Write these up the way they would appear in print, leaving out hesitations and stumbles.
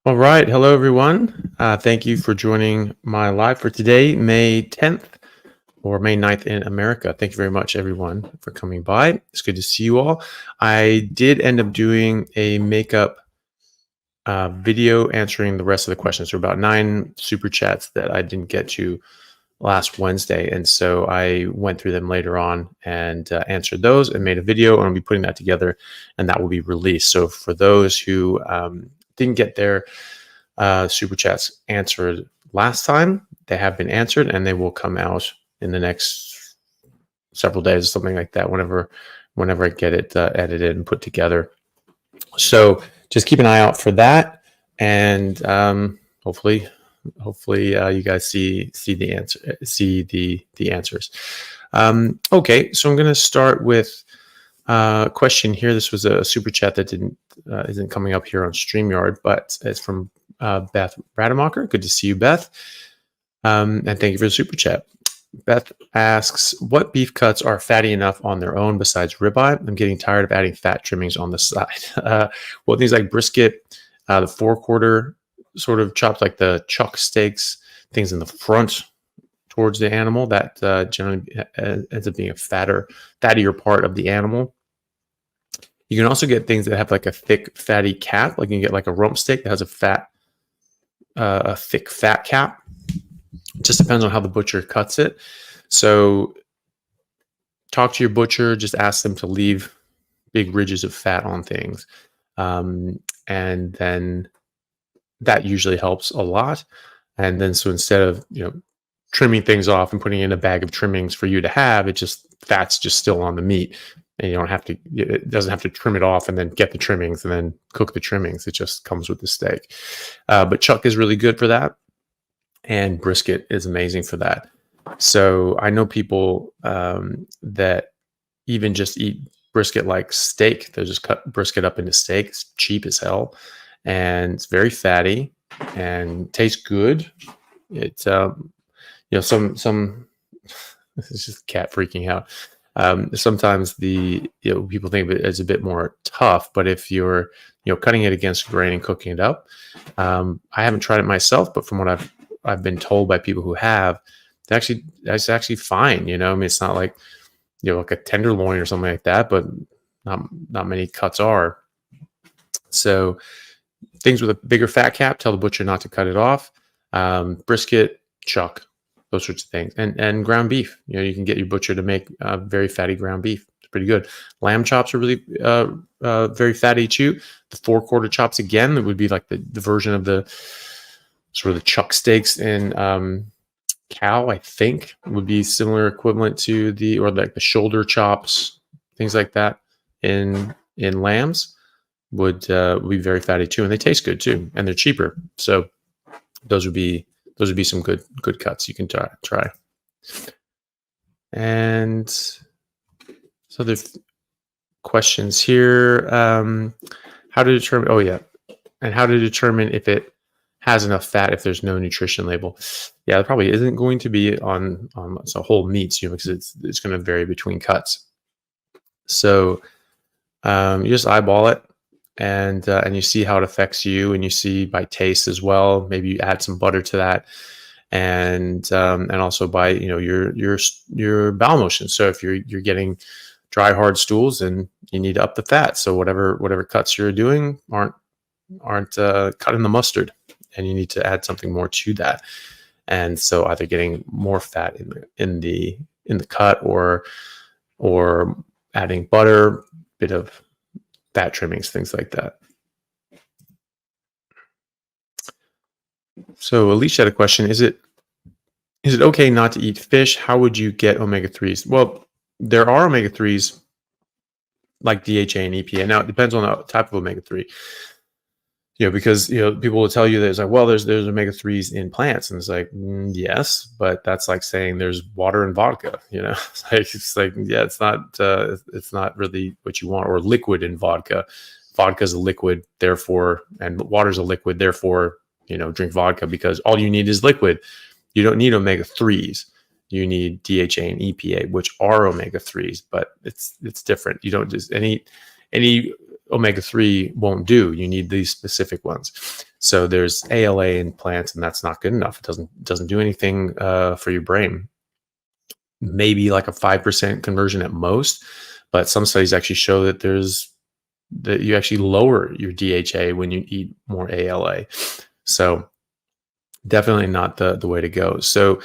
All right. Hello, everyone. Thank you for joining my live for today, May 10th or May 9th in America. Thank you very much, everyone, for coming by. It's good to see you all. I did end up doing a makeup video answering the rest of the questions. There were about 9 super chats that I didn't get to last Wednesday. And so I went through them later on and answered those and made a video, and I'll be putting that together and that will be released. So for those who didn't get their super chats answered last time, they have been answered and they will come out in the next several days or something like that, whenever I get it edited and put together. So just keep an eye out for that, and hopefully you guys see the answers. Okay, so I'm going to start with a question here. This was a super chat that isn't coming up here on StreamYard, but it's from Beth Rademacher. Good to see you, Beth, and thank you for the super chat. Beth asks, what beef cuts are fatty enough on their own besides ribeye? I'm getting tired of adding fat trimmings on the side. Well, things like brisket, the 4/4 sort of chopped, like the chuck steaks, things in the front towards the animal, that generally ends up being a fattier part of the animal. You can also get things that have like a thick fatty cap, like you can get like a rump steak that has a thick fat cap. It just depends on how the butcher cuts it. So talk to your butcher, just ask them to leave big ridges of fat on things. And then that usually helps a lot. And then so instead of, trimming things off and putting in a bag of trimmings for you to have, fat's just still on the meat. And it doesn't have to trim it off and then get the trimmings and then cook the trimmings. It just comes with the steak. But chuck is really good for that. And brisket is amazing for that. So I know people that even just eat brisket like steak. They'll just cut brisket up into steak. It's cheap as hell. And it's very fatty and tastes good. It's, some, this is just cat freaking out. Sometimes people think of it as a bit more tough, but if you're, cutting it against grain and cooking it up, I haven't tried it myself, but from what I've been told by people who have, it's actually fine. It's not like, like a tenderloin or something like that, but not many cuts are. So things with a bigger fat cap, tell the butcher not to cut it off. Brisket, chuck, those sorts of things. And ground beef. You can get your butcher to make very fatty ground beef. It's pretty good. Lamb chops are really very fatty too. The 4/4 chops, again, that would be like the version of the sort of the chuck steaks in cow, I think, would be similar equivalent to the shoulder chops, things like that in lambs would be very fatty too, and they taste good too, and they're cheaper. So those would be some good cuts you can try. And so there's questions here. How to determine? Oh yeah, and how to determine if it has enough fat if there's no nutrition label? Yeah, there probably isn't going to be on whole meats, because it's going to vary between cuts. So you just eyeball it. And you see how it affects you, and you see by taste as well. Maybe you add some butter to that, and also by your bowel motion. So if you're getting dry, hard stools, then you need to up the fat. So whatever cuts you're doing aren't cutting the mustard, and you need to add something more to that. And so either getting more fat in the cut, or adding butter, bit of fat trimmings, things like that. So Alicia had a question. Is it okay not to eat fish? How would you get omega-3s? Well, there are omega-3s like DHA and EPA. Now it depends on the type of omega-3. Because people will tell you there's omega-3s in plants, and it's like, yes, but that's like saying there's water in vodka. It's not really what you want. Or liquid in vodka. Vodka is a liquid, therefore, and water's a liquid, therefore, drink vodka, because all you need is liquid. You don't need omega-3s. You need DHA and EPA, which are omega-3s, but it's different. You don't just any omega-3 won't do. You need these specific ones. So there's ALA in plants, and that's not good enough. It doesn't do anything for your brain. Maybe like a 5% conversion at most, but some studies actually show that that you actually lower your DHA when you eat more ALA. So definitely not the way to go. So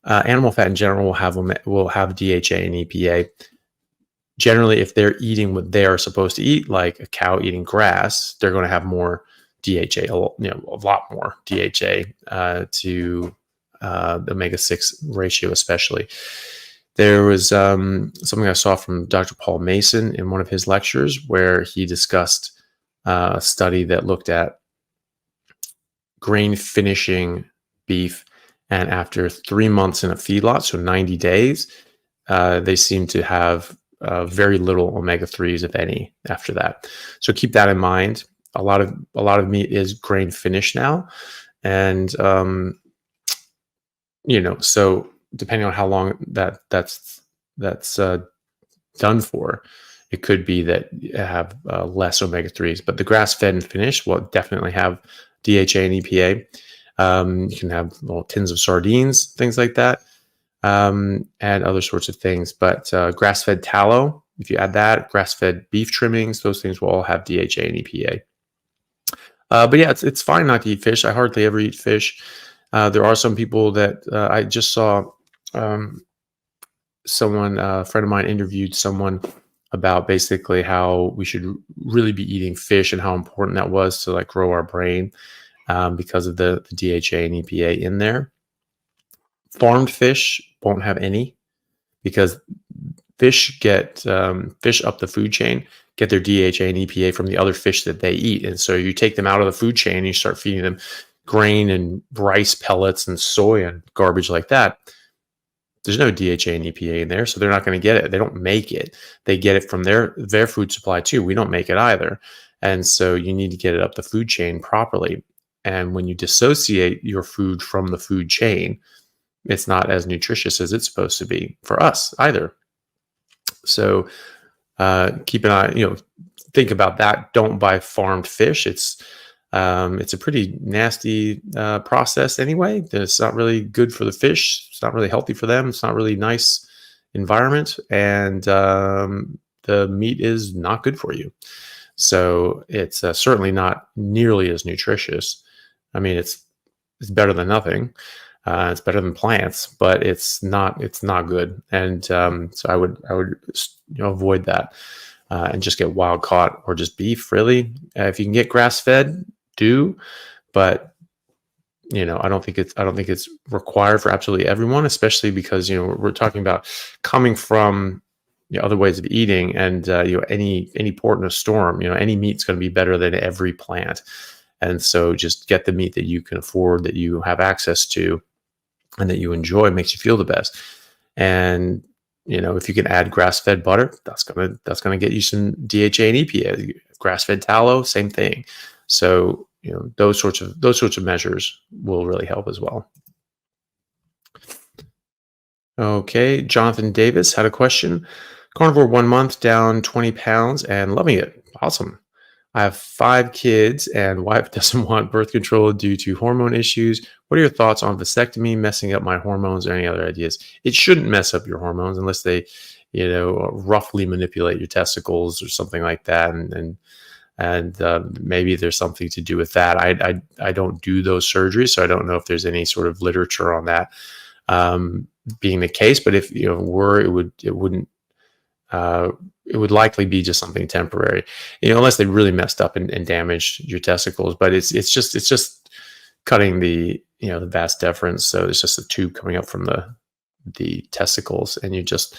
animal fat in general will have DHA and EPA. Generally, if they're eating what they are supposed to eat, like a cow eating grass, they're going to have more DHA, a lot more DHA to the omega-6 ratio, especially. There was something I saw from Dr. Paul Mason in one of his lectures where he discussed a study that looked at grain finishing beef, and after 3 months in a feedlot, so 90 days, they seem to have very little omega-3s, if any, after that. So keep that in mind. A lot of meat is grain finished now, and so depending on how long that's done for, it could be that you have less omega-3s. But the grass-fed and finished will definitely have DHA and EPA. You can have little tins of sardines, things like that, and other sorts of things. But grass-fed tallow, if you add that, grass-fed beef trimmings, those things will all have DHA and EPA. But yeah, it's fine not to eat fish. I hardly ever eat fish. There are some people that I just saw someone, a friend of mine interviewed someone about basically how we should really be eating fish and how important that was to like grow our brain because of the DHA and EPA in there. Farmed fish won't have any because fish get fish up the food chain get their DHA and EPA from the other fish that they eat. And so you take them out of the food chain and you start feeding them grain and rice pellets and soy and garbage like that. There's no DHA and EPA in there, so they're not going to get it. They don't make it. They get it from their food supply too. We don't make it either. And so you need to get it up the food chain properly. And when you dissociate your food from the food chain, it's not as nutritious as it's supposed to be for us either. So keep an eye, think about that. Don't buy farmed fish. It's a pretty nasty process anyway. It's not really good for the fish. It's not really healthy for them. It's not really nice environment, and the meat is not good for you. So it's certainly not nearly as nutritious. I mean, it's better than nothing. It's better than plants, but it's not good. And so I would avoid that and just get wild caught or just beef. Really, if you can get grass fed, do, but I don't think it's required for absolutely everyone, especially because we're talking about coming from other ways of eating, and any port in a storm, any meat's going to be better than every plant. And so just get the meat that you can afford, that you have access to, and that you enjoy, makes you feel the best. And if you can add grass-fed butter, that's gonna get you some DHA and EPA. Grass-fed tallow, same thing. So those sorts of measures will really help as well. Okay, Jonathan Davis had a question. Carnivore 1 month, down 20 pounds and loving it. Awesome. I have 5 kids and wife doesn't want birth control due to hormone issues. What are your thoughts on vasectomy messing up my hormones or any other ideas? It shouldn't mess up your hormones unless they, roughly manipulate your testicles or something like that. And maybe there's something to do with that. I don't do those surgeries, so I don't know if there's any sort of literature on that being the case. But if were, it would likely be just something temporary, unless they really messed up and damaged your testicles. But it's just cutting the vas deferens, so it's just a tube coming up from the testicles, and you just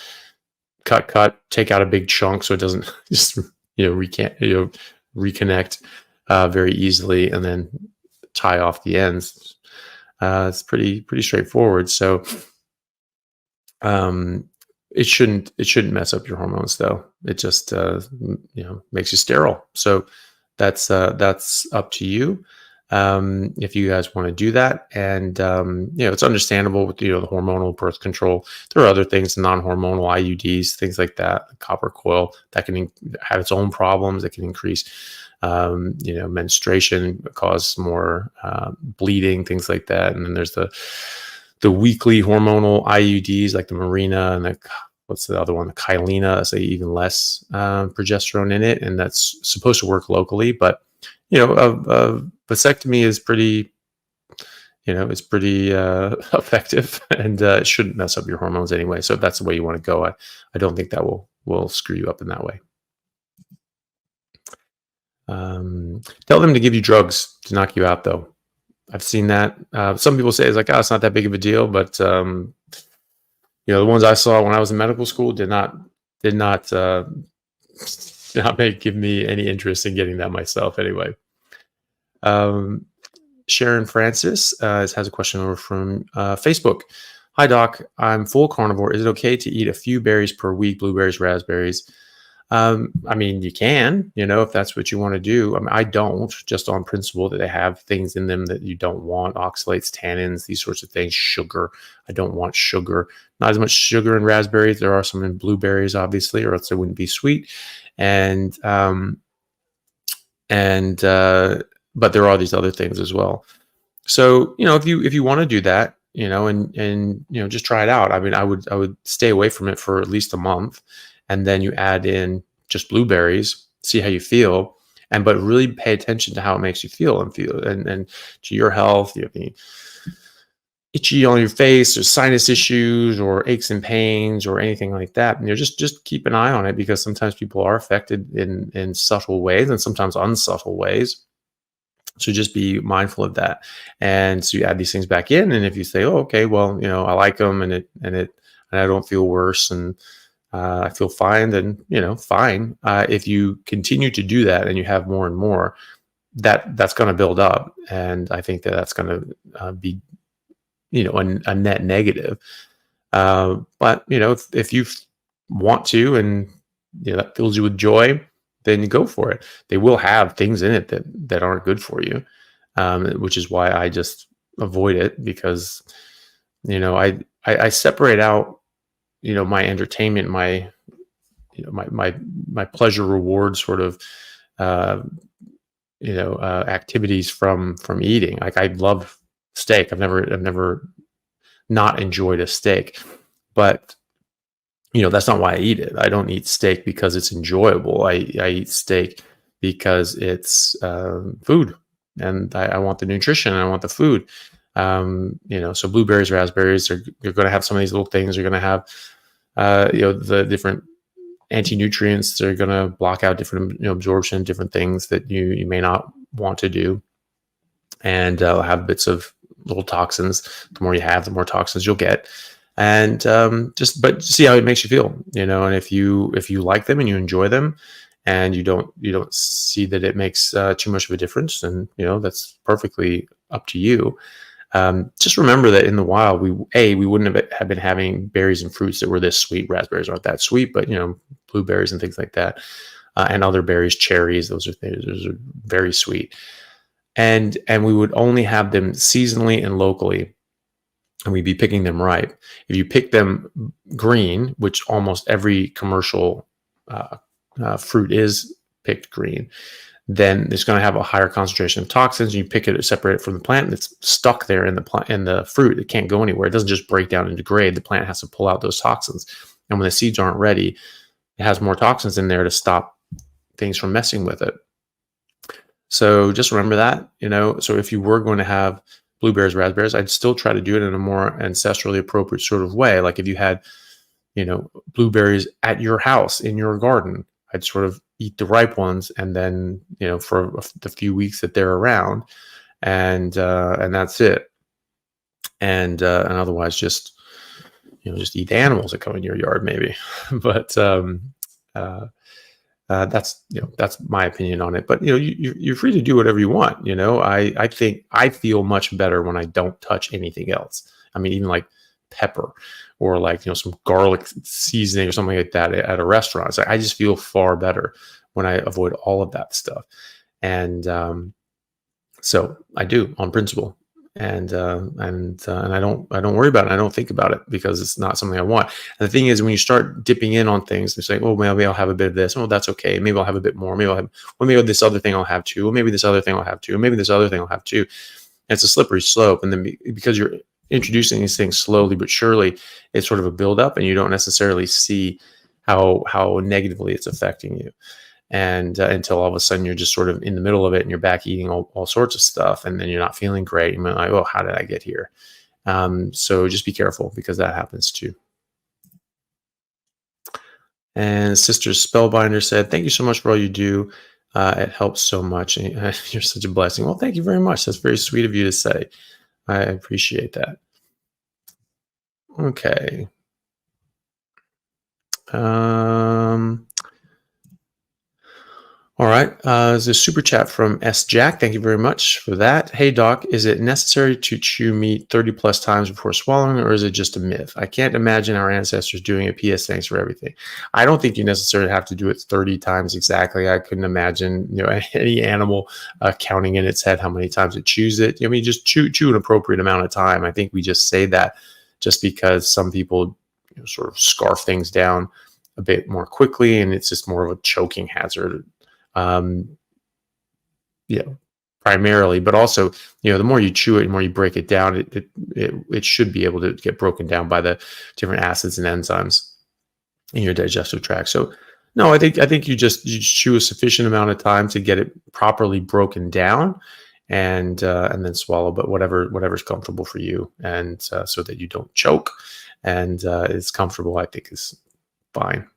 cut, take out a big chunk so it doesn't just reconnect very easily, and then tie off the ends. It's pretty straightforward. So it shouldn't mess up your hormones, though. It just makes you sterile. So that's up to you. if you guys want to do that. And, it's understandable with, the hormonal birth control. There are other things, non-hormonal IUDs, things like that, the copper coil, that can have its own problems. That can increase, menstruation, cause more bleeding, things like that. And then there's the weekly hormonal IUDs, like the Marina and what's the other one? The Kylina, that's even less progesterone in it, and that's supposed to work locally. But a vasectomy is pretty, it's pretty effective, and it shouldn't mess up your hormones anyway. So if that's the way you want to go, I don't think that will screw you up in that way. Tell them to give you drugs to knock you out, though. I've seen that. Some people say it's like, it's not that big of a deal, but the ones I saw when I was in medical school did not give me any interest in getting that myself anyway. Sharon Francis has a question over from Facebook. Hi, Doc. I'm full carnivore. Is it okay to eat a few berries per week, blueberries, raspberries? You can, if that's what you want to do. I don't, just on principle that they have things in them that you don't want, oxalates, tannins, these sorts of things, sugar. I don't want sugar. Not as much sugar in raspberries. There are some in blueberries, obviously, or else they wouldn't be sweet. But there are these other things as well. So, if you want to do that, and just try it out. I would stay away from it for at least a month, and then you add in just blueberries, see how you feel, but really pay attention to how it makes you feel and to your health. You have any itchy on your face, or sinus issues, or aches and pains, or anything like that. And just keep an eye on it, because sometimes people are affected in subtle ways, and sometimes unsubtle ways. So just be mindful of that. And so you add these things back in, and if you say, "Oh, okay, well, I like them, and I don't feel worse, and I feel fine," then fine. If you continue to do that and you have more and more, that's going to build up, and I think that's going to be a net negative. But if you want to, and that fills you with joy, then you go for it. They will have things in it that aren't good for you, which is why I just avoid it, because I separate out my entertainment, my pleasure reward sort of activities from eating. Like, I love steak. I've never not enjoyed a steak, but that's not why I eat it. I don't eat steak because it's enjoyable. I eat steak because it's food, and I want the nutrition, and I want the food. So blueberries, raspberries, you're going to have some of these little things. You're going to have the different anti-nutrients. They're going to block out different absorption, different things that you may not want to do, and have bits of little toxins. The more you have, the more toxins you'll get. And but see how it makes you feel, and if you like them and you enjoy them, and you don't see that it makes too much of a difference, then that's perfectly up to you. Just remember that in the wild, we wouldn't have been having berries and fruits that were this sweet. Raspberries aren't that sweet, but blueberries and things like that, and other berries, cherries, those are very sweet. And we would only have them seasonally and locally, and we'd be picking them ripe. If you pick them green, which almost every commercial fruit is picked green, then it's going to have a higher concentration of toxins. You pick it, separate it from the plant, and it's stuck there in the fruit. It can't go anywhere. It doesn't just break down and degrade. The plant has to pull out those toxins. And when the seeds aren't ready, it has more toxins in there to stop things from messing with it. So just remember that, so if you were going to have blueberries, raspberries, I'd still try to do it in a more ancestrally appropriate sort of way. Like if you had, blueberries at your house, in your garden, I'd sort of eat the ripe ones, and then, for the few weeks that they're around, and that's it. And otherwise just eat the animals that come in your yard, maybe. But that's my opinion on it. But you're free to do whatever you want. I think I feel much better when I don't touch anything else. Even like pepper, or like some garlic seasoning or something like that at a restaurant. It's like, I just feel far better when I avoid all of that stuff. And So I do on principle, and I don't worry about it. I don't think about it because it's not something I want. And the thing is, when you start dipping in on things, it's like, oh, maybe I'll have a bit of this. Oh, that's okay. Maybe I'll have a bit more. Maybe I'll have. Well, maybe this other thing I'll have too. Well, maybe this other thing I'll have too. Maybe this other thing I'll have too. And it's a slippery slope. And then because you're introducing these things slowly but surely, it's sort of a buildup, and you don't necessarily see how negatively it's affecting you. And until all of a sudden you're just sort of in the middle of it and you're back eating all sorts of stuff, and then you're not feeling great. You're like, oh, how did I get here? So just be careful, because that happens too. And Sister Spellbinder said, thank you so much for all you do. It helps so much. And you're such a blessing. Well, thank you very much. That's very sweet of you to say. I appreciate that. Okay. All right. There's a super chat from S. Jack. Thank you very much for that. Hey, Doc, is it necessary to chew meat 30 plus times before swallowing, or is it just a myth? I can't imagine our ancestors doing it. P.S. Thanks for everything. I don't think you necessarily have to do it 30 times exactly. I couldn't imagine any animal counting in its head how many times it chews it. I mean, just chew an appropriate amount of time. I think we just say that just because some people sort of scarf things down a bit more quickly, and it's just more of a choking hazard. Primarily, but also, the more you chew it, the more you break it down, it should be able to get broken down by the different acids and enzymes in your digestive tract. So, no, I think you chew a sufficient amount of time to get it properly broken down, and then swallow, but whatever's comfortable for you, and so that you don't choke, and it's comfortable, I think is fine.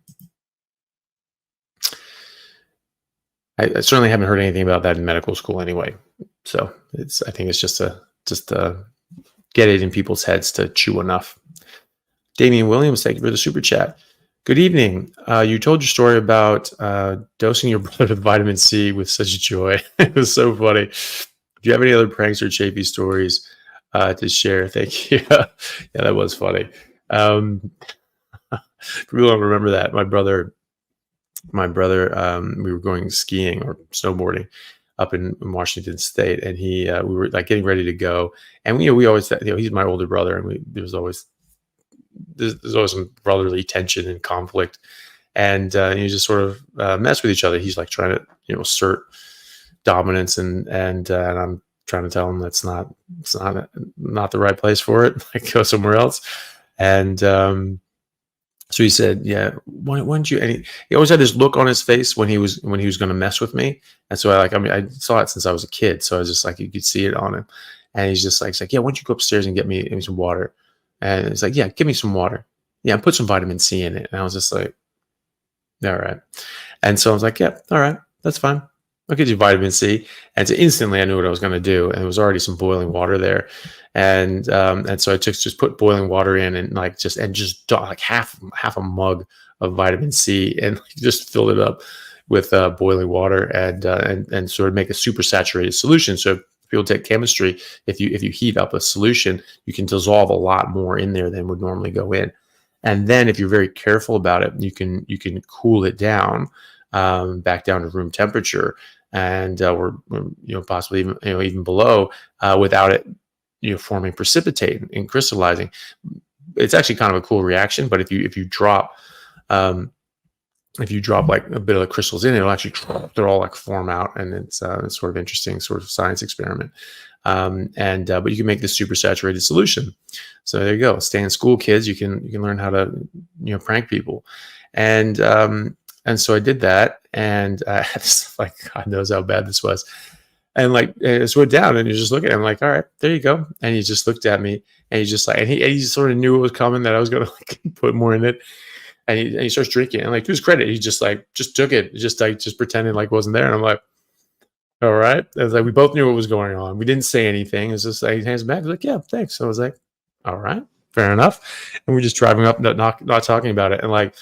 I certainly haven't heard anything about that in medical school anyway. So I think it's just get it in people's heads to chew enough. Damian Williams, thank you for the super chat. Good evening. You told your story about dosing your brother with vitamin C with such joy. It was so funny. Do you have any other pranks or Chaffee stories to share? Thank you. Yeah, that was funny. People don't remember that. My brother, we were going skiing or snowboarding up in Washington State, and we were like getting ready to go, and we always, he's my older brother, and there's always some brotherly tension and conflict, and you just sort of mess with each other. He's like trying to assert dominance, and I'm trying to tell him it's not the right place for it. Like, go somewhere else, and so he said, "Yeah, why don't you?" And he always had this look on his face when he was going to mess with me. And so I saw it since I was a kid. So I was just like, you could see it on him. And he's like, "Yeah, why don't you go upstairs and get me some water?" And he's like, "Yeah, give me some water. Yeah, and put some vitamin C in it." And I was just like, "All right." And so I was like, "Yeah, all right, that's fine. I'll get you vitamin C." And so instantly I knew what I was going to do. And there was already some boiling water there. And so I just put boiling water in, and just like half a mug of vitamin C, and just filled it up with boiling water, and sort of make a super saturated solution. So if people take chemistry, if you heat up a solution, you can dissolve a lot more in there than would normally go in. And then if you're very careful about it, you can cool it down back down to room temperature, and or possibly even below, without it forming precipitate and crystallizing. It's actually kind of a cool reaction, but if you drop like a bit of the crystals in, it'll actually they'll all like form out, and it's sort of interesting sort of science experiment. But you can make this super saturated solution. So there you go. Stay in school, kids. You can learn how to prank people, and so I did that, and like, God knows how bad this was. And like, I just went down, and you just look at him like, all right, there you go. And he just looked at me, and he's just like, and he sort of knew it was coming, that I was going to like put more in it. And he starts drinking, and like, to his credit, he just took it, just pretending like it wasn't there. And I'm like, all right. It was like, we both knew what was going on. We didn't say anything. It was just like, he hands back. He's like, yeah, thanks. So I was like, all right, fair enough. And we're just driving up, not talking about it. And like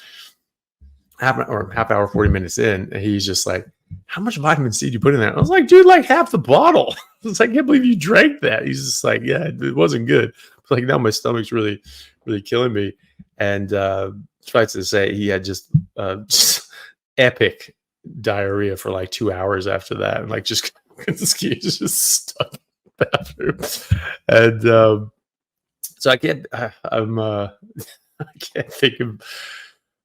half hour, 40 minutes in, and he's just like, how much vitamin C do you put in there? I was like, dude, like half the bottle. I was like, I can't believe you drank that. He's just like, yeah, it wasn't good. It's like, now my stomach's really, really killing me. And tries to say he had just epic diarrhea for like 2 hours after that, and like just He's just stuck in the bathroom. And so I can't, I can't think of,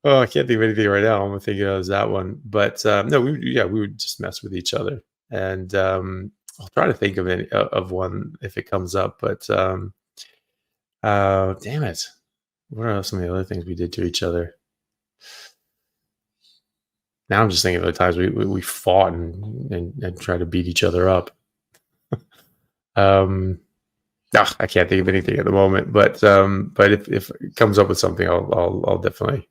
oh, I can't think of anything right now. I'm thinking of that one. But no, we would just mess with each other. And I'll try to think of one if it comes up. But damn it. What are some of the other things we did to each other? Now I'm just thinking of the times we fought and tried to beat each other up. I can't think of anything at the moment, but if it comes up with something, I'll definitely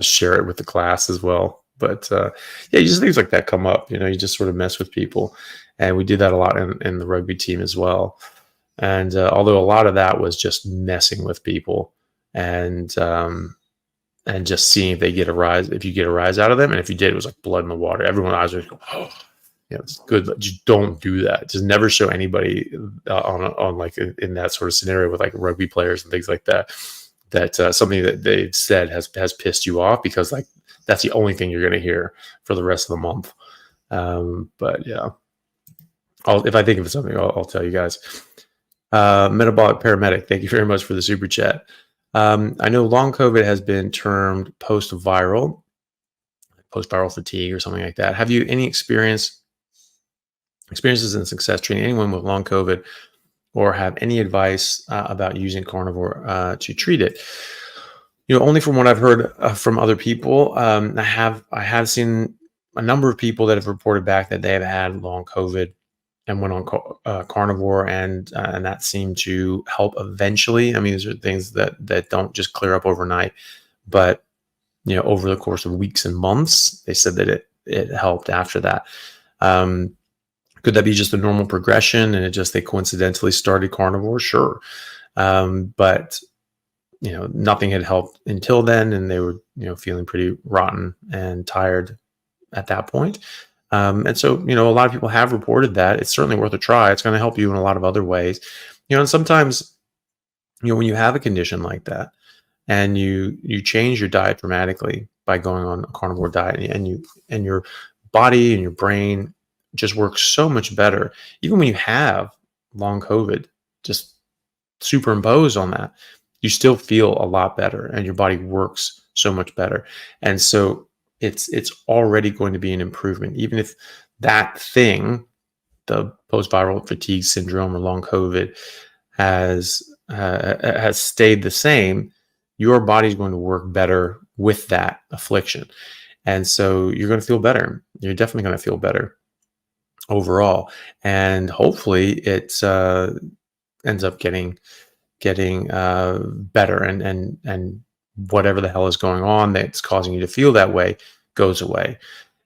share it with the class as well. But yeah, just things like that come up. You just sort of mess with people, and we did that a lot in the rugby team as well. And although a lot of that was just messing with people and just seeing if they get a rise, if you get a rise out of them, and if you did, it was like blood in the water. Everyone eyes would go, oh. It's good, but just don't do that. Just never show anybody on like in that sort of scenario with like rugby players and things like that. That something that they've said has pissed you off, because like that's the only thing you're going to hear for the rest of the month. But yeah, if I think of something, I'll tell you guys. Metabolic paramedic, thank you very much for the super chat. I know long COVID has been termed post-viral fatigue or something like that. Have you any experiences in success treating anyone with long COVID, or have any advice about using carnivore to treat it? Only from what I've heard from other people. I have seen a number of people that have reported back that they have had long COVID and went on carnivore, and that seemed to help eventually. I mean, these are things that don't just clear up overnight, but over the course of weeks and months, they said that it helped after that. Could that be just a normal progression and they coincidentally started carnivore? Sure. But, nothing had helped until then, and they were, feeling pretty rotten and tired at that point. And so, a lot of people have reported that. It's certainly worth a try. It's going to help you in a lot of other ways. And sometimes, when you have a condition like that and you change your diet dramatically by going on a carnivore diet, and your body and your brain just works so much better. Even when you have long COVID, just superimpose on that, you still feel a lot better, and your body works so much better. And so it's already going to be an improvement. Even if that thing, the post-viral fatigue syndrome or long COVID, has stayed the same, your body's going to work better with that affliction. And so you're going to feel better. You're definitely going to feel better overall, and hopefully it ends up getting better, and whatever the hell is going on that's causing you to feel that way goes away.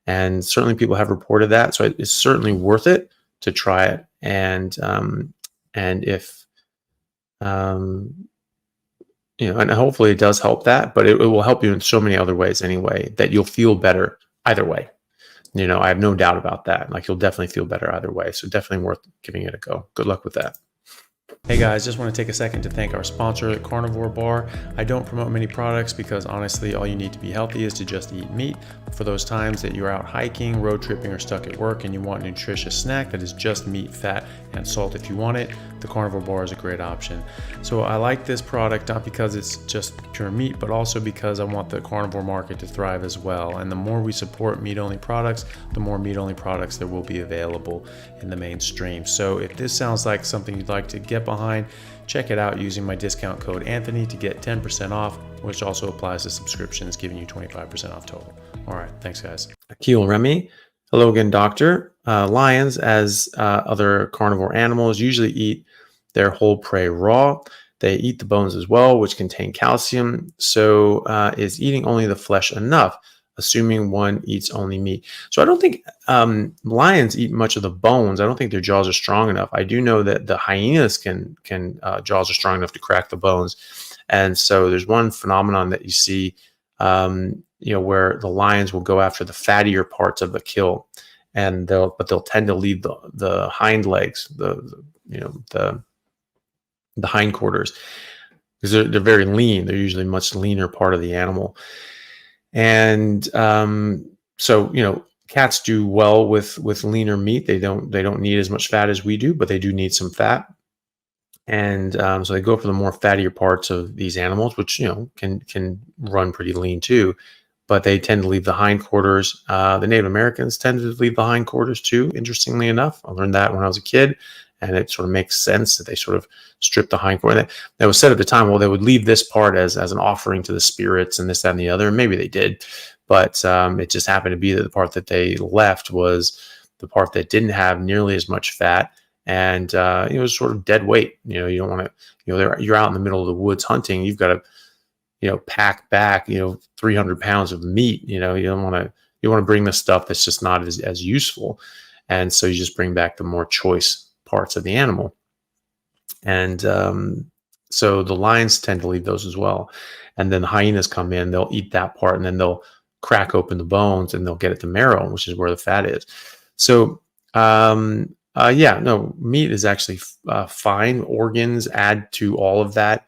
And certainly people have reported that, so it's certainly worth it to try it. And if and hopefully it does help that, but it will help you in so many other ways anyway, that you'll feel better either way. I have no doubt about that. Like, you'll definitely feel better either way. So definitely worth giving it a go. Good luck with that. Hey guys, just want to take a second to thank our sponsor, Carnivore Bar. I don't promote many products because honestly, all you need to be healthy is to just eat meat. For those times that you're out hiking, road tripping, or stuck at work and you want a nutritious snack that is just meat, fat, and salt if you want it, the Carnivore Bar is a great option. So I like this product not because it's just pure meat, but also because I want the carnivore market to thrive as well. And the more we support meat-only products, the more meat-only products there will be available in the mainstream. So if this sounds like something you'd like to get behind, check it out using my discount code Anthony to get 10% off, which also applies to subscriptions, giving you 25% off total. All right, thanks guys. Akil Remy, hello again, doctor. Lions, as other carnivore animals, usually eat their whole prey raw. They eat the bones as well, which contain calcium. So is eating only the flesh enough, assuming one eats only meat? So I don't think lions eat much of the bones. I don't think their jaws are strong enough. I do know that the hyenas can jaws are strong enough to crack the bones. And so there's one phenomenon that you see, where the lions will go after the fattier parts of the kill, and they'll tend to leave the hind legs, the hindquarters, because they're very lean. They're usually much leaner part of the animal. And so, Cats do well with leaner meat. They don't need as much fat as we do, but they do need some fat. And so they go for the more fattier parts of these animals, which can run pretty lean too. But they tend to leave the hindquarters. The Native Americans tend to leave the hindquarters too. Interestingly enough, I learned that when I was a kid, and it sort of makes sense that they sort of strip the hindquarters. That was said at the time. Well, they would leave this part as an offering to the spirits, and this, that, and the other. And maybe they did, but it just happened to be that the part that they left was the part that didn't have nearly as much fat. And it was sort of dead weight. You don't want to. You're out in the middle of the woods hunting. You've got to, pack back, 300 pounds of meat. You don't want to. You want to bring the stuff that's just not as useful, and so you just bring back the more choice parts of the animal. And so the lions tend to leave those as well, and then the hyenas come in. They'll eat that part, and then they'll crack open the bones, and they'll get at the marrow, which is where the fat is. So. Meat is actually fine. Organs add to all of that.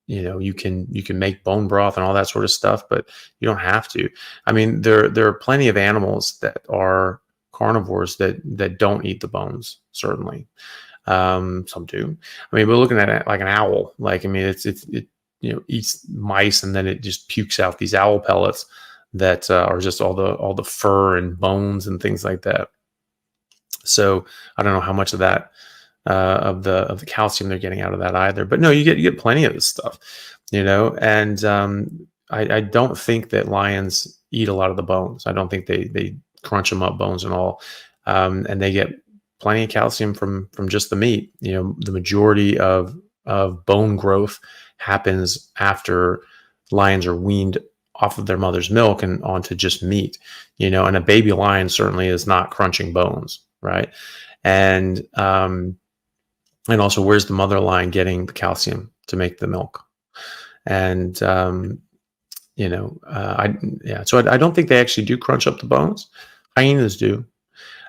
You can make bone broth and all that sort of stuff, but you don't have to. I mean, there are plenty of animals that are carnivores that don't eat the bones. Certainly, some do. I mean, we're looking at it like an owl. Like, I mean, it eats mice, and then it just pukes out these owl pellets that are just all the fur and bones and things like that. So I don't know how much of that of the calcium they're getting out of that either. But no, you get plenty of this stuff, And I don't think that lions eat a lot of the bones. I don't think they crunch them up, bones and all, and they get plenty of calcium from just the meat. The majority of bone growth happens after lions are weaned off of their mother's milk and onto just meat. And a baby lion certainly is not crunching bones. Right. And also, where's the mother lion getting the calcium to make the milk? And, so I don't think they actually do crunch up the bones. Hyenas do.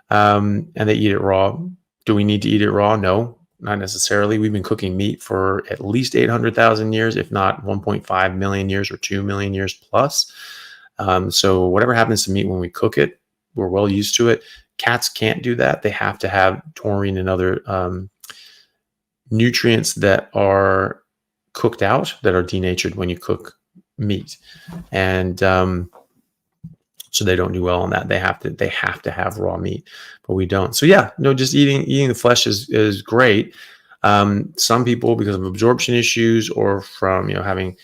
And they eat it raw. Do we need to eat it raw? No, not necessarily. We've been cooking meat for at least 800,000 years, if not 1.5 million years or 2 million years plus. So whatever happens to meat when we cook it, we're well used to it. Cats can't do that. They have to have taurine and other nutrients that are cooked out, that are denatured when you cook meat, and so they don't do well on that. They have to have raw meat, but we don't. So just eating the flesh is great. Some people, because of absorption issues or from having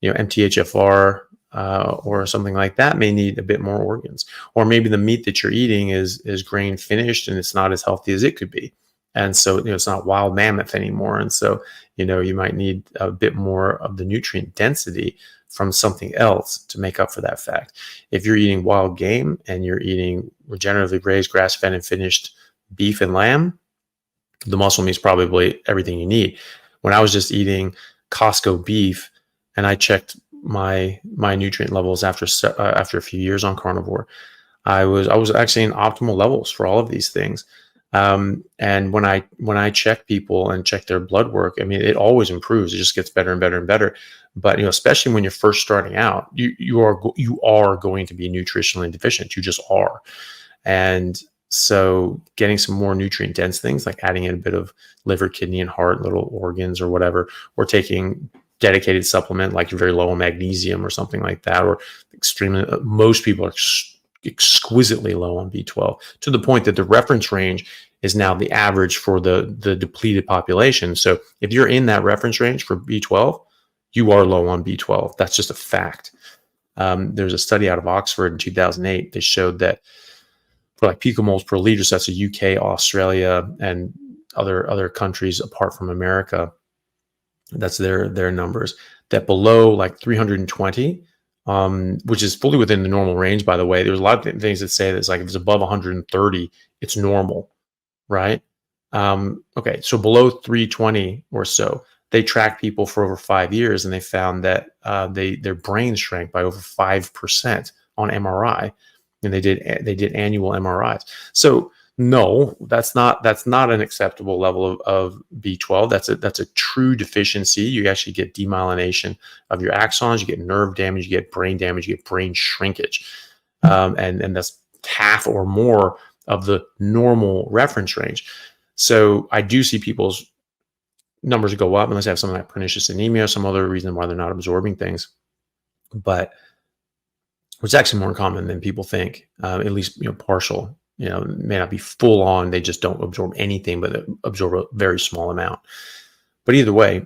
MTHFR. Or something like that, may need a bit more organs, or maybe the meat that you're eating is grain finished and it's not as healthy as it could be, and so it's not wild mammoth anymore, and so you might need a bit more of the nutrient density from something else to make up for that fact. If you're eating wild game and you're eating regeneratively raised, grass-fed, and finished beef and lamb, the muscle meat is probably everything you need. When I was just eating Costco beef, and I checked my nutrient levels after a few years on carnivore, I was actually in optimal levels for all of these things. And when I check people and check their blood work, I mean, it always improves. It just gets better and better and better. But especially when you're first starting out, you are going to be nutritionally deficient. You just are. And so getting some more nutrient dense things, like adding in a bit of liver, kidney, and heart, little organs or whatever, or taking dedicated supplement like you're very low on magnesium or something like that, or most people are exquisitely low on B12, to the point that the reference range is now the average for the depleted population. So if you're in that reference range for B12, you are low on B12. That's just a fact. There's a study out of Oxford in 2008 that showed that for like picomoles per liter, so that's a UK, Australia, and other countries apart from America, that's their numbers, that below like 320, which is fully within the normal range, by the way. There's a lot of things that say that it's like if it's above 130, it's normal, right? Okay, so below 320 or so, they tracked people for over 5 years, and they found that their brains shrank by over 5% on MRI, and they did annual MRIs. So no, that's not an acceptable level of B12. That's a true deficiency. You actually get demyelination of your axons, you get nerve damage, you get brain damage, you get brain shrinkage. and that's half or more of the normal reference range. So I do see people's numbers go up unless they have something like pernicious anemia or some other reason why they're not absorbing things. But it's actually more common than people think, at least partial. It may not be full on. They just don't absorb anything, but absorb a very small amount. But either way,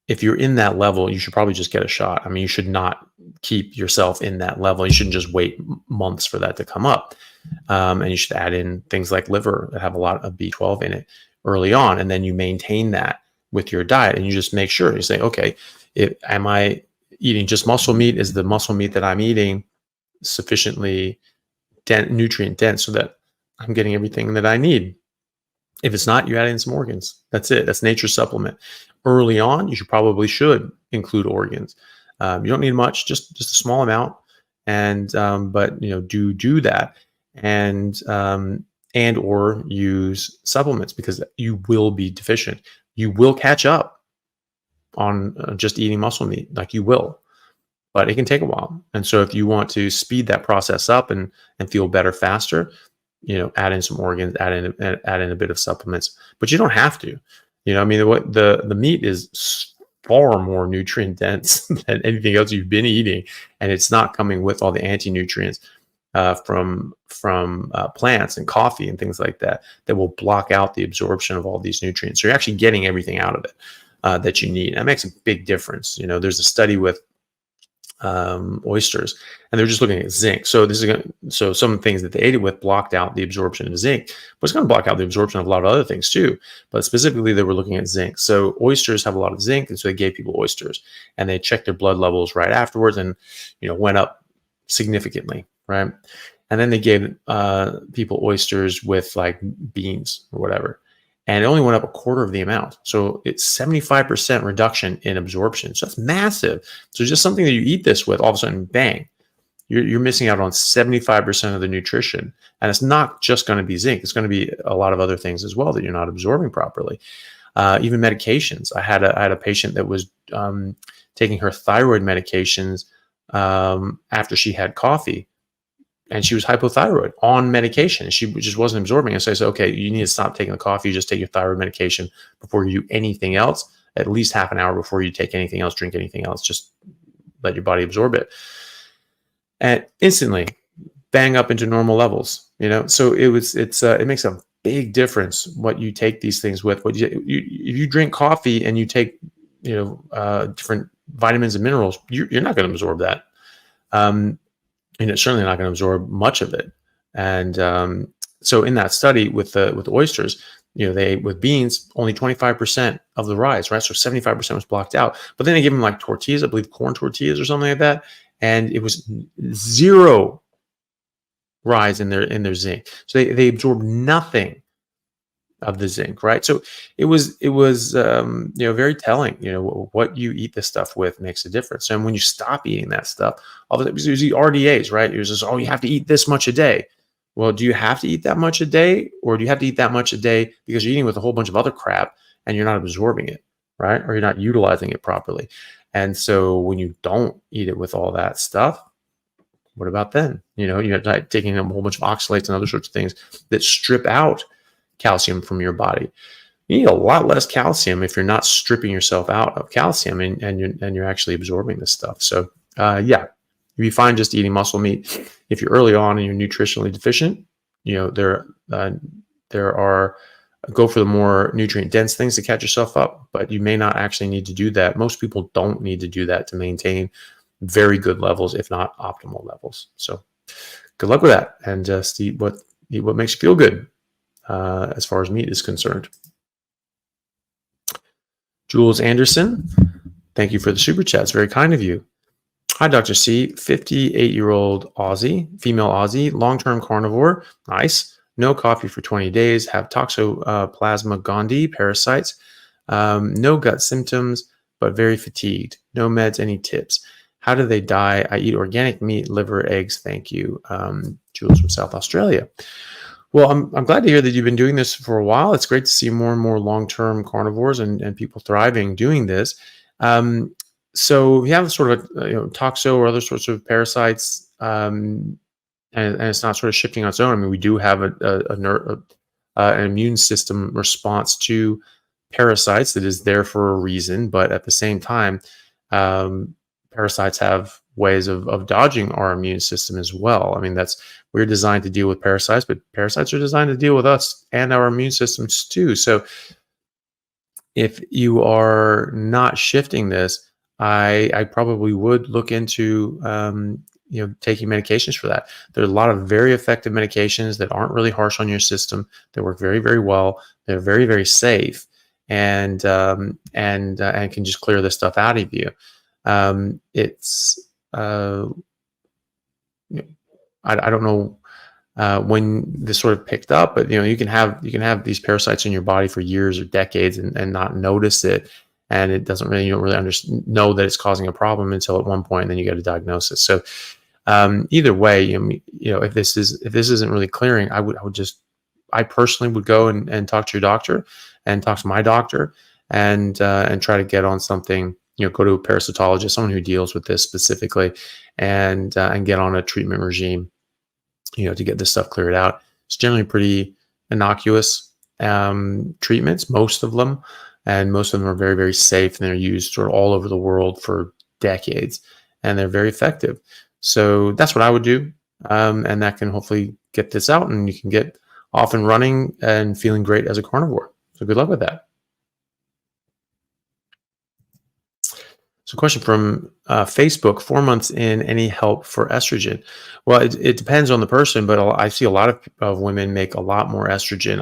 if you're in that level, you should probably just get a shot. I mean, you should not keep yourself in that level. You shouldn't just wait months for that to come up. And you should add in things like liver that have a lot of B12 in it early on. And then you maintain that with your diet. And you just make sure you say, okay, am I eating just muscle meat? Is the muscle meat that I'm eating sufficiently nutrient dense so that I'm getting everything that I need? If it's not, you add in some organs. That's it. That's nature's supplement. Early on, you should include organs. You don't need much, just a small amount, and but do that, and or use supplements, because you will be deficient. You will catch up on just eating muscle meat, like you will, but it can take a while. And so if you want to speed that process up and feel better faster, add in some organs, add in a bit of supplements, but you don't have to. I mean, the meat is far more nutrient dense than anything else you've been eating, and it's not coming with all the anti-nutrients from plants and coffee and things like that will block out the absorption of all these nutrients. So you're actually getting everything out of it that you need. That makes a big difference. There's a study with oysters, and they're just looking at zinc. So so some things that they ate it with blocked out the absorption of zinc, but it's going to block out the absorption of a lot of other things too. But specifically, they were looking at zinc. So oysters have a lot of zinc, and so they gave people oysters, and they checked their blood levels right afterwards, and went up significantly, right? And then they gave people oysters with like beans or whatever, and it only went up a quarter of the amount. So it's 75% reduction in absorption. So that's massive. So just something that you eat this with, all of a sudden, bang, you're missing out on 75% of the nutrition. And it's not just going to be zinc. It's going to be a lot of other things as well that you're not absorbing properly. Even medications. I had a patient that was taking her thyroid medications after she had coffee. And she was hypothyroid on medication. She just wasn't absorbing it. So I said, okay, you need to stop taking the coffee. You just take your thyroid medication before you do anything else, at least half an hour before you take anything else, drink anything else. Just let your body absorb it. And instantly, bang up into normal levels. So it makes a big difference what you take these things with. If you drink coffee and you take different vitamins and minerals, you're not going to absorb that. And it's certainly not going to absorb much of it. And so in that study with oysters, with beans, only 25% of the rise, right? So 75% was blocked out. But then they give them like tortillas, I believe corn tortillas or something like that, and it was zero rise in their zinc. So they absorbed nothing of the zinc, right? So it was very telling. What you eat this stuff with makes a difference. And when you stop eating that stuff, all of it, because you eat RDAs, right? It was just, you have to eat this much a day. Well, do you have to eat that much a day, or do you have to eat that much a day because you're eating with a whole bunch of other crap and you're not absorbing it, right? Or you're not utilizing it properly. And so when you don't eat it with all that stuff, what about then? You're like taking a whole bunch of oxalates and other sorts of things that strip out calcium from your body. You need a lot less calcium if you're not stripping yourself out of calcium and you're actually absorbing this stuff. So if you find just eating muscle meat, if you're early on and you're nutritionally deficient, there are go for the more nutrient dense things to catch yourself up, but you may not actually need to do that. Most people don't need to do that to maintain very good levels, if not optimal levels. So good luck with that, and just eat what makes you feel good. As far as meat is concerned. Jules Anderson, thank you for the super chat. It's very kind of you. Hi, Dr. C, 58-year-old Aussie, female Aussie, long-term carnivore. Nice. No coffee for 20 days. Have Toxoplasma gondii, parasites. No gut symptoms, but very fatigued. No meds. Any tips? How do they die? I eat organic meat, liver, eggs. Thank you. Jules from South Australia. Well, I'm glad to hear that you've been doing this for a while. It's great to see more and more long-term carnivores and people thriving doing this. So if you have sort of toxo or other sorts of parasites, and it's not sort of shifting on its own. I mean, we do have an immune system response to parasites that is there for a reason, but at the same time, parasites have ways of dodging our immune system as well. I mean, we're designed to deal with parasites, but parasites are designed to deal with us and our immune systems too. So if you are not shifting this, I probably would look into taking medications for that. There are a lot of very effective medications that aren't really harsh on your system, that work very, very well. They're very, very safe, and can just clear this stuff out of you. It's I don't know when this sort of picked up, but you can have these parasites in your body for years or decades and not notice it, and it doesn't really, you don't really know that it's causing a problem until at one point, and then you get a diagnosis. So either way, if this isn't really clearing, I personally would go and talk to your doctor and talk to my doctor and try to get on something. Go to a parasitologist, someone who deals with this specifically, and get on a treatment regime, to get this stuff cleared out. It's generally pretty innocuous treatments, most of them, and most of them are very, very safe, and they're used sort of all over the world for decades, and they're very effective. So that's what I would do, and that can hopefully get this out, and you can get off and running and feeling great as a carnivore. So good luck with that. So question from Facebook, 4 months in, any help for estrogen? Well, it depends on the person, but I see a lot of women make a lot more estrogen.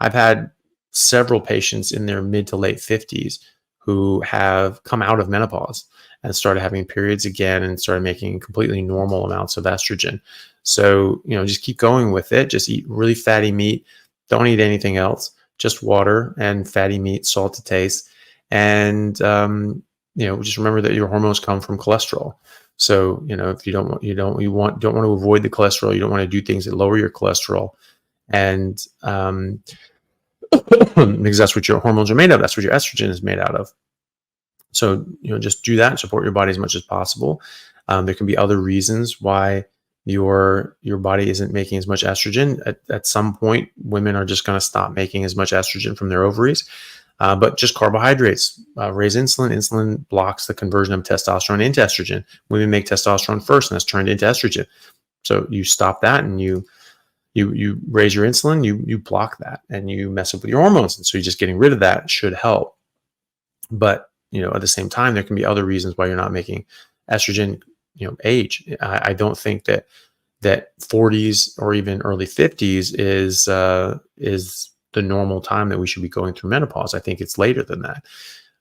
I've had several patients in their mid to late 50s who have come out of menopause and started having periods again and started making completely normal amounts of estrogen. So, just keep going with it. Just eat really fatty meat. Don't eat anything else, just water and fatty meat, salt to taste. And, just remember that your hormones come from cholesterol. So, if you don't want to avoid the cholesterol, you don't want to do things that lower your cholesterol. And, because that's what your hormones are made of. That's what your estrogen is made out of. So, just do that and support your body as much as possible. There can be other reasons why your body isn't making as much estrogen. At some point, women are just going to stop making as much estrogen from their ovaries. But just carbohydrates raise insulin. Insulin blocks the conversion of testosterone into estrogen. Women make testosterone first, and that's turned into estrogen. So you stop that, and you raise your insulin. You block that, and you mess up with your hormones. And so just getting rid of that should help. But at the same time, there can be other reasons why you're not making estrogen. Age. I don't think that 40s or even early 50s is the normal time that we should be going through menopause. I think it's later than that.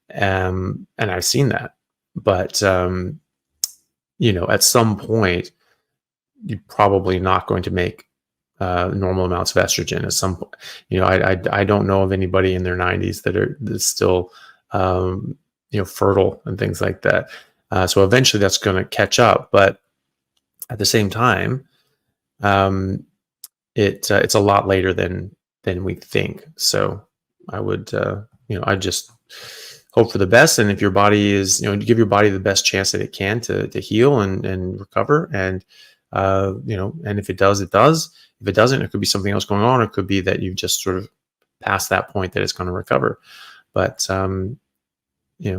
And I've seen that. But, at some point, you're probably not going to make normal amounts of estrogen at some point. I don't know of anybody in their 90s that's still, fertile and things like that. So eventually that's going to catch up. But at the same time, it's a lot later than we think. So I would, I just hope for the best. And if your body is, give your body the best chance that it can to heal and recover. And, and if it does, it does. If it doesn't, it could be something else going on. It could be that you've just sort of passed that point that it's going to recover. But,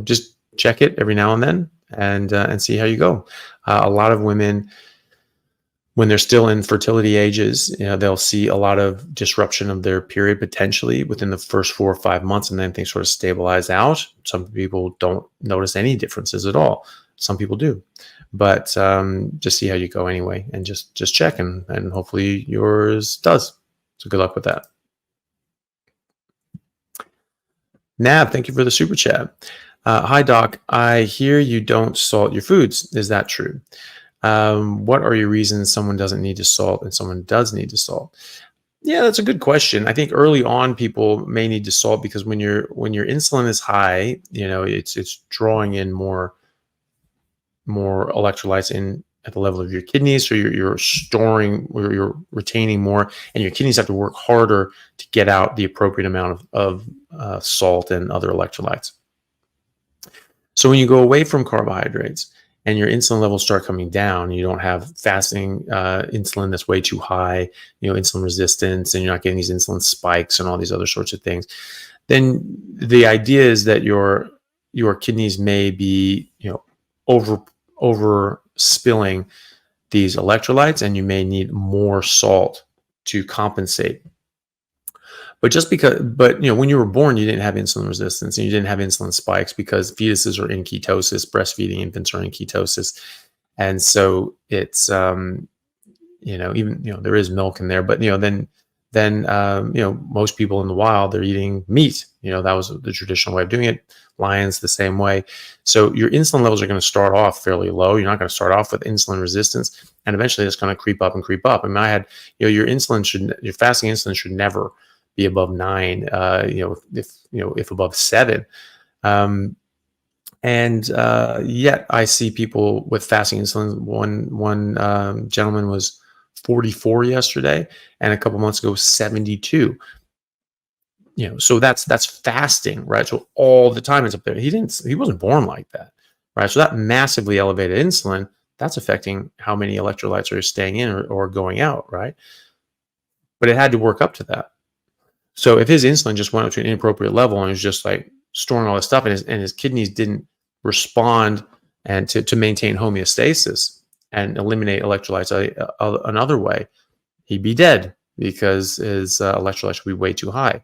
just check it every now and then and see how you go. A lot of women, when they're still in fertility ages, they'll see a lot of disruption of their period potentially within the first 4 or 5 months, and then things sort of stabilize out. Some people don't notice any differences at all. Some people do, but just see how you go anyway, and just check, and hopefully yours does. So good luck with that. Nab, thank you for the super chat. Hi, Doc. I hear you don't salt your foods. Is that true? What are your reasons someone doesn't need to salt and someone does need to salt? Yeah, that's a good question. I think early on people may need to salt because when your insulin is high, it's drawing in more electrolytes in at the level of your kidneys. So you're storing, or you're retaining more, and your kidneys have to work harder to get out the appropriate amount of salt and other electrolytes. So when you go away from carbohydrates and your insulin levels start coming down, you don't have fasting insulin that's way too high, insulin resistance, and you're not getting these insulin spikes and all these other sorts of things, then the idea is that your kidneys may be, over spilling these electrolytes, and you may need more salt to compensate. But when you were born, you didn't have insulin resistance and you didn't have insulin spikes because fetuses are in ketosis, breastfeeding infants are in ketosis. And so it's, there is milk in there, but, then most people in the wild, they're eating meat. That was the traditional way of doing it. Lions the same way. So your insulin levels are going to start off fairly low. You're not going to start off with insulin resistance, and eventually it's going to creep up and creep up. I mean, your fasting insulin should never be above 9, if above 7. Yet I see people with fasting insulin. One gentleman was 44 yesterday, and a couple months ago 72. So that's fasting, right? So all the time it's up there. He wasn't born like that, right? So that massively elevated insulin, that's affecting how many electrolytes are staying in or going out, right? But it had to work up to that. So if his insulin just went up to an inappropriate level and was just like storing all this stuff, and his kidneys didn't respond and to maintain homeostasis and eliminate electrolytes another way, he'd be dead because his electrolytes would be way too high.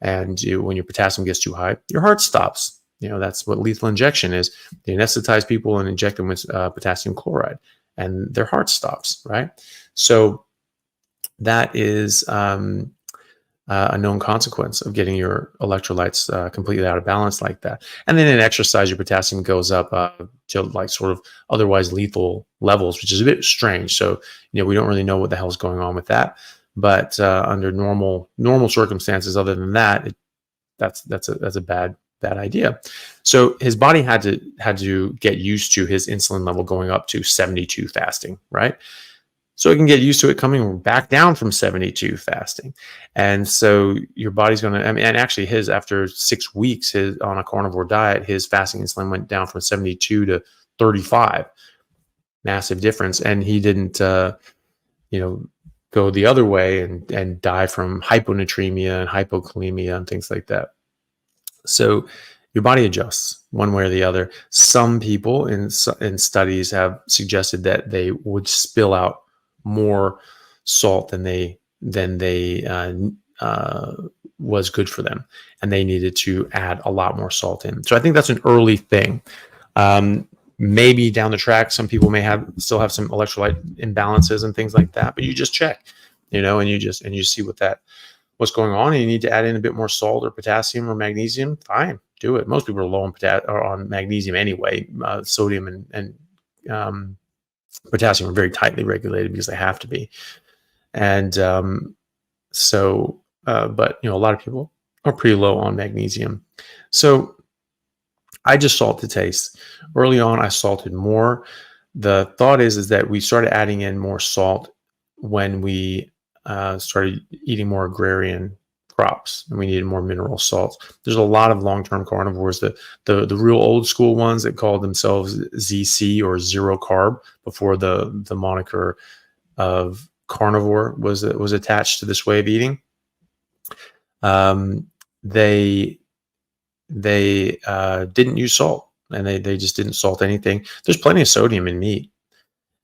And when your potassium gets too high, your heart stops. That's what lethal injection is. They anesthetize people and inject them with potassium chloride, and their heart stops, right? So that is a known consequence of getting your electrolytes completely out of balance like that. And then in exercise, your potassium goes up to like sort of otherwise lethal levels, which is a bit strange. So, we don't really know what the hell is going on with that. But under normal circumstances, other than that, that's a bad idea. So his body had to get used to his insulin level going up to 72 fasting, right? So it can get used to it coming back down from 72 fasting. And so your body's going to, and actually after 6 weeks on a carnivore diet, his fasting insulin went down from 72 to 35. Massive difference. And he didn't, go the other way and die from hyponatremia and hypokalemia and things like that. So your body adjusts one way or the other. Some people in studies have suggested that they would spill out more salt than they was good for them, and they needed to add a lot more salt in. So I think that's an early thing. Maybe down the track, some people may still have some electrolyte imbalances and things like that, but you just check, and you see what's going on, and you need to add in a bit more salt or potassium or magnesium. Fine, do it. Most people are low on magnesium anyway. Sodium and potassium are very tightly regulated because they have to be. And but a lot of people are pretty low on magnesium. So I just salt to taste. Early on, I salted more. The thought is that we started adding in more salt when we started eating more agrarian crops, and we needed more mineral salts. There's a lot of long-term carnivores, the real old school ones that called themselves ZC or zero carb before the moniker of carnivore was attached to this way of eating. They didn't use salt, and they just didn't salt anything. There's plenty of sodium in meat.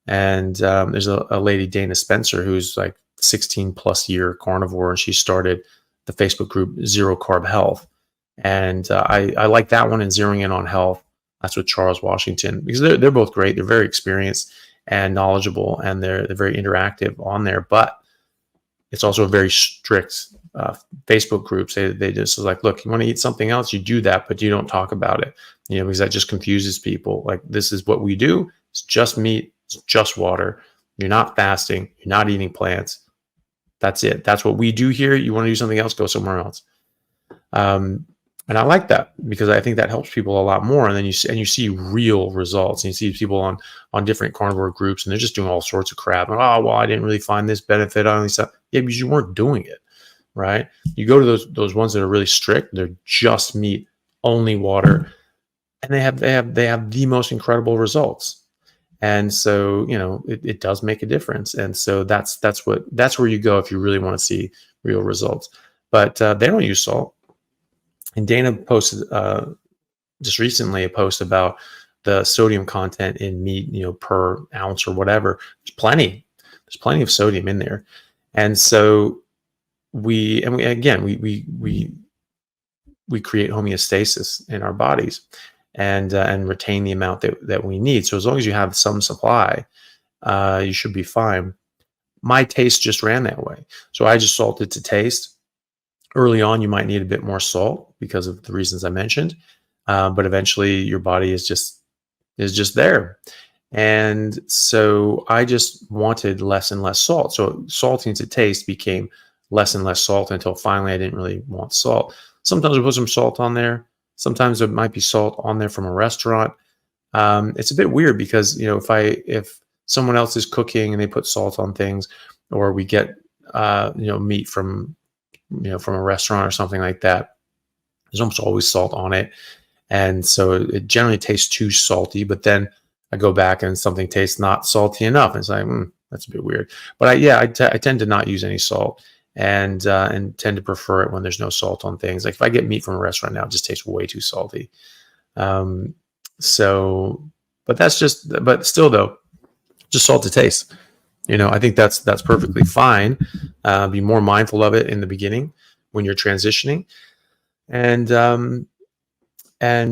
And there's a lady, Dana Spencer, who's like 16 plus year carnivore, and she started the Facebook group Zero Carb Health. And I like that one, and zeroing in on health. That's with Charles Washington, because they're both great. They're very experienced and knowledgeable, and they're very interactive on there. But it's also a very strict Facebook group. They just like, look, you want to eat something else, you do that, but you don't talk about it, because that just confuses people. Like, this is what we do. It's just meat. It's just water. You're not fasting. You're not eating plants. That's it. That's what we do here. You want to do something else, go somewhere else. And I like that, because I think that helps people a lot more. And then you see real results, and you see people on different carnivore groups, and they're just doing all sorts of crap. And, oh, well, I didn't really find this benefit on stuff. Yeah, because you weren't doing it, right? You go to those ones that are really strict. They're just meat, only water, and they have the most incredible results. And so, it does make a difference. And so that's where you go if you really want to see real results. But they don't use salt. And Dana posted just recently a post about the sodium content in meat, per ounce or whatever. There's plenty of sodium in there. And so we create homeostasis in our bodies and retain the amount that we need. So as long as you have some supply, you should be fine. My taste just ran that way. So I just salted to taste. Early on, you might need a bit more salt because of the reasons I mentioned. But eventually your body is just there. And so I just wanted less and less salt. So salting to taste became less and less salt until finally I didn't really want salt. Sometimes I put some salt on there. Sometimes there might be salt on there from a restaurant. It's a bit weird because, if someone else is cooking and they put salt on things, or we get, meat from a restaurant or something like that, there's almost always salt on it. And so it generally tastes too salty, but then I go back and something tastes not salty enough. And it's like, that's a bit weird. But I tend to not use any salt and tend to prefer it when there's no salt on things. Like if I get meat from a restaurant now, it just tastes way too salty. But still though, just salt to taste. I think that's perfectly fine. Be more mindful of it in the beginning when you're transitioning. And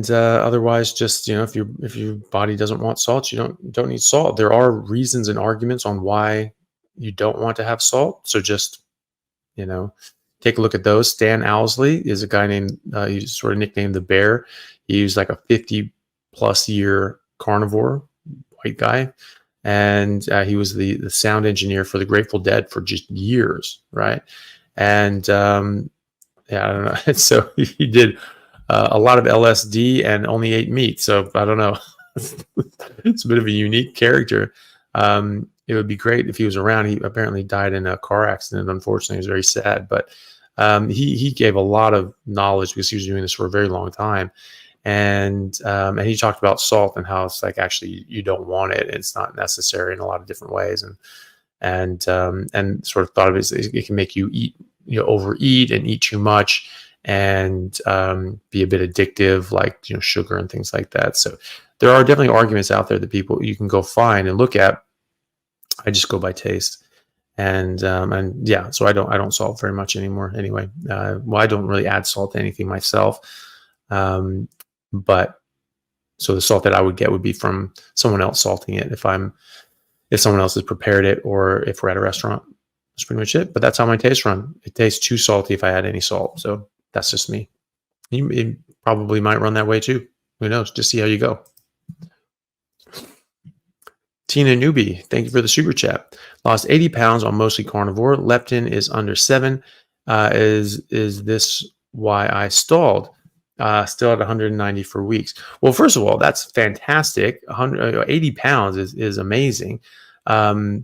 otherwise, just if your body doesn't want salt, you don't need salt. There are reasons and arguments on why you don't want to have salt. So just take a look at those. Stan Owsley is a guy named he's sort of nicknamed the Bear. He was like a 50+ year carnivore, white guy, and he was the sound engineer for the Grateful Dead for just years, right? And I don't know. And so he did a lot of LSD and only ate meat. So I don't know. It's a bit of a unique character. It would be great if he was around. He apparently died in a car accident. Unfortunately, it was very sad. But he gave a lot of knowledge because he was doing this for a very long time. And he talked about salt and how it's like actually you don't want it. It's not necessary in a lot of different ways. And sort of thought of it as it can make you eat, overeat and eat too much, and be a bit addictive, like sugar and things like that. So there are definitely arguments out there that you can go find and look at. I just go by taste, and yeah. So I don't salt very much anymore. Anyway, I don't really add salt to anything myself. But so the salt that I would get would be from someone else salting it if someone else has prepared it, or if we're at a restaurant. That's pretty much it. But that's how my tastes run. It tastes too salty if I add any salt. So that's just me. It probably might run that way too. Who knows? Just see how you go. Tina Newbie, thank you for the super chat. Lost 80 pounds on mostly carnivore. Leptin is under 7. Is this why I stalled? Still at 190 for weeks. Well, first of all, that's fantastic. 80 pounds is amazing. You're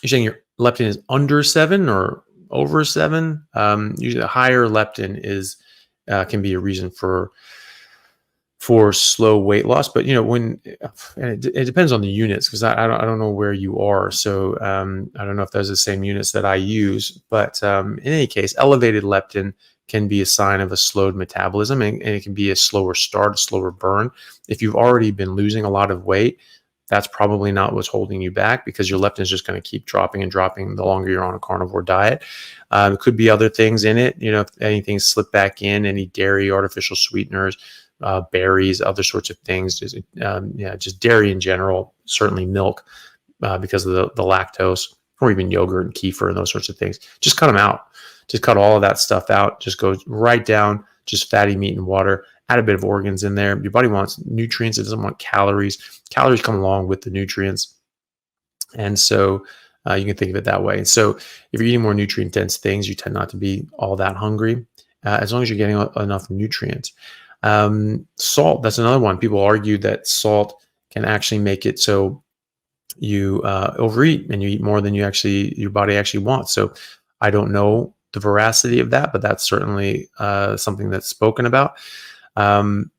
saying your leptin is under 7 or over 7? Usually a higher leptin can be a reason for slow weight loss, but and it depends on the units, because I don't know where you are, so I don't know if those are the same units that I use, but in any case, elevated leptin can be a sign of a slowed metabolism, and it can be a slower start, a slower burn. If you've already been losing a lot of weight, that's probably not what's holding you back, because your leptin is just going to keep dropping and dropping the longer you're on a carnivore diet. It could be other things in it, if anything slipped back in, any dairy, artificial sweeteners, berries, other sorts of things, just dairy in general, certainly milk, because of the lactose, or even yogurt and kefir and those sorts of things. Just cut them out. Just cut all of that stuff out. Just go right down, just fatty meat and water. Add a bit of organs in there. Your body wants nutrients. It doesn't want calories. Calories come along with the nutrients. And so you can think of it that way. And so if you're eating more nutrient-dense things, you tend not to be all that hungry, as long as you're getting enough nutrients. Salt, that's another one. People argue that salt can actually make it so you overeat and you eat more than your body actually wants. So I don't know the veracity of that, but that's certainly something that's spoken about. And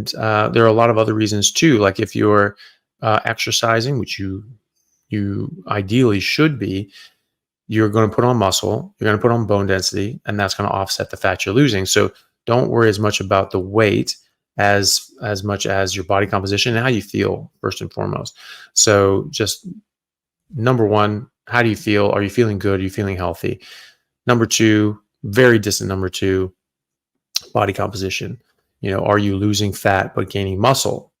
there are a lot of other reasons too. Like if you're exercising, which you ideally should be, you're going to put on muscle, you're going to put on bone density, and that's going to offset the fat you're losing. So don't worry as much about the weight as much as your body composition and how you feel, first and foremost. So just number one, how do you feel? Are you feeling good? Are you feeling healthy? Number two, very distant number two, body composition. Are you losing fat but gaining muscle?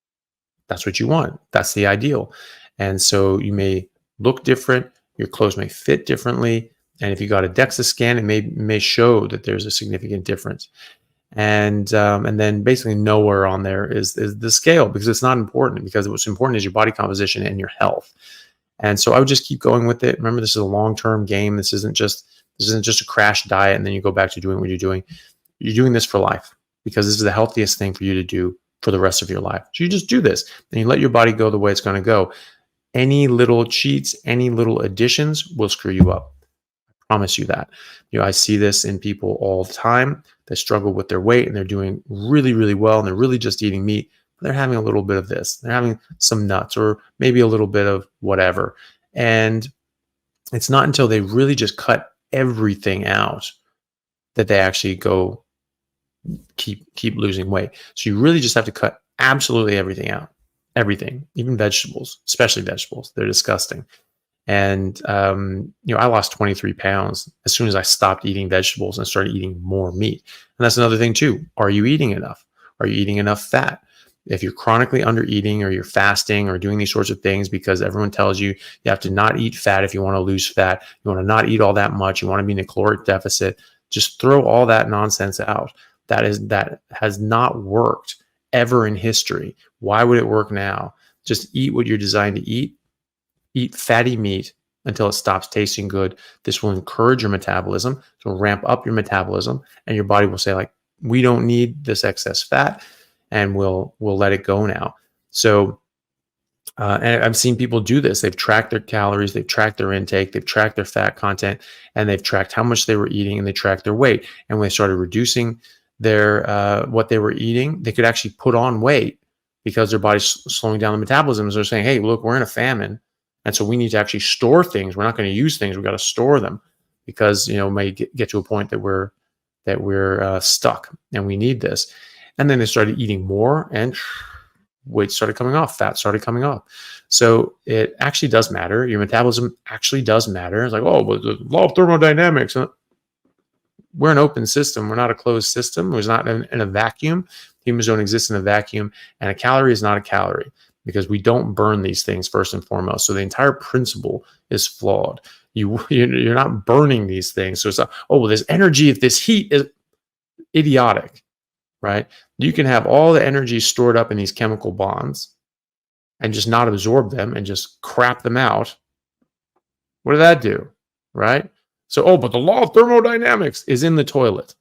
That's what you want. That's the ideal. And so you may look different. Your clothes may fit differently. And if you got a DEXA scan, it may show that there's a significant difference. And then basically nowhere on there is the scale, because it's not important, because what's important is your body composition and your health. And so I would just keep going with it. Remember, this is a long-term game. This isn't just a crash diet and then you go back to doing what you're doing. You're doing this for life, because this is the healthiest thing for you to do for the rest of your life. So you just do this and you let your body go the way it's going to go. Any little cheats, any little additions will screw you up. I promise you that. I see this in people all the time that struggle with their weight and they're doing really, really well and they're really just eating meat. They're having a little bit of this. They're having some nuts or maybe a little bit of whatever. And it's not until they really just cut everything out that they actually go keep losing weight. So you really just have to cut absolutely everything out. Everything, even vegetables, especially vegetables. They're disgusting. And, I lost 23 pounds as soon as I stopped eating vegetables and started eating more meat. And that's another thing too. Are you eating enough? Are you eating enough fat? If you're chronically under eating or you're fasting or doing these sorts of things because everyone tells you you have to not eat fat if you want to lose fat, you want to not eat all that much, you want to be in a caloric deficit, just throw all that nonsense out. That has not worked ever in history. Why would it work now? Just eat what you're designed to eat. Eat fatty meat until it stops tasting good. This will encourage your metabolism. It will ramp up your metabolism, and your body will say, like, we don't need this excess fat, and we'll let it go now. So, and I've seen people do this. They've tracked their calories, they've tracked their intake, they've tracked their fat content, and they've tracked how much they were eating, and they tracked their weight. And when they started reducing their what they were eating, they could actually put on weight because their body's slowing down the metabolism. So they're saying, hey, look, we're in a famine, and so we need to actually store things. We're not going to use things. We've got to store them because may get to a point that we're stuck and we need this. And then they started eating more and weight started coming off, fat started coming off. So it actually does matter. Your metabolism actually does matter. It's like, oh, but the law of thermodynamics. We're an open system. We're not a closed system. We're not in a vacuum. Humans don't exist in a vacuum. And a calorie is not a calorie because we don't burn these things first and foremost. So the entire principle is flawed. You're not burning these things. So it's like, oh, well, there's energy if this heat is idiotic, right? You can have all the energy stored up in these chemical bonds and just not absorb them and just crap them out. What did that do, right? So, oh, but the law of thermodynamics is in the toilet.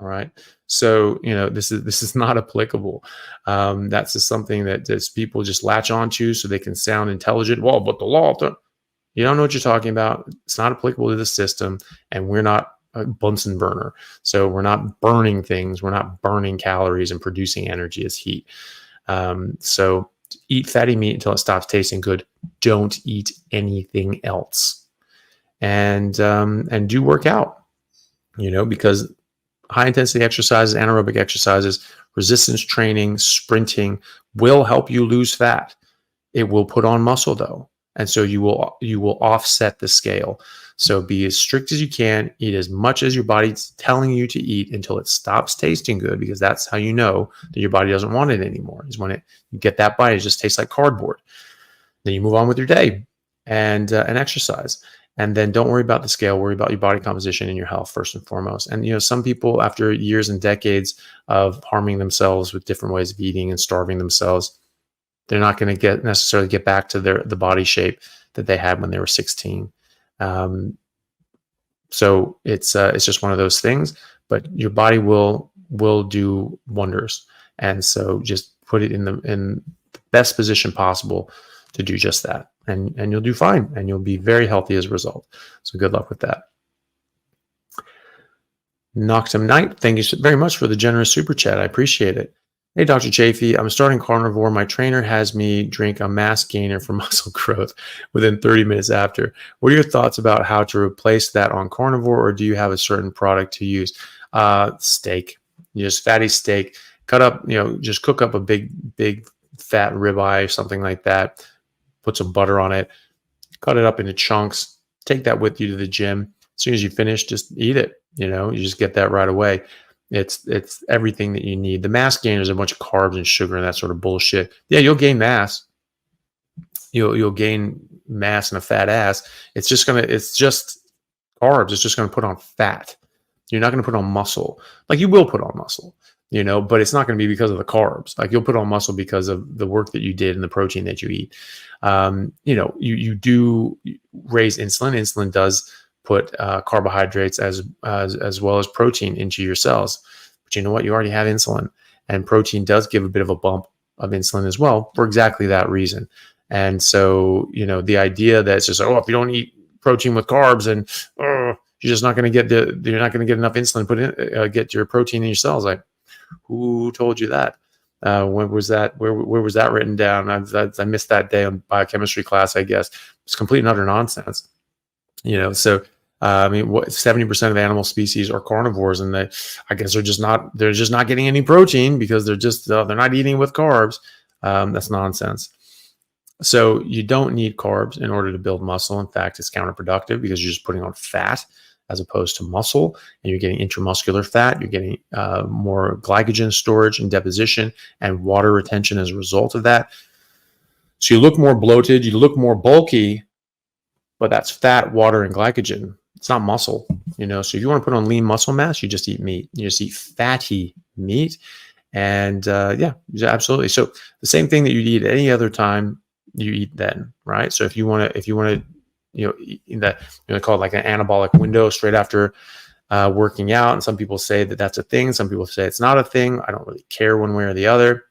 All right. So, this is not applicable. That's just something that people just latch onto so they can sound intelligent. Well, but the law of you don't know what you're talking about. It's not applicable to the system, and we're not a Bunsen burner. So we're not burning things. We're not burning calories and producing energy as heat. So eat fatty meat until it stops tasting good. Don't eat anything else. And do work out, because high intensity exercises, anaerobic exercises, resistance training, sprinting will help you lose fat. It will put on muscle though. And so you will offset the scale. So be as strict as you can, eat as much as your body's telling you to eat until it stops tasting good, because that's how you know that your body doesn't want it anymore. Is when you get that bite, it just tastes like cardboard. Then you move on with your day and exercise. And then don't worry about the scale, worry about your body composition and your health first and foremost. And, some people, after years and decades of harming themselves with different ways of eating and starving themselves, they're not going to necessarily get back to the body shape that they had when they were 16. So it's just one of those things, but your body will do wonders. And so just put it in the best position possible to do just that. And you'll do fine, and you'll be very healthy as a result. So good luck with that. Noctum Knight, thank you very much for the generous super chat. I appreciate it. Hey, Dr. Chaffee, I'm starting carnivore. My trainer has me drink a mass gainer for muscle growth within 30 minutes after. What are your thoughts about how to replace that on carnivore, or do you have a certain product to use? Steak, just fatty steak. Cut up, just cook up a big fat ribeye or something like that. Put some butter on it. Cut it up into chunks. Take that with you to the gym. As soon as you finish, just eat it. You just get that right away. It's everything that you need. The mass gainer is a bunch of carbs and sugar and that sort of bullshit. Yeah, you'll gain mass. You'll gain mass and a fat ass. It's just carbs. It's just gonna put on fat. You're not gonna put on muscle. Like you will put on muscle, but it's not gonna be because of the carbs. Like you'll put on muscle because of the work that you did and the protein that you eat. You do raise insulin. Insulin does put carbohydrates as well as protein into your cells. But you know what? You already have insulin, and protein does give a bit of a bump of insulin as well for exactly that reason. And so, the idea that it's just, if you don't eat protein with carbs, and you're just not going to get you're not going to get enough insulin put in, get your protein in your cells. Like, who told you that? When was that? Where was that written down? I missed that day on biochemistry class, I guess. It's complete and utter nonsense. So 70% of animal species are carnivores, and I guess they're just not getting any protein because they're not eating with carbs. That's nonsense. So you don't need carbs in order to build muscle. In fact, it's counterproductive because you're just putting on fat as opposed to muscle, and you're getting intramuscular fat. You're getting more glycogen storage and deposition and water retention as a result of that. So you look more bloated, you look more bulky, but that's fat, water, and glycogen. It's not muscle, So if you want to put on lean muscle mass, you just eat meat. You just eat fatty meat, and absolutely. So the same thing that you'd eat at any other time, you eat then, right? So if you want to, in that call it like an anabolic window straight after working out, and some people say that that's a thing. Some people say it's not a thing. I don't really care one way or the other.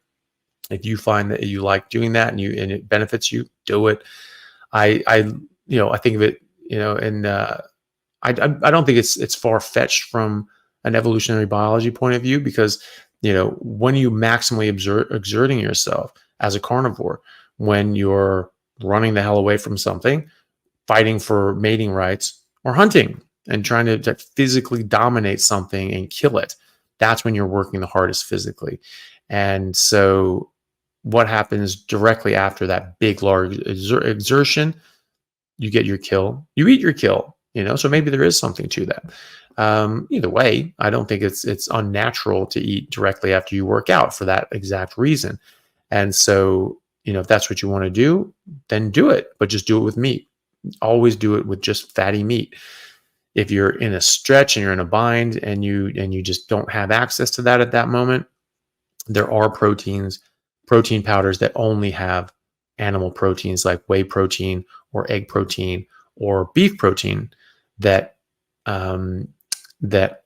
If you find that you like doing that and it benefits you, do it. I think of it, and I don't think it's far fetched from an evolutionary biology point of view, because when you maximally exerting yourself as a carnivore, when you're running the hell away from something, fighting for mating rights, or hunting and trying to physically dominate something and kill it, that's when you're working the hardest physically. And so what happens directly after that big, large exertion? You get your kill, you eat your kill, so maybe there is something to that. Either way, I don't think it's unnatural to eat directly after you work out for that exact reason. And so, if that's what you want to do, then do it, but just do it with meat. Always do it with just fatty meat. If you're in a stretch and you're in a bind and you just don't have access to that at that moment, there are protein powders that only have animal proteins like whey protein or egg protein or beef protein that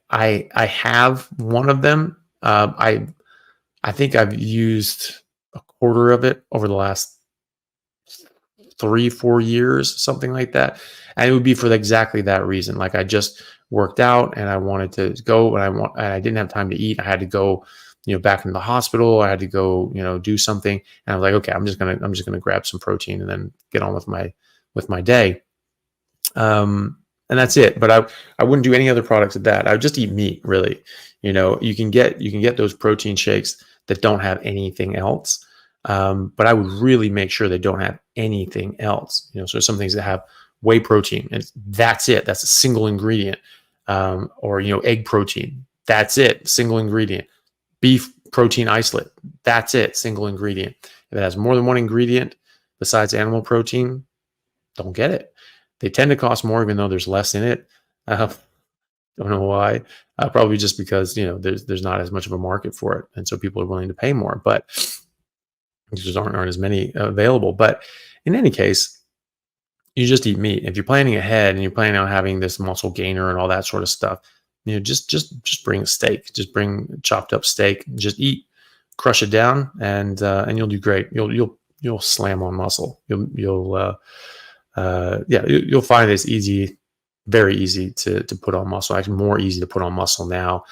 I have one of them. I think I've used a quarter of it over the last 3-4 years, something like that. And it would be for exactly that reason. Like I just worked out and I wanted to go, and I didn't have time to eat. I had to go, back into the hospital. I had to go, do something. And I was like, okay, I'm just gonna grab some protein and then get on with my day. And that's it. But I wouldn't do any other products of that. I would just eat meat, really. You can get those protein shakes that don't have anything else. But I would really make sure they don't have anything else. So some things that have whey protein, and that's it. That's a single ingredient. Or egg protein. That's it. Single ingredient. Beef protein isolate. That's it. Single ingredient. If it has more than one ingredient besides animal protein, don't get it. They tend to cost more, even though there's less in it. Don't know why. Probably just because there's not as much of a market for it, and so people are willing to pay more. But there aren't as many available. But in any case, you just eat meat. If you're planning ahead and you're planning on having this muscle gainer and all that sort of stuff, just bring a steak. Just bring chopped up steak. Just eat, crush it down, and you'll do great. You'll slam on muscle. You'll find it's easy, very easy to put on muscle. Actually, more easy to put on muscle now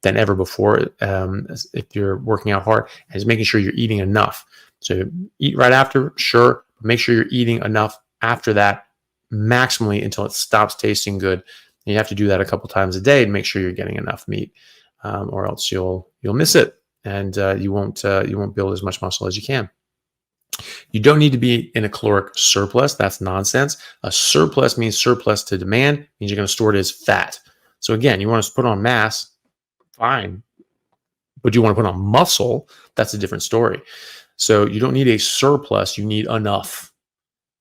than ever before. If you're working out hard, and it's making sure you're eating enough. So eat right after, sure. Make sure you're eating enough after that, maximally until it stops tasting good. And you have to do that a couple times a day to make sure you're getting enough meat, or else you'll miss it, and you won't build as much muscle as you can. You don't need to be in a caloric surplus. That's nonsense. A surplus means surplus to demand, means you're going to store it as fat. So again, you want to put on mass, fine. But you want to put on muscle, that's a different story. So you don't need a surplus, you need enough.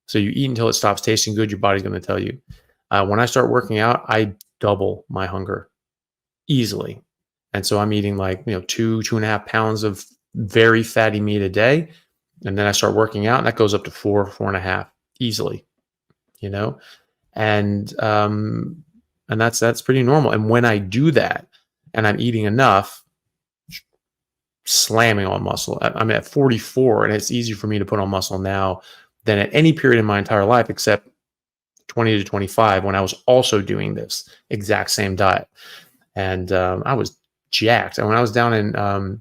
So you eat until it stops tasting good, your body's going to tell you. When I start working out, I double my hunger easily. And so I'm eating like, 2.5 pounds of very fatty meat a day. And then I start working out, and that goes up to 4.5 easily, and that's pretty normal. And when I do that and I'm eating enough, slamming on muscle, I'm at 44, and it's easier for me to put on muscle now than at any period in my entire life, except 20 to 25, when I was also doing this exact same diet. And I was jacked. And when I was down in,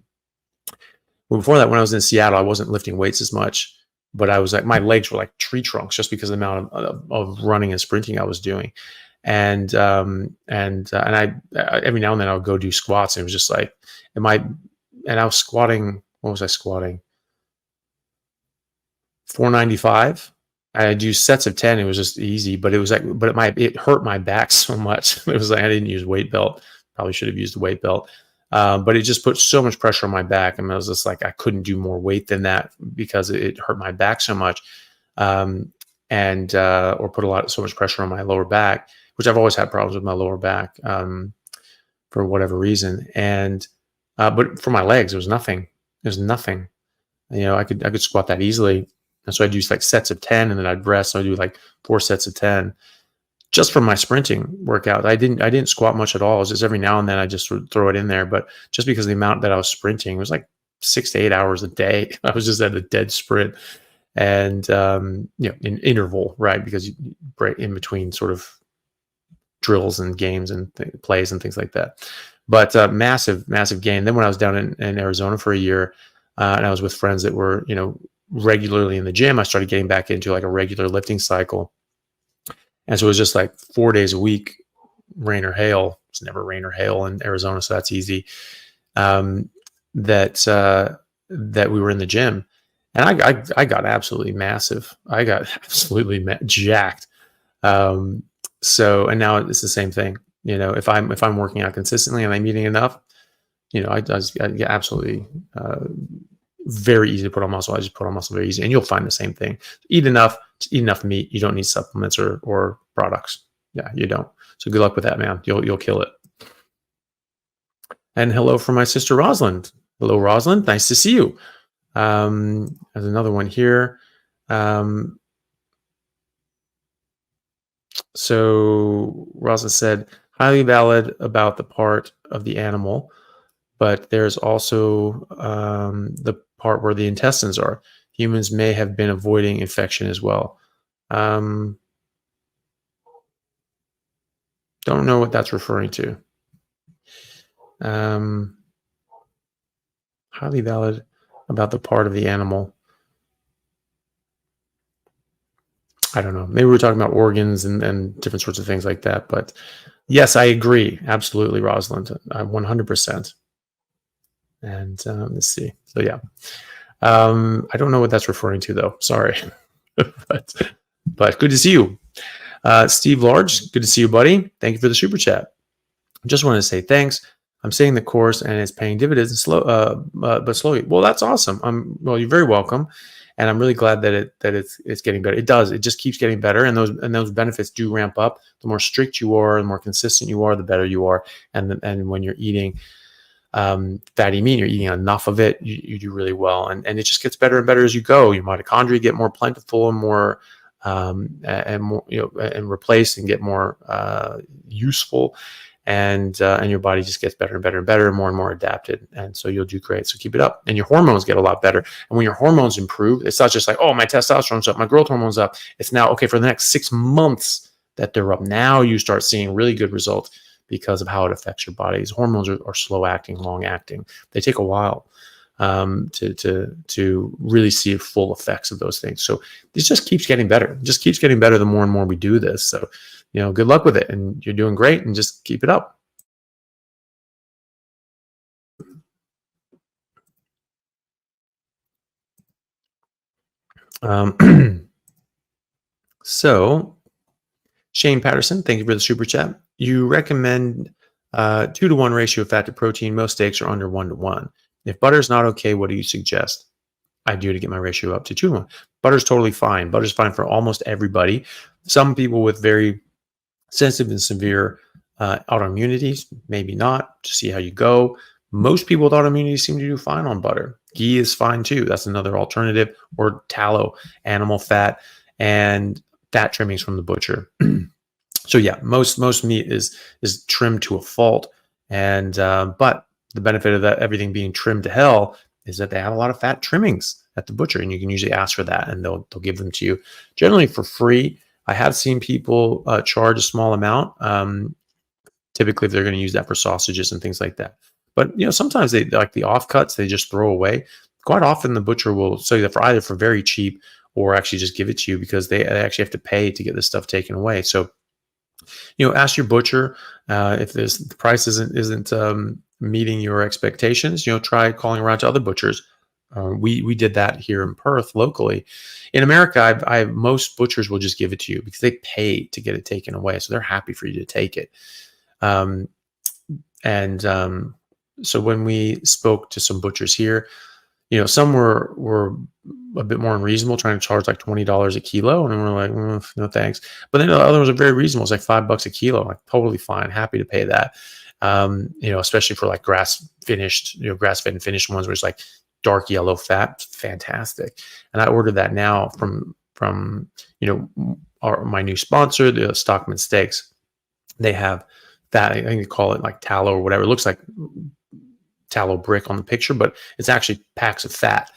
before that, when I was in Seattle, I wasn't lifting weights as much, but I was like, my legs were like tree trunks just because of the amount of running and sprinting I was doing. And I every now and then I'll go do squats, and it was just like, and I was squatting, what was I squatting? 495. I do sets of 10. It was just easy, but it was like, it hurt my back so much. It was like, I didn't use weight belt. Probably should have used a weight belt. But it just put so much pressure on my back. And I was just like, I couldn't do more weight than that because it hurt my back so much. Or put so much pressure on my lower back, which I've always had problems with my lower back, for whatever reason. But for my legs, there was nothing. There's nothing. I could squat that easily. And so I'd do like sets of 10, and then I'd rest. So I'd do like 4 sets of 10. Just from my sprinting workout, I didn't squat much at all. It was just every now and then I just would throw it in there. But just because of the amount that I was sprinting, it was like 6 to 8 hours a day. I was just at a dead sprint, and in interval, right? Because you break in between sort of drills and games and plays and things like that. But massive gain. Then when I was down in Arizona for a year, and I was with friends that were regularly in the gym, I started getting back into like a regular lifting cycle. And so it was just like 4 days a week, rain or hail. It's never rain or hail in Arizona, so that's easy. That we were in the gym, and I got absolutely massive. I got absolutely jacked. And now it's the same thing. If I'm working out consistently and I'm eating enough, I get absolutely very easy to put on muscle. I just put on muscle very easy, and you'll find the same thing. Eat enough meat. You don't need supplements or products. Yeah, you don't. So good luck with that, man. You'll kill it. And hello from my sister Rosalind. Hello, Rosalind. Nice to see you. There's another one here. So Rosalind said, highly valid about the part of the animal, but there's also the part where the intestines are. Humans may have been avoiding infection as well. Don't know what that's referring to. Highly valid about the part of the animal. I don't know. Maybe we're talking about organs and different sorts of things like that. But yes, I agree. Absolutely, Rosalind. 100%. And let's see. So yeah. I don't know what that's referring to, though. Sorry. but good to see you. Steve Large, good to see you, buddy. Thank you for the super chat. I just wanted to say thanks. I'm saying the course and it's paying dividends but slowly. Well, that's awesome. Well, you're very welcome. And I'm really glad that it's getting better. It does. It just keeps getting better. And those benefits do ramp up. The more strict you are, the more consistent you are, the better you are. And when you're eating fatty meat, you're eating enough of it, you do really well. And it just gets better and better as you go. Your mitochondria get more plentiful and more and more, and replaced and get more useful. And your body just gets better and better and better, and more adapted. And so you'll do great. So keep it up. And your hormones get a lot better. And when your hormones improve, it's not just like, oh, my testosterone's up, my growth hormone's up. It's now, okay, for the next 6 months that they're up. Now you start seeing really good results because of how it affects your body. These hormones are slow acting, long acting. They take a while to really see full effects of those things. So this just keeps getting better. It just keeps getting better the more and more we do this. So, good luck with it, and you're doing great, and just keep it up. So Shane Patterson, thank you for the super chat. You recommend 2-to-1 ratio of fat to protein. Most steaks are under 1-to-1. If butter is not okay, what do you suggest I do to get my ratio up to 2-to-1? Butter's totally fine. Butter's fine for almost everybody. Some people with very sensitive and severe autoimmunities, maybe not. Just see how you go. Most people with autoimmunity seem to do fine on butter. Ghee is fine too. That's another alternative. Or tallow, animal fat, and fat trimmings from the butcher. So yeah, most meat is trimmed to a fault, and but the benefit of that everything being trimmed to hell is that they have a lot of fat trimmings at the butcher, and you can usually ask for that, and they'll give them to you generally for free. I have seen people charge a small amount, typically if they're going to use that for sausages and things like that. But sometimes they like the offcuts, they just throw away. Quite often the butcher will sell you that for either for very cheap or actually just give it to you because they actually have to pay to get this stuff taken away. So ask your butcher if the price isn't meeting your expectations. Try calling around to other butchers. We did that here in Perth locally. In America, most butchers will just give it to you because they pay to get it taken away, so they're happy for you to take it. So when we spoke to some butchers here, some were a bit more unreasonable, trying to charge like $20 a kilo, and we're like, no thanks. But then the other ones are very reasonable. It's like $5 a kilo. I'm like, totally fine, happy to pay that. Especially for like grass-fed and finished ones where it's like dark yellow fat, fantastic. And I ordered that now from my new sponsor, the Stockman steaks. They have that, I think they call it like tallow or whatever. It looks like tallow brick on the picture, but it's actually packs of fat.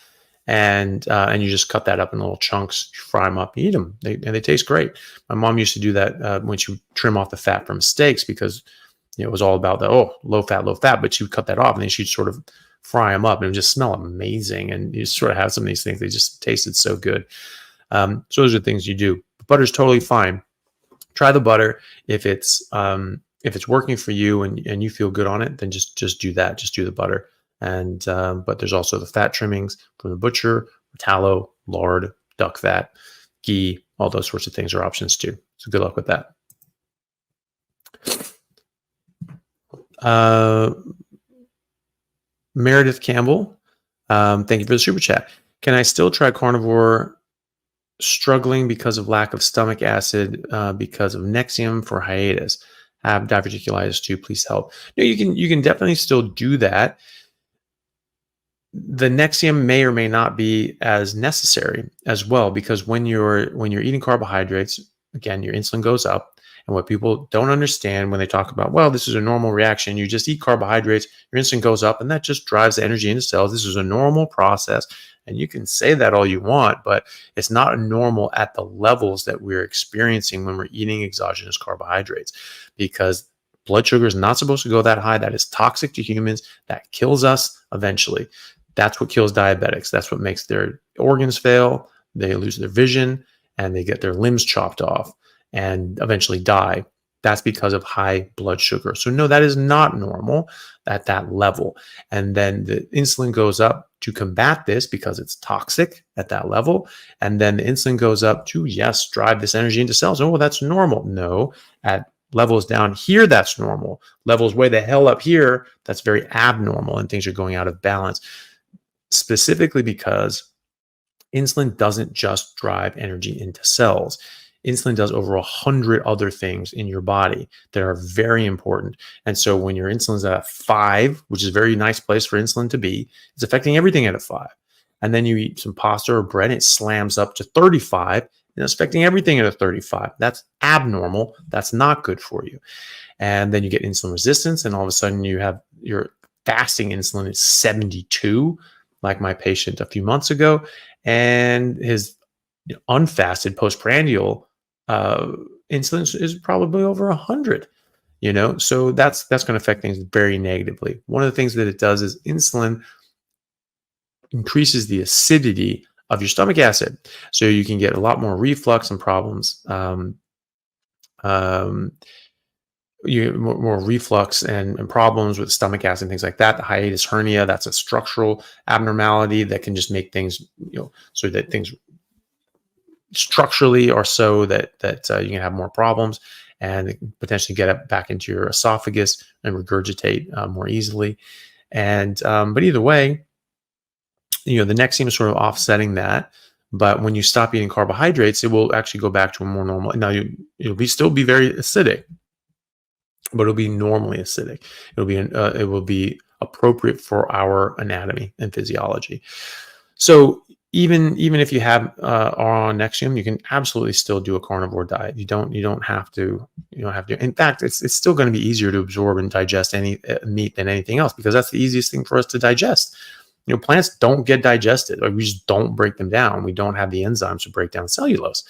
And you just cut that up in little chunks, you fry them up, you eat them, and they taste great. My mom used to do that when she would trim off the fat from steaks because it was all about the low fat, but she would cut that off and then she'd sort of fry them up and it would just smell amazing. And you sort of have some of these things, they just tasted so good. So those are things you do. Butter's totally fine. Try the butter. If it's working for you and you feel good on it, then just do that. Just do the butter. And but there's also the fat trimmings from the butcher, tallow, lard, duck fat, ghee, all those sorts of things are options too. So good luck with that. Meredith Campbell, thank you for the super chat. Can I still try carnivore? Struggling because of lack of stomach acid, because of Nexium for hiatus. I have diverticulitis too. Please help. No, you can definitely still do that. The Nexium may or may not be as necessary as well, because when you're eating carbohydrates, again, your insulin goes up. And what people don't understand when they talk about, well, this is a normal reaction. You just eat carbohydrates, your insulin goes up, and that just drives the energy into cells. This is a normal process. And you can say that all you want, but it's not normal at the levels that we're experiencing when we're eating exogenous carbohydrates, because blood sugar is not supposed to go that high. That is toxic to humans. That kills us eventually. That's what kills diabetics. That's what makes their organs fail. They lose their vision and they get their limbs chopped off and eventually die. That's because of high blood sugar. So no, that is not normal at that level. And then the insulin goes up to combat this because it's toxic at that level. And then the insulin goes up to, yes, drive this energy into cells. Oh, well, that's normal. No, at levels down here, that's normal. Levels way the hell up here, that's very abnormal and things are going out of balance. Specifically because insulin doesn't just drive energy into cells. Insulin does over 100 other things in your body that are very important. And so when your insulin's at 5, which is a very nice place for insulin to be, it's affecting everything at a 5. And then you eat some pasta or bread, it slams up to 35, and it's affecting everything at a 35. That's abnormal. That's not good for you. And then you get insulin resistance, and all of a sudden you have your fasting insulin is 72, like my patient a few months ago, and his unfasted postprandial insulin is probably over 100. So that's going to affect things very negatively. One of the things that it does is insulin increases the acidity of your stomach acid, so you can get a lot more reflux and problems. You more reflux and problems with stomach acid and things like that. The hiatus hernia, that's a structural abnormality that can just make things, so that things structurally are so that you can have more problems and potentially get it back into your esophagus and regurgitate more easily. And but either way, the Nexium is sort of offsetting that. But when you stop eating carbohydrates, it will actually go back to a more normal. Now it'll still be very acidic, but it'll be normally acidic. It will be appropriate for our anatomy and physiology. So even if you are on Nexium, you can absolutely still do a carnivore diet. You don't have to. In fact, it's still going to be easier to absorb and digest any meat than anything else, because that's the easiest thing for us to digest. Plants don't get digested, or we just don't break them down. We don't have the enzymes to break down cellulose.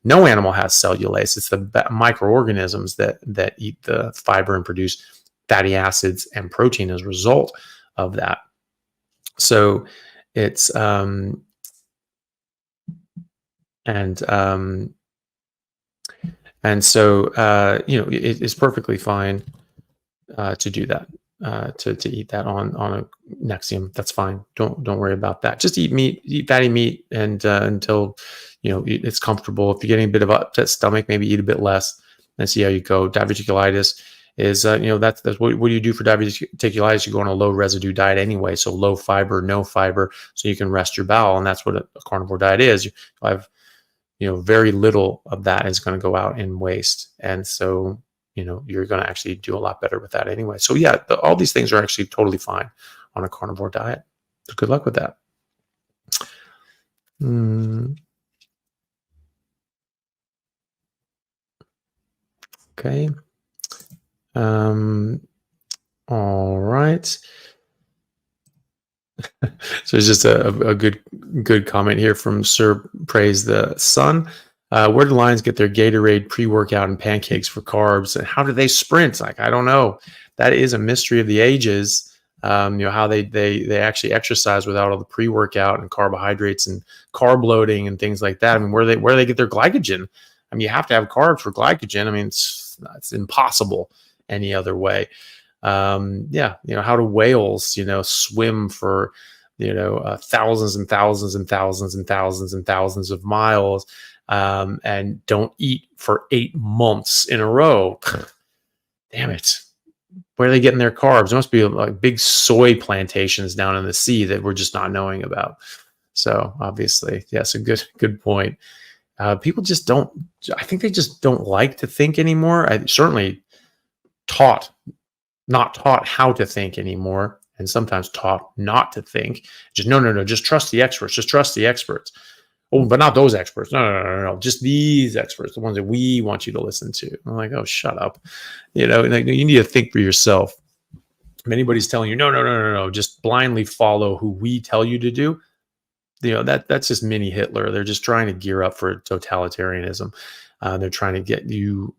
No animal has cellulase. It's the microorganisms that eat the fiber and produce fatty acids and protein as a result of that. So it's it's perfectly fine to do that. To eat that on a Nexium, that's fine. Don't worry about that. Just eat fatty meat, and until it's comfortable. If you're getting a bit of upset stomach, maybe eat a bit less and see how you go. Diverticulitis is that's what do you do for diverticulitis? You go on a low residue diet anyway, so low fiber, no fiber, so you can rest your bowel, and that's what a carnivore diet is. You have very little of that is going to go out in waste, and so you're going to actually do a lot better with that anyway. So yeah, all these things are actually totally fine on a carnivore diet. So good luck with that. Okay. All right. So it's just a good comment here from Sir Praise the Sun. Where do lions get their Gatorade, pre-workout, and pancakes for carbs? And how do they sprint? I don't know. That is a mystery of the ages. How they actually exercise without all the pre-workout and carbohydrates and carb loading and things like that. Where do they get their glycogen? You have to have carbs for glycogen. It's impossible any other way. How do whales, swim for, thousands and thousands and thousands and thousands and thousands of miles, and don't eat for 8 months in a row? Damn it. Where are they getting their carbs? There must be like big soy plantations down in the sea that we're just not knowing about. So I good point. People just I think they just don't like to think anymore. I certainly not taught how to think anymore, and sometimes taught not to think. Just no, just trust the experts. Just trust the experts. Oh, but not those experts. No. Just these experts, the ones that we want you to listen to. I'm like, oh, shut up. You need to think for yourself. If anybody's telling you, no, just blindly follow who we tell you to do, that's just mini Hitler. They're just trying to gear up for totalitarianism. They're trying to get you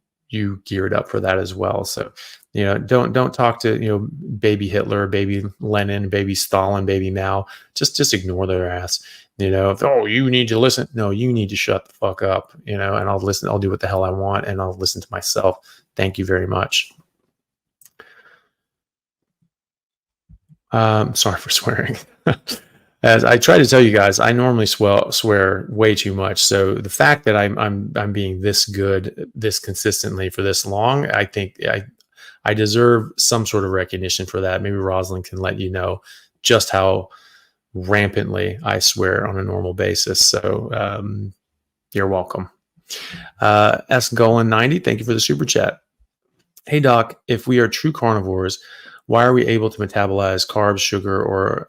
geared up for that as well. So, don't talk to, baby Hitler, baby Lenin, baby Stalin, baby Mao. Just ignore their ass. You need to listen. No, you need to shut the fuck up, and I'll listen. I'll do what the hell I want, and I'll listen to myself. Thank you very much. Sorry for swearing. As I try to tell you guys, I normally swear way too much. So the fact that I'm being this good, this consistently for this long, I think I deserve some sort of recognition for that. Maybe Rosalind can let you know just how rampantly I swear on a normal basis. So you're welcome. S. Golan 90, thank you for the super chat. Hey doc, if we are true carnivores, why are we able to metabolize carbs, sugar, or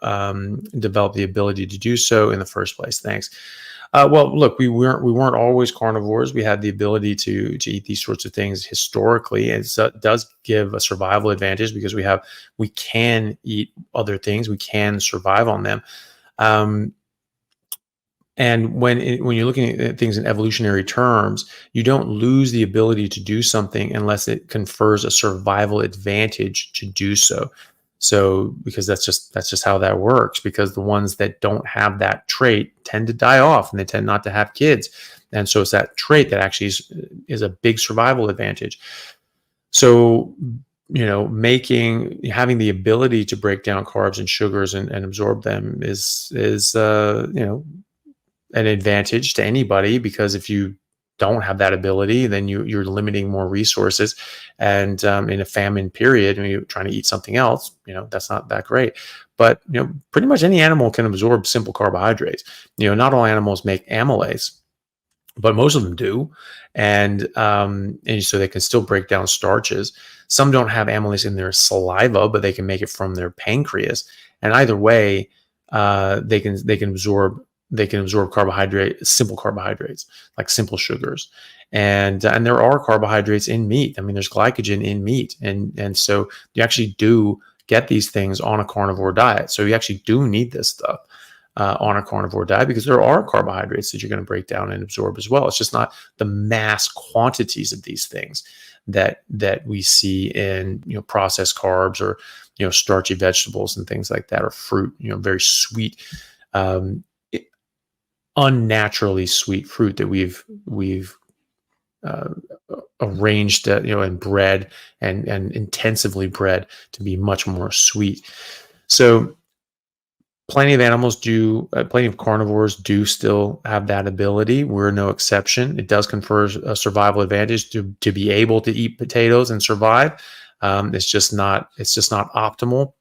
develop the ability to do so in the first place? Thanks. Well, look, we weren't always carnivores. We had the ability to eat these sorts of things historically, and so it does give a survival advantage because we can eat other things. We can survive on them. And when you're looking at things in evolutionary terms, you don't lose the ability to do something unless it confers a survival advantage to do so. So because that's just how that works, because the ones that don't have that trait tend to die off and they tend not to have kids. And so it's that trait that actually is a big survival advantage. So, having the ability to break down carbs and sugars and absorb them is an advantage to anybody, because if you don't have that ability, then you're limiting more resources. And in a famine period, when you're trying to eat something else, that's not that great. But pretty much any animal can absorb simple carbohydrates. Not all animals make amylase, but most of them do, and so they can still break down starches. Some don't have amylase in their saliva, but they can make it from their pancreas. And either way, they can absorb simple carbohydrates, like simple sugars, and there are carbohydrates in meat. I mean, there's glycogen in meat, and so you actually do get these things on a carnivore diet. So you actually do need this stuff on a carnivore diet, because there are carbohydrates that you're going to break down and absorb as well. It's just not the mass quantities of these things that we see in processed carbs, or starchy vegetables and things like that, or fruit, very sweet, unnaturally sweet fruit that we've arranged, and bred and intensively bred to be much more sweet. So plenty of carnivores do still have that ability. We're no exception. It does confer a survival advantage to be able to eat potatoes and survive. It's just not optimal.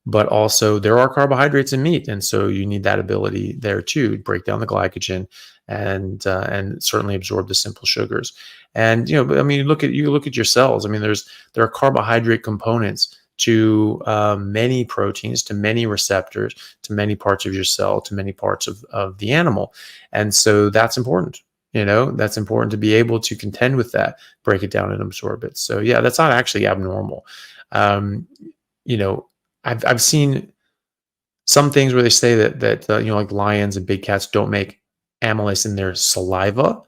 But also there are carbohydrates in meat, and so you need that ability there too, to break down the glycogen and certainly absorb the simple sugars. And I mean, you look at your cells. I mean, there are carbohydrate components to many proteins, to many receptors, to many parts of your cell, to many parts of the animal. And so that's important. That's important to be able to contend with that, break it down and absorb it. So yeah, that's not actually abnormal. Um, you know, I've seen some things where they say that like lions and big cats don't make amylase in their saliva,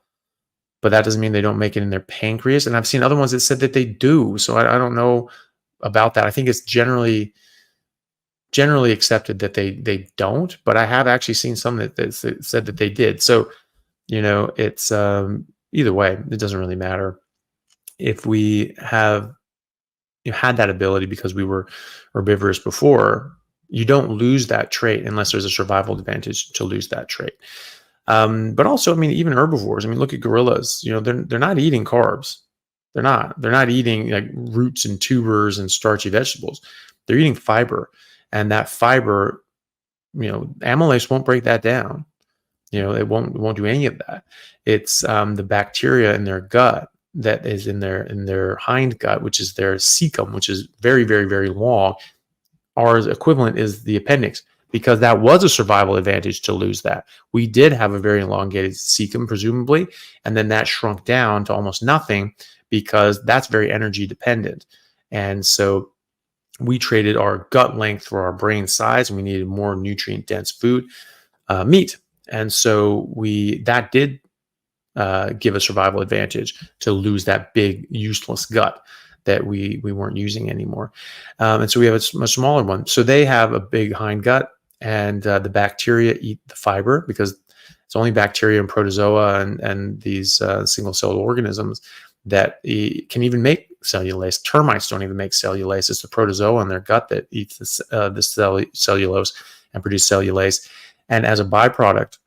but that doesn't mean they don't make it in their pancreas. And I've seen other ones that said that they do. So I don't know about that. I think it's generally accepted that they don't, but I have actually seen some that said that they did. So it's either way, it doesn't really matter. If we have had that ability because we were herbivorous before, you don't lose that trait unless there's a survival advantage to lose that trait. But also, I mean, even herbivores. I mean, look at gorillas. They're not eating carbs. They're not eating like roots and tubers and starchy vegetables. They're eating fiber, and that fiber, amylase won't break that down. It won't do any of that. It's the bacteria in their gut that is in their hind gut, which is their cecum, which is very, very, very long. Our equivalent is the appendix, because that was a survival advantage to lose that. We did have a very elongated cecum, presumably, and then that shrunk down to almost nothing, because that's very energy dependent. And so we traded our gut length for our brain size, and we needed more nutrient dense food, meat. And so that did give a survival advantage to lose that big useless gut that we weren't using anymore. And so we have a much smaller one. So they have a big hind gut, and the bacteria eat the fiber, because it's only bacteria and protozoa and these single-celled organisms that can even make cellulase. Termites don't even make cellulase. It's the protozoa in their gut that eats the cellulose and produce cellulase. And as a byproduct,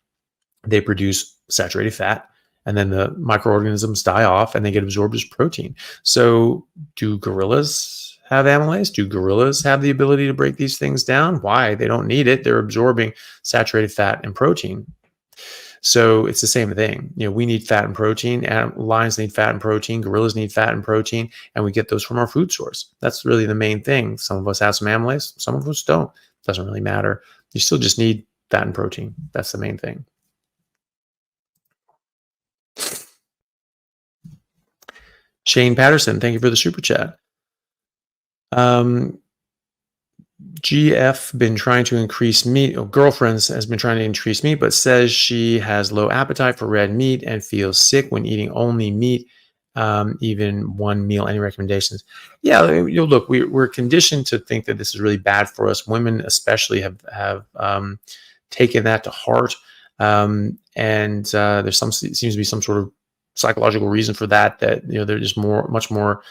they produce saturated fat, and then the microorganisms die off and they get absorbed as protein. So do gorillas have amylase? Do gorillas have the ability to break these things down? Why? They don't need it. They're absorbing saturated fat and protein. So it's the same thing. We need fat and protein. Lions need fat and protein. Gorillas need fat and protein, and we get those from our food source. That's really the main thing. Some of us have some amylase, some of us don't. It doesn't really matter. You still just need fat and protein. That's the main thing. Shane Patterson, thank you for the super chat. GF been trying to increase meat, or girlfriends has been trying to increase meat, but says she has low appetite for red meat and feels sick when eating only meat, even one meal. Any recommendations? Yeah, look, we're conditioned to think that this is really bad for us. Women especially have taken that to heart. And there's seems to be some sort of psychological reason for that, they're just much more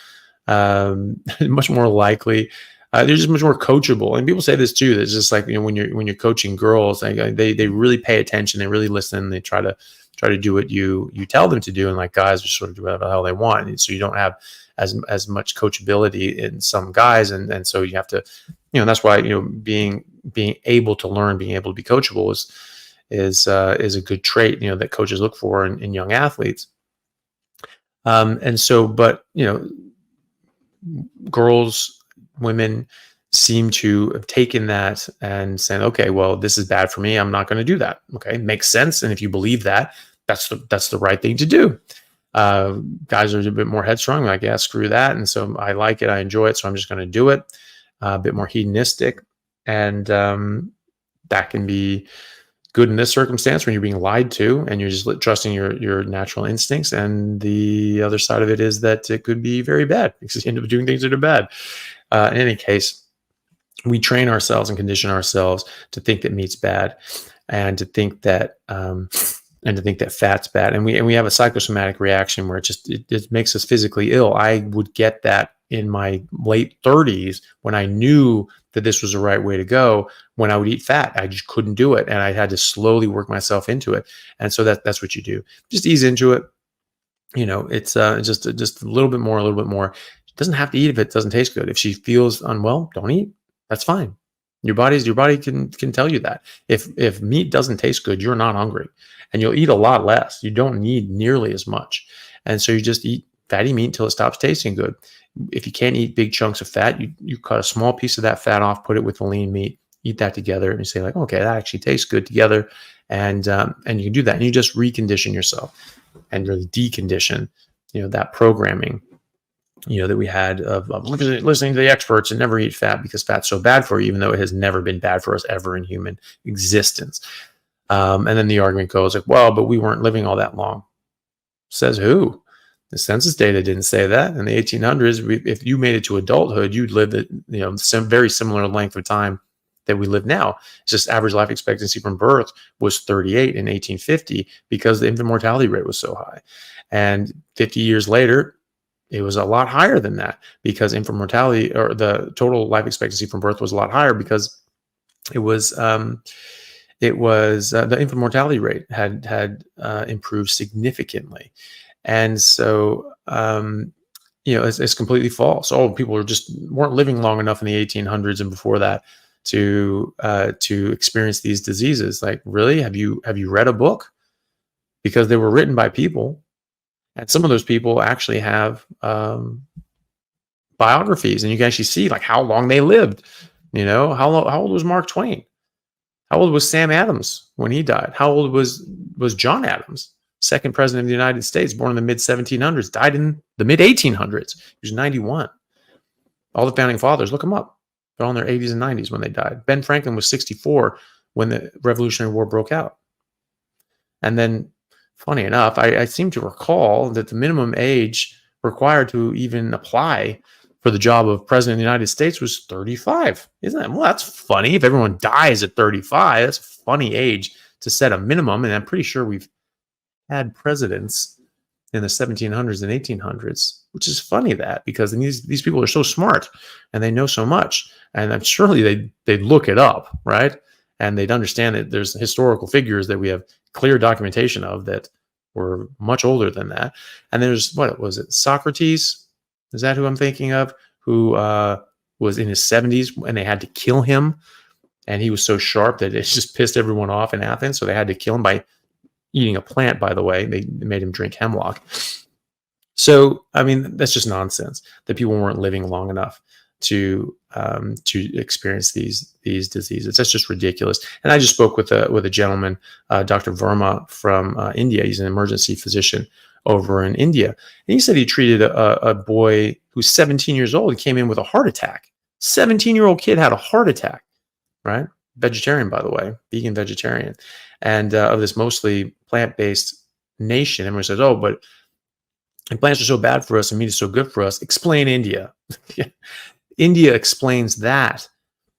much more likely. They're just much more coachable, and people say this too. It's just like, when you're coaching girls, they really pay attention, they really listen, they try to do what you tell them to do, and like guys just sort of do whatever the hell they want, and so you don't have as much coachability in some guys, and so you have to, that's why being able to learn, being able to be coachable is a good trait that coaches look for in young athletes. And so, but girls, women seem to have taken that and saying, okay, well, this is bad for me, I'm not going to do that. Okay, makes sense. And if you believe that, that's the right thing to do. Guys are a bit more headstrong, like, yeah, screw that. And so I like it, I enjoy it, so I'm just going to do it. A bit more hedonistic, and that can be good in this circumstance when you're being lied to and you're just trusting your natural instincts. And the other side of it is that it could be very bad because you end up doing things that are bad. In any case, we train ourselves and condition ourselves to think that meat's bad, and to think that fat's bad, and we have a psychosomatic reaction where it makes us physically ill. I would get that in my late 30s when I knew that this was the right way to go. When I would eat fat, I just couldn't do it, and I had to slowly work myself into it. And so that's what you do. Just ease into it. It's just a little bit more, She doesn't have to eat if it doesn't taste good. If she feels unwell, don't eat. That's fine. Your body can tell you that. If meat doesn't taste good, you're not hungry, and you'll eat a lot less. You don't need nearly as much. And so you just eat fatty meat until it stops tasting good. If you can't eat big chunks of fat, you cut a small piece of that fat off, put it with the lean meat, eat that together, and you say, like, okay, that actually tastes good together. And you can do that, and you just recondition yourself and really decondition, that programming, that we had of listening to the experts and never eat fat because fat's so bad for you, even though it has never been bad for us ever in human existence. And then the argument goes like, well, but we weren't living all that long. Says who? The census data didn't say that. In the 1800s, if you made it to adulthood, you'd live at some very similar length of time that we live now. It's just average life expectancy from birth was 38 in 1850 because the infant mortality rate was so high. And 50 years later, it was a lot higher than that because infant mortality, or the total life expectancy from birth, was a lot higher because the infant mortality rate had improved significantly. And so, it's completely false. Oh, people weren't living long enough in the 1800s and before that to experience these diseases. Like, really? Have you read a book? Because they were written by people, and some of those people actually have biographies, and you can actually see like how long they lived. How old was Mark Twain? How old was Sam Adams when he died? How old was John Adams, second president of the United States, born in the mid 1700s, died in the mid 1800s? He was 91. All the founding fathers, look them up. They're all in their 80s and 90s when they died. Ben Franklin was 64 when the Revolutionary War broke out. And then, funny enough, I seem to recall that the minimum age required to even apply for the job of president of the United States was 35. Isn't that? Well, that's funny. If everyone dies at 35, that's a funny age to set a minimum. And I'm pretty sure we've had presidents in the 1700s and 1800s, which is funny because these people are so smart and they know so much. And I'm surely they'd look it up, right? And they'd understand that there's historical figures that we have clear documentation of that were much older than that. And there's, what was it, Socrates? Is that who I'm thinking of? Who was in his 70s and they had to kill him. And he was so sharp that it just pissed everyone off in Athens. So they had to kill him by eating a plant, by the way. They made him drink hemlock. So, I mean, that's just nonsense that people weren't living long enough to experience these diseases. That's just ridiculous. And I just spoke with a gentleman, Dr. Verma from India. He's an emergency physician over in India. And he said he treated a boy who's 17 years old. He came in with a heart attack. 17-year-old kid had a heart attack, right? Vegetarian, by the way, vegan vegetarian, and of this mostly plant-based nation. Everyone says, oh, but plants are so bad for us and meat is so good for us. Explain India. India explains that.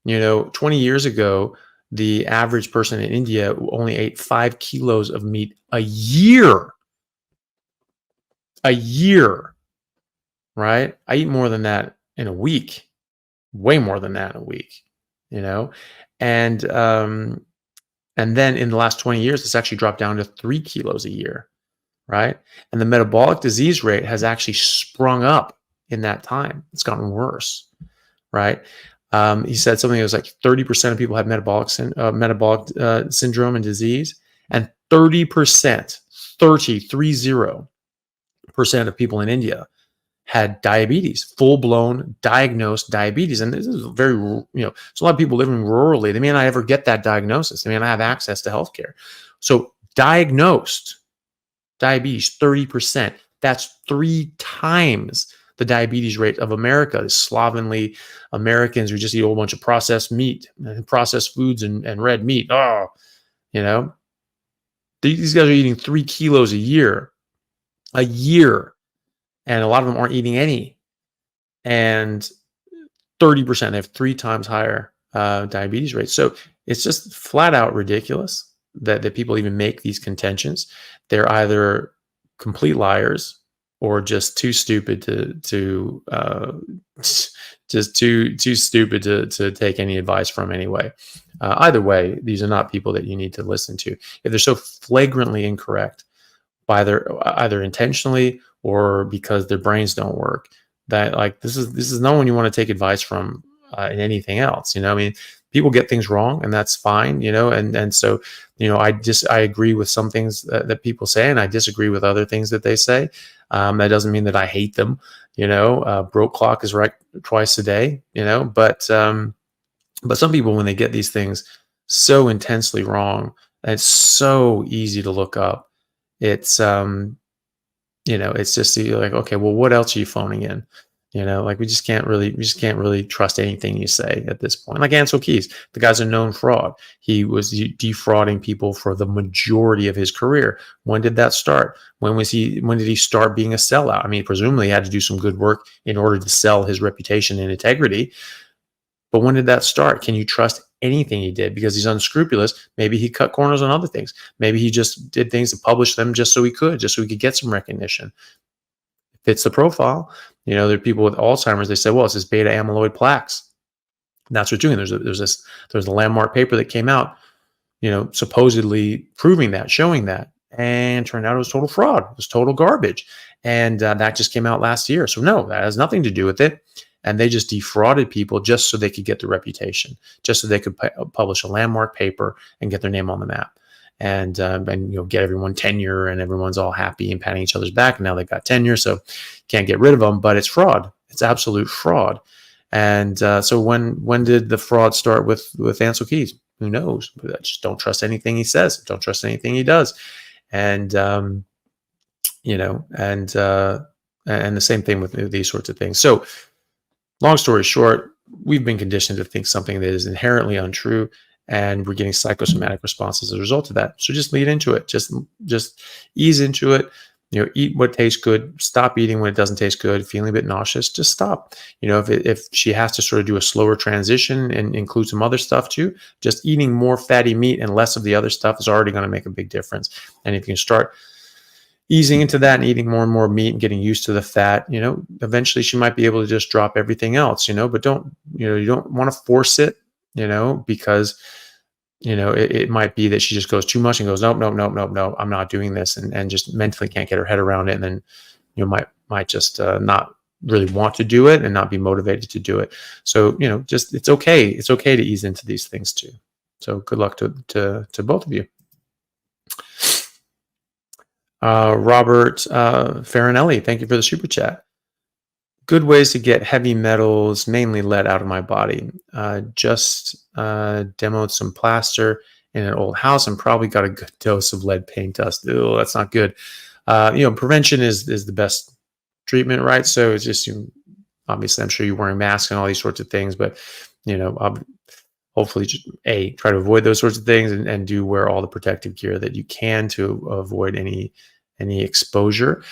20 years ago, the average person in India only ate 5 kilos of meat a year. A year, right? I eat more than that in a week, way more than that in a week, and then in the last 20 years, it's actually dropped down to 3 kilos a year, right? And the metabolic disease rate has actually sprung up in that time. It's gotten worse, right? He said something that was like 30% of people have metabolic syndrome and disease, and 30%, 30% of people in India had diabetes, full-blown diagnosed diabetes. And this is very, so a lot of people living rurally, they may not ever get that diagnosis. They may not have access to healthcare. So diagnosed diabetes, 30%. That's 3 times the diabetes rate of America, the slovenly Americans who just eat a whole bunch of processed meat and processed foods and red meat. These guys are eating 3 kilos a year, and a lot of them aren't eating any. And 30%, they have 3 times higher diabetes rates. So it's just flat out ridiculous that people even make these contentions. They're either complete liars or just too stupid to take any advice from anyway. Either way, these are not people that you need to listen to. If they're so flagrantly incorrect, either intentionally or because their brains don't work, that like this is no one you want to take advice from in anything else. I mean, people get things wrong, and that's fine. And so I agree with some things that people say, and I disagree with other things that they say. That doesn't mean that I hate them. Broke clock is right twice a day. But some people, when they get these things so intensely wrong, and it's so easy to look up. It's it's just like, okay, well, what else are you phoning in? Like we just can't really trust anything you say at this point. Like Ansel Keys, the guy's a known fraud. He was defrauding people for the majority of his career. When did that start? When did he start being a sellout? I mean, presumably he had to do some good work in order to sell his reputation and integrity. But when did that start? Can you trust anything he did? Because he's unscrupulous. Maybe he cut corners on other things. Maybe he just did things to publish them just so he could get some recognition. Fits the profile. There are people with Alzheimer's. They say, well, it's this beta amyloid plaques. And that's what you're doing. There's a landmark paper that came out, supposedly proving that, showing that, and turned out it was total fraud. It was total garbage. And that just came out last year. So no, that has nothing to do with it. And they just defrauded people just so they could get the reputation, just so they could publish a landmark paper and get their name on the map, and get everyone tenure, and everyone's all happy and patting each other's back. And now they've got tenure, so can't get rid of them. But it's fraud. It's absolute fraud. And so when did the fraud start with Ansel Keys? Who knows? But I just don't trust anything he says. Don't trust anything he does. And and the same thing with these sorts of things. So, long story short, we've been conditioned to think something that is inherently untrue, and we're getting psychosomatic responses as a result of that. So just lead into it. Just ease into it. Eat what tastes good. Stop eating when it doesn't taste good. Feeling a bit nauseous, just stop. If she has to sort of do a slower transition and include some other stuff too, just eating more fatty meat and less of the other stuff is already going to make a big difference. And if you can start easing into that and eating more and more meat and getting used to the fat, eventually she might be able to just drop everything else, but don't, you don't want to force it, because, it might be that she just goes too much and goes, nope, I'm not doing this. And just mentally can't get her head around it. And then, might just not really want to do it and not be motivated to do it. So, just, it's okay. It's okay to ease into these things too. So good luck to both of you. Robert Farinelli, thank you for the super chat. Good ways to get heavy metals, mainly lead, out of my body. Just demoed some plaster in an old house and probably got a good dose of lead paint dust. Oh, that's not good. Prevention is the best treatment, right? So it's just obviously, I'm sure you're wearing masks and all these sorts of things, but hopefully just try to avoid those sorts of things and do wear all the protective gear that you can to avoid any exposure.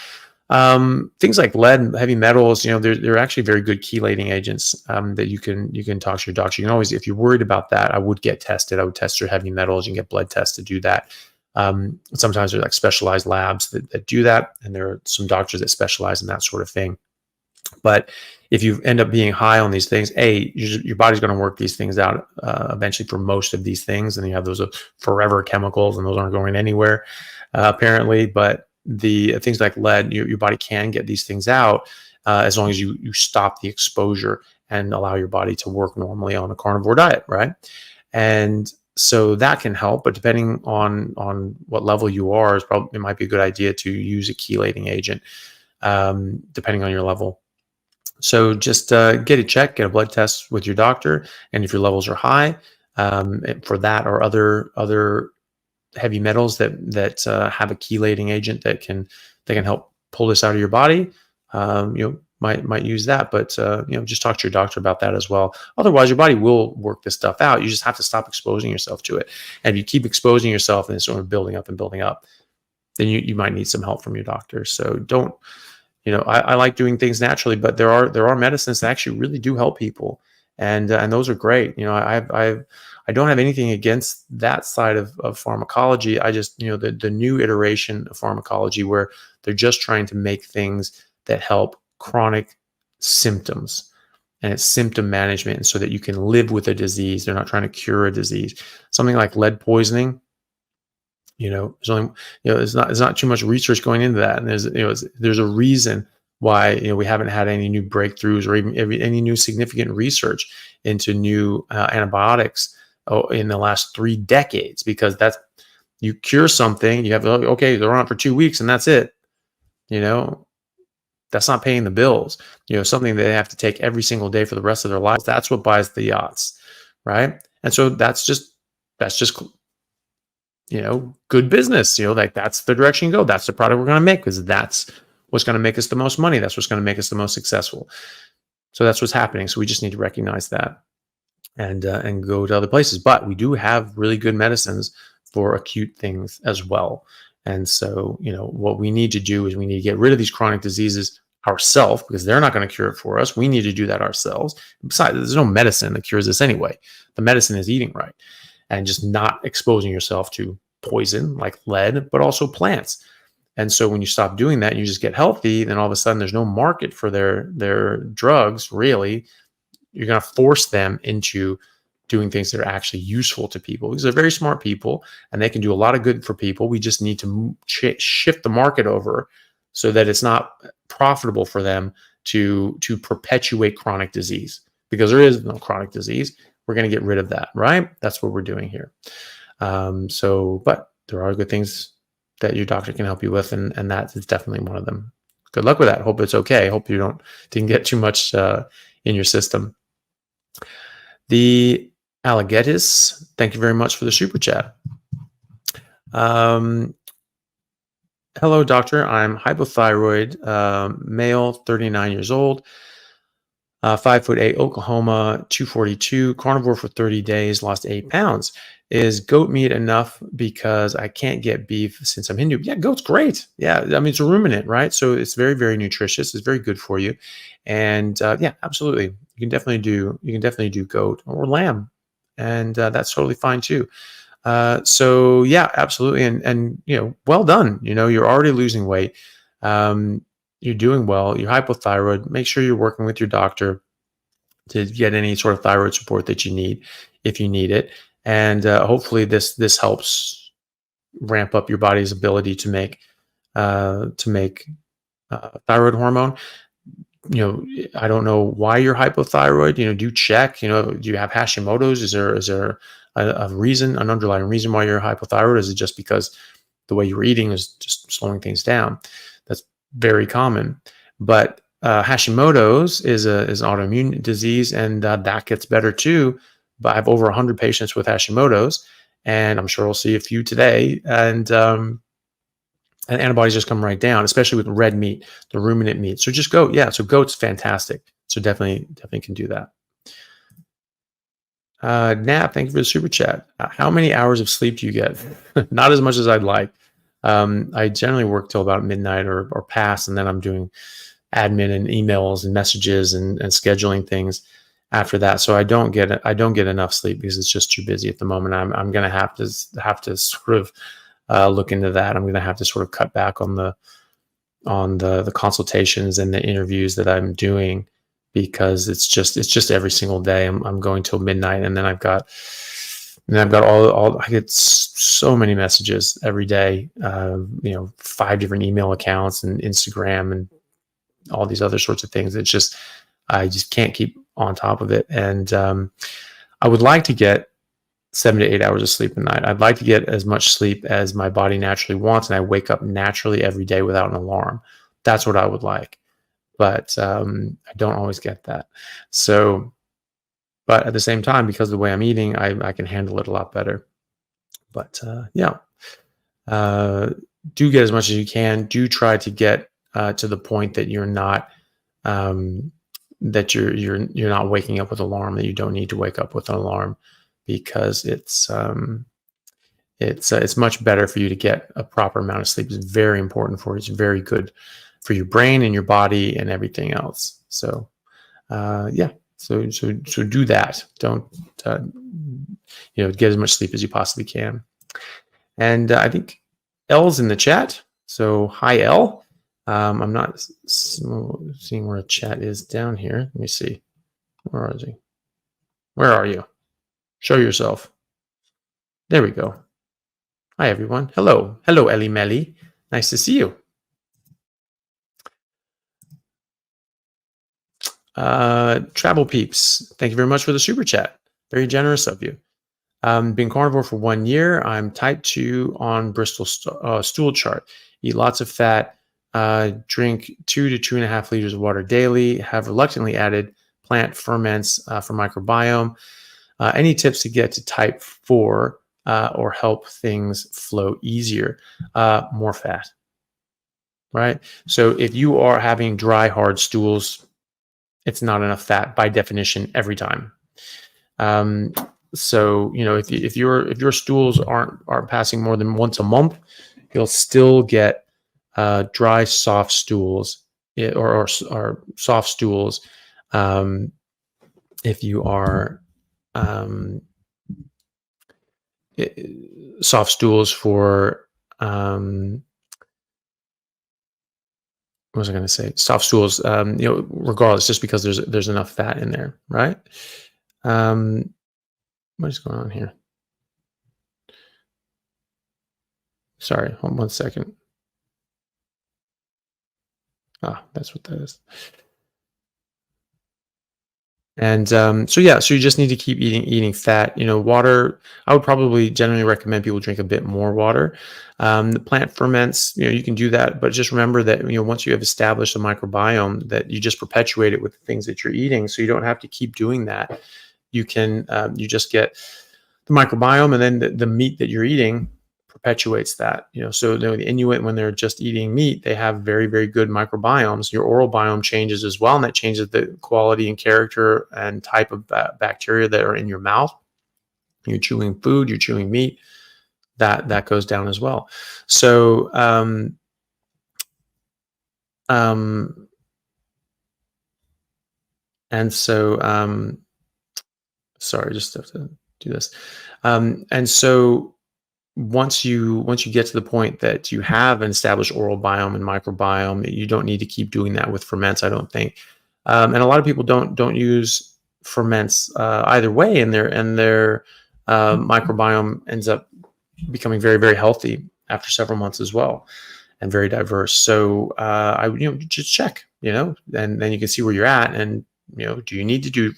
Things like lead and heavy metals, they're actually very good chelating agents that you can talk to your doctor. You can always, if you're worried about that, I would get tested. I would test your heavy metals and get blood tests to do that. Sometimes there's like specialized labs that do that, and there are some doctors that specialize in that sort of thing. But if you end up being high on these things, your body's going to work these things out eventually for most of these things. And you have those forever chemicals, and those aren't going anywhere, apparently. But the things like lead, your body can get these things out as long as you stop the exposure and allow your body to work normally on a carnivore diet, right? And so that can help, but depending on what level you are, it might be a good idea to use a chelating agent, depending on your level. So just get a check, get a blood test with your doctor, and if your levels are high, for that or other heavy metals that have a chelating agent that can help pull this out of your body, might use that. But just talk to your doctor about that as well. Otherwise, your body will work this stuff out. You just have to stop exposing yourself to it. And if you keep exposing yourself and it's sort of building up, then you might need some help from your doctor. So don't. I like doing things naturally, but there are medicines that actually really do help people, and those are great. I don't have anything against that side of pharmacology. I just the new iteration of pharmacology where they're just trying to make things that help chronic symptoms, and it's symptom management, and so that you can live with a disease. They're not trying to cure a disease. Something like lead poisoning. There's not too much research going into that, and there's a reason why we haven't had any new breakthroughs or even any new significant research into new antibiotics in the last 3 decades, because you cure something, you have they're on for 2 weeks and that's it. That's not paying the bills. Something they have to take every single day for the rest of their lives. That's what buys the yachts, right? And so that's just good business, like that's the direction you go. That's the product we're going to make because that's what's going to make us the most money. That's what's going to make us the most successful. So that's what's happening. So we just need to recognize that and go to other places. But we do have really good medicines for acute things as well. And so, what we need to do is we need to get rid of these chronic diseases ourselves, because they're not going to cure it for us. We need to do that ourselves. Besides, there's no medicine that cures this anyway. The medicine is eating right and just not exposing yourself to poison like lead, but also plants. And so when you stop doing that and you just get healthy, then all of a sudden there's no market for their drugs, really. You're going to force them into doing things that are actually useful to people, because they're very smart people and they can do a lot of good for people. We just need to shift the market over so that it's not profitable for them to perpetuate chronic disease, because there is no chronic disease. We're going to get rid of that, right? That's what we're doing here. But there are good things that your doctor can help you with, and that is definitely one of them. Good luck with that. Hope it's okay. Hope you didn't get too much in your system. The Alligetis, thank you very much for the super chat. Hello, doctor. I'm hypothyroid, male, 39 years old. 5'8", Oklahoma, 242, carnivore for 30 days, lost 8 pounds. Is goat meat enough because I can't get beef since I'm Hindu? Yeah, goat's great. Yeah, I mean, it's a ruminant, right? So it's very, very nutritious. It's very good for you. And yeah, absolutely. You can definitely do goat or lamb. And that's totally fine too. So yeah, absolutely. And well done. You're already losing weight. You're doing well. You're hypothyroid. Make sure you're working with your doctor to get any sort of thyroid support that you need, if you need it. And hopefully this helps ramp up your body's ability to make thyroid hormone. I don't know why you're hypothyroid. Do check. Do you have Hashimoto's? Is there a reason, an underlying reason why you're hypothyroid? Is it just because the way you're eating is just slowing things down? That's very common. But Hashimoto's is an autoimmune disease, and that gets better too. But I have over 100 patients with Hashimoto's, and I'm sure we'll see a few today. And antibodies just come right down, especially with red meat, the ruminant meat. So just goat. Yeah, so goat's fantastic. So definitely can do that. Nap, thank you for the super chat. How many hours of sleep do you get? Not as much as I'd like. I generally work till about midnight or past, and then I'm doing admin and emails and messages and scheduling things after that. So I don't get enough sleep because it's just too busy at the moment. I'm going to have to sort of look into that. I'm going to have to sort of cut back on the consultations and the interviews that I'm doing, because it's just every single day I'm going till midnight, and then I've got all I get so many messages every day, 5 different email accounts and Instagram and all these other sorts of things. I just can't keep on top of it. And I would like to get 7 to 8 hours of sleep a night. I'd like to get as much sleep as my body naturally wants, and I wake up naturally every day without an alarm. That's what I would like. But I don't always get that. So, but at the same time, because of the way I'm eating, I can handle it a lot better. But do get as much as you can. Do try to get to the point that you're not you're not waking up with alarm, that you don't need to wake up with an alarm, because it's much better for you to get a proper amount of sleep. It's very important for you. It's very good for your brain and your body and everything else. So so do that. Don't get as much sleep as you possibly can. And I think L's in the chat. So hi, L. I'm not seeing where chat is down here. Let me see. Where is he? Where are you? Show yourself. There we go. Hi, everyone. Hello, Ellie Melly. Nice to see you. Travel Peeps, thank you very much for the super chat. Very generous of you. Been carnivore for 1 year. I'm type 2 on Bristol stool chart. Eat lots of fat. Drink 2 to 2.5 liters of water daily. Have reluctantly added plant ferments for microbiome. Any tips to get to type 4 or help things flow easier? More fat, right? So if you are having dry, hard stools, it's not enough fat by definition every time. So if your stools aren't passing more than once a month, you'll still get dry, soft stools or soft stools if you are soft stools for what was I going to say? Soft stools, regardless, just because there's enough fat in there, right? What is going on here? Sorry, hold on 1 second. That's what that is. And so you just need to keep eating fat. Water. I would probably generally recommend people drink a bit more water. The plant ferments, you can do that, but just remember that once you have established a microbiome, that you just perpetuate it with the things that you're eating, so you don't have to keep doing that. You can you just get the microbiome, and then the meat that you're eating perpetuates that. So the Inuit, when they're just eating meat, they have very, very good microbiomes. Your oral biome changes as well, and that changes the quality and character and type of bacteria that are in your mouth. You're chewing food, you're chewing meat, that goes down as well. So sorry, just have to do this. And so once you get to the point that you have an established oral biome and microbiome, you don't need to keep doing that with ferments, I don't think. And a lot of people don't use ferments either way, and their microbiome ends up becoming very, very healthy after several months as well, and very diverse. So I just check, and then you can see where you're at, and do you need to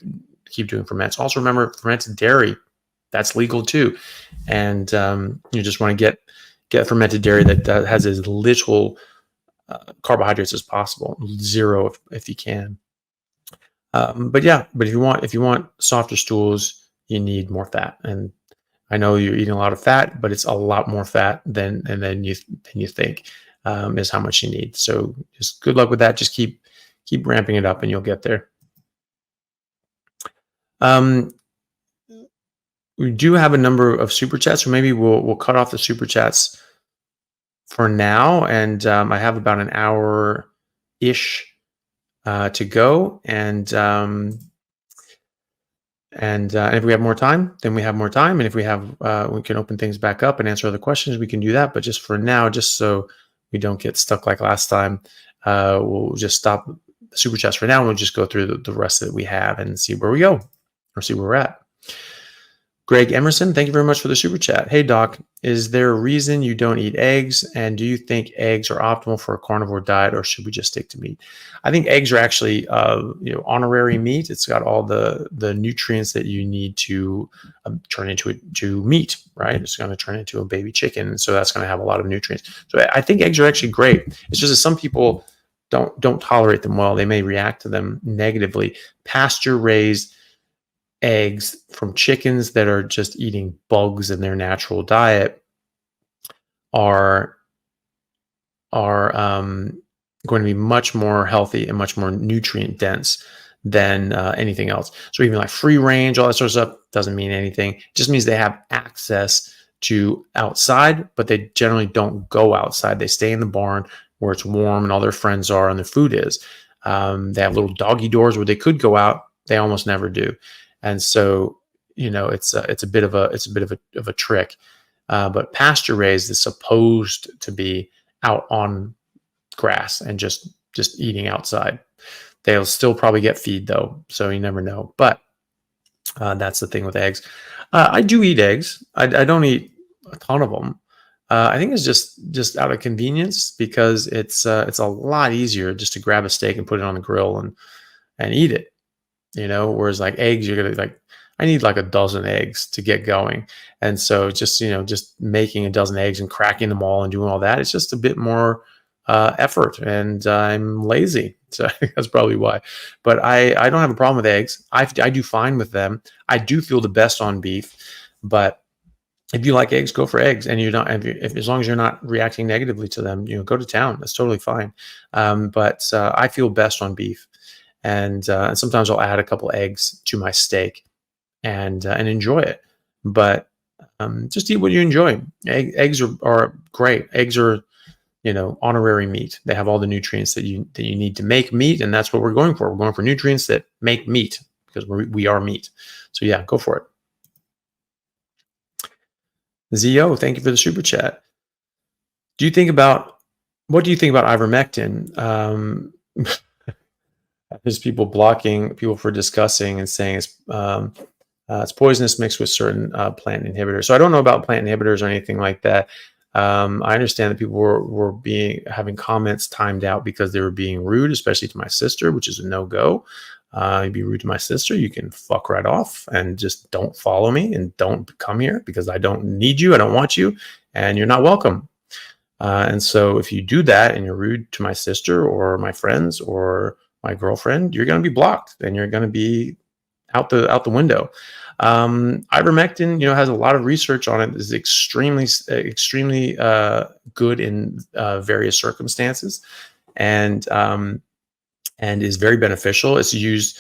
keep doing ferments? Also remember, fermented dairy, that's legal too, and you just want to get fermented dairy that has as little carbohydrates as possible, 0 if you can. But if you want softer stools, you need more fat, and I know you're eating a lot of fat, but it's a lot more fat than you think is how much you need. So just good luck with that. Just keep ramping it up, and you'll get there. Um, we do have a number of super chats, or maybe we'll cut off the super chats for now. And I have about an hour ish to go. And if we have more time, then we have more time. And if we have, we can open things back up and answer other questions. We can do that. But just for now, just so we don't get stuck like last time, we'll just stop the super chats for now. And we'll just go through the rest that we have and see where we go or see where we're at. Greg Emerson, thank you very much for the super chat. Hey, Doc, is there a reason you don't eat eggs? And do you think eggs are optimal for a carnivore diet, or should we just stick to meat? I think eggs are actually, honorary meat. It's got all the nutrients that you need to turn into meat, right? It's going to turn into a baby chicken. So that's going to have a lot of nutrients. So I think eggs are actually great. It's just that some people don't tolerate them well. They may react to them negatively. Pasture-raised eggs from chickens that are just eating bugs in their natural diet are going to be much more healthy and much more nutrient dense than anything else. So even like free range, all that sort of stuff doesn't mean anything. It just means they have access to outside, but they generally don't go outside. They stay in the barn where it's warm and all their friends are and their food is. They have little doggy doors where they could go out. They almost never do. And so, it's a bit of a trick. But pasture raised is supposed to be out on grass and just eating outside. They'll still probably get feed though, so you never know. But that's the thing with eggs. I do eat eggs. I don't eat a ton of them. I think it's just out of convenience because it's a lot easier just to grab a steak and put it on the grill and eat it. Whereas like eggs, you're gonna I need like a dozen eggs to get going. And so just making a dozen eggs and cracking them all and doing all that, it's just a bit more effort, and I'm lazy. So I think that's probably why. But I don't have a problem with eggs. I do fine with them. I do feel the best on beef, but if you like eggs, go for eggs. And you're not, as long as you're not reacting negatively to them, go to town. That's totally fine. But I feel best on beef. And sometimes I'll add a couple eggs to my steak and enjoy it. But just eat what you enjoy. Eggs are great. Eggs are, honorary meat. They have all the nutrients that you need to make meat, and that's what we're going for. We're going for nutrients that make meat because we are meat. So yeah, go for it. Zio, thank you for the super chat. What do you think about ivermectin? There's people blocking people for discussing and saying it's poisonous mixed with certain plant inhibitors. So I don't know about plant inhibitors or anything like that. I understand that people were having comments timed out because they were being rude, especially to my sister, which is a no-go. You'd be rude to my sister, you can fuck right off and just don't follow me and don't come here because I don't need you, I don't want you, and you're not welcome. And so if you do that and you're rude to my sister or my friends or my girlfriend, you're going to be blocked and you're going to be out the window. Ivermectin, has a lot of research on it. Is extremely good in various circumstances, and is very beneficial. It's used.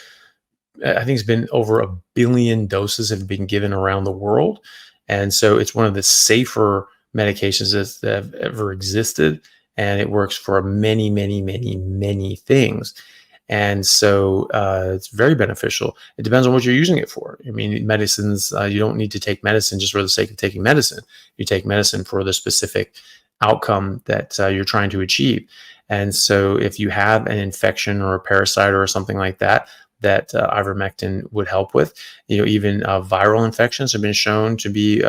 I think it's been over 1 billion doses have been given around the world, and so it's one of the safer medications that have ever existed, and it works for many, many, many, many things. And so it's very beneficial. It depends on what you're using it for. I mean, medicines, you don't need to take medicine just for the sake of taking medicine. You take medicine for the specific outcome that you're trying to achieve. And so if you have an infection or a parasite or something like that, ivermectin would help with. Even viral infections have been shown to be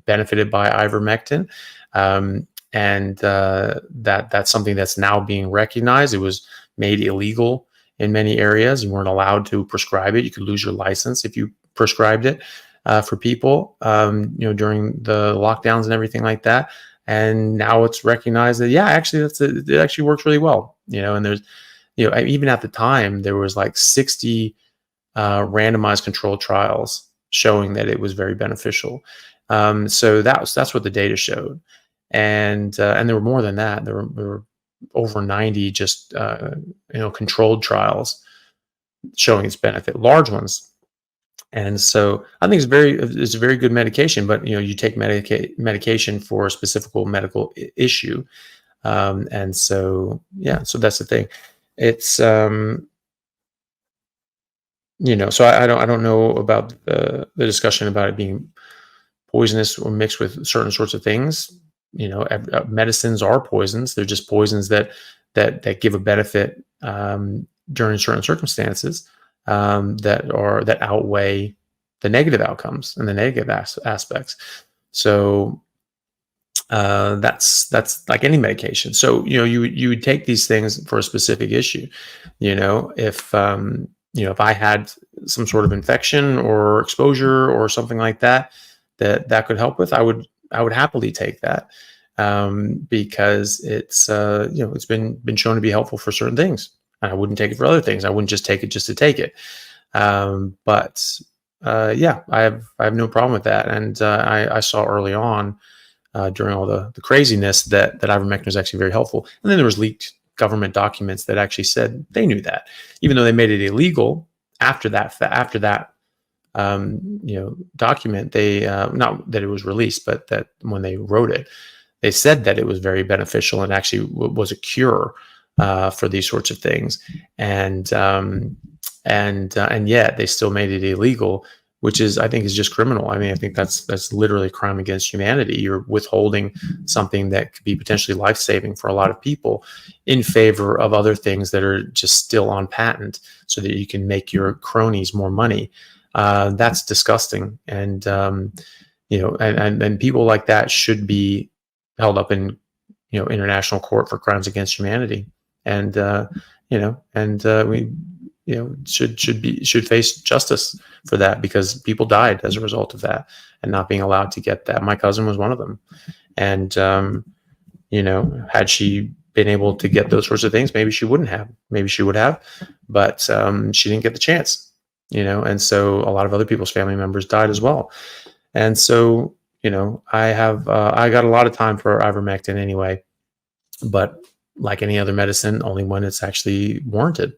benefited by ivermectin. And that's something that's now being recognized. It was made illegal in many areas. You weren't allowed to prescribe it. You could lose your license if you prescribed it for people, during the lockdowns and everything like that. And now it's recognized that, actually, it actually works really well. And there's, even at the time, there was like 60 randomized controlled trials showing that it was very beneficial. So that's what the data showed. And there were more than that. There were over 90 just controlled trials showing its benefit, large ones. And so I think it's a very good medication, but you take medication for a specific medical issue. And so, yeah, so that's the thing. It's, so I don't know about the discussion about it being poisonous or mixed with certain sorts of things. Medicines are poisons. They're just poisons that give a benefit during certain circumstances that outweigh the negative outcomes and the negative aspects. So that's like any medication. So you would take these things for a specific issue. If I had some sort of infection or exposure or something like that could help with, I would happily take that, because it's been shown to be helpful for certain things. And I wouldn't take it for other things. I wouldn't just take it just to take it. But yeah, I have no problem with that. And I saw early on during all the craziness that ivermectin was actually very helpful. And then there was leaked government documents that actually said they knew that, even though they made it illegal after that document, they not that it was released, but that when they wrote it, they said that it was very beneficial and actually was a cure for these sorts of things. And yet they still made it illegal, which I think is just criminal. I mean, I think that's literally a crime against humanity. You're withholding something that could be potentially life-saving for a lot of people in favor of other things that are just still on patent so that you can make your cronies more money. That's disgusting. And, and people like that should be held up in, international court for crimes against humanity. And, we, should face justice for that, because people died as a result of that and not being allowed to get that. My cousin was one of them. And, had she been able to get those sorts of things, maybe she wouldn't have, maybe she would have, but, she didn't get the chance, and so a lot of other people's family members died as well. And so, I got a lot of time for ivermectin anyway, but like any other medicine, only when it's actually warranted.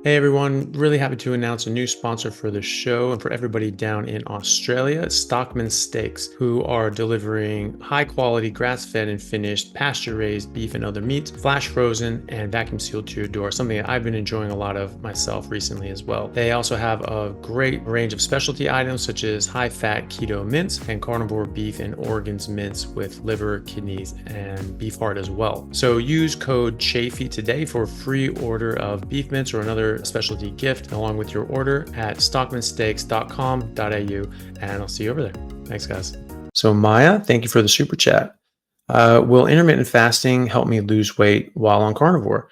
Hey everyone, really happy to announce a new sponsor for the show and for everybody down in Australia, Stockman Steaks, who are delivering high quality grass-fed and finished pasture-raised beef and other meats, flash frozen and vacuum sealed to your door, something that I've been enjoying a lot of myself recently as well. They also have a great range of specialty items such as high-fat keto mince and carnivore beef and organs mince with liver, kidneys, and beef heart as well. So use code Chaffee today for a free order of beef mince or another specialty gift along with your order at stockmansteaks.com.au, and I'll see you over there. Thanks, guys. So Maya, thank you for the super chat. Will intermittent fasting help me lose weight while on carnivore?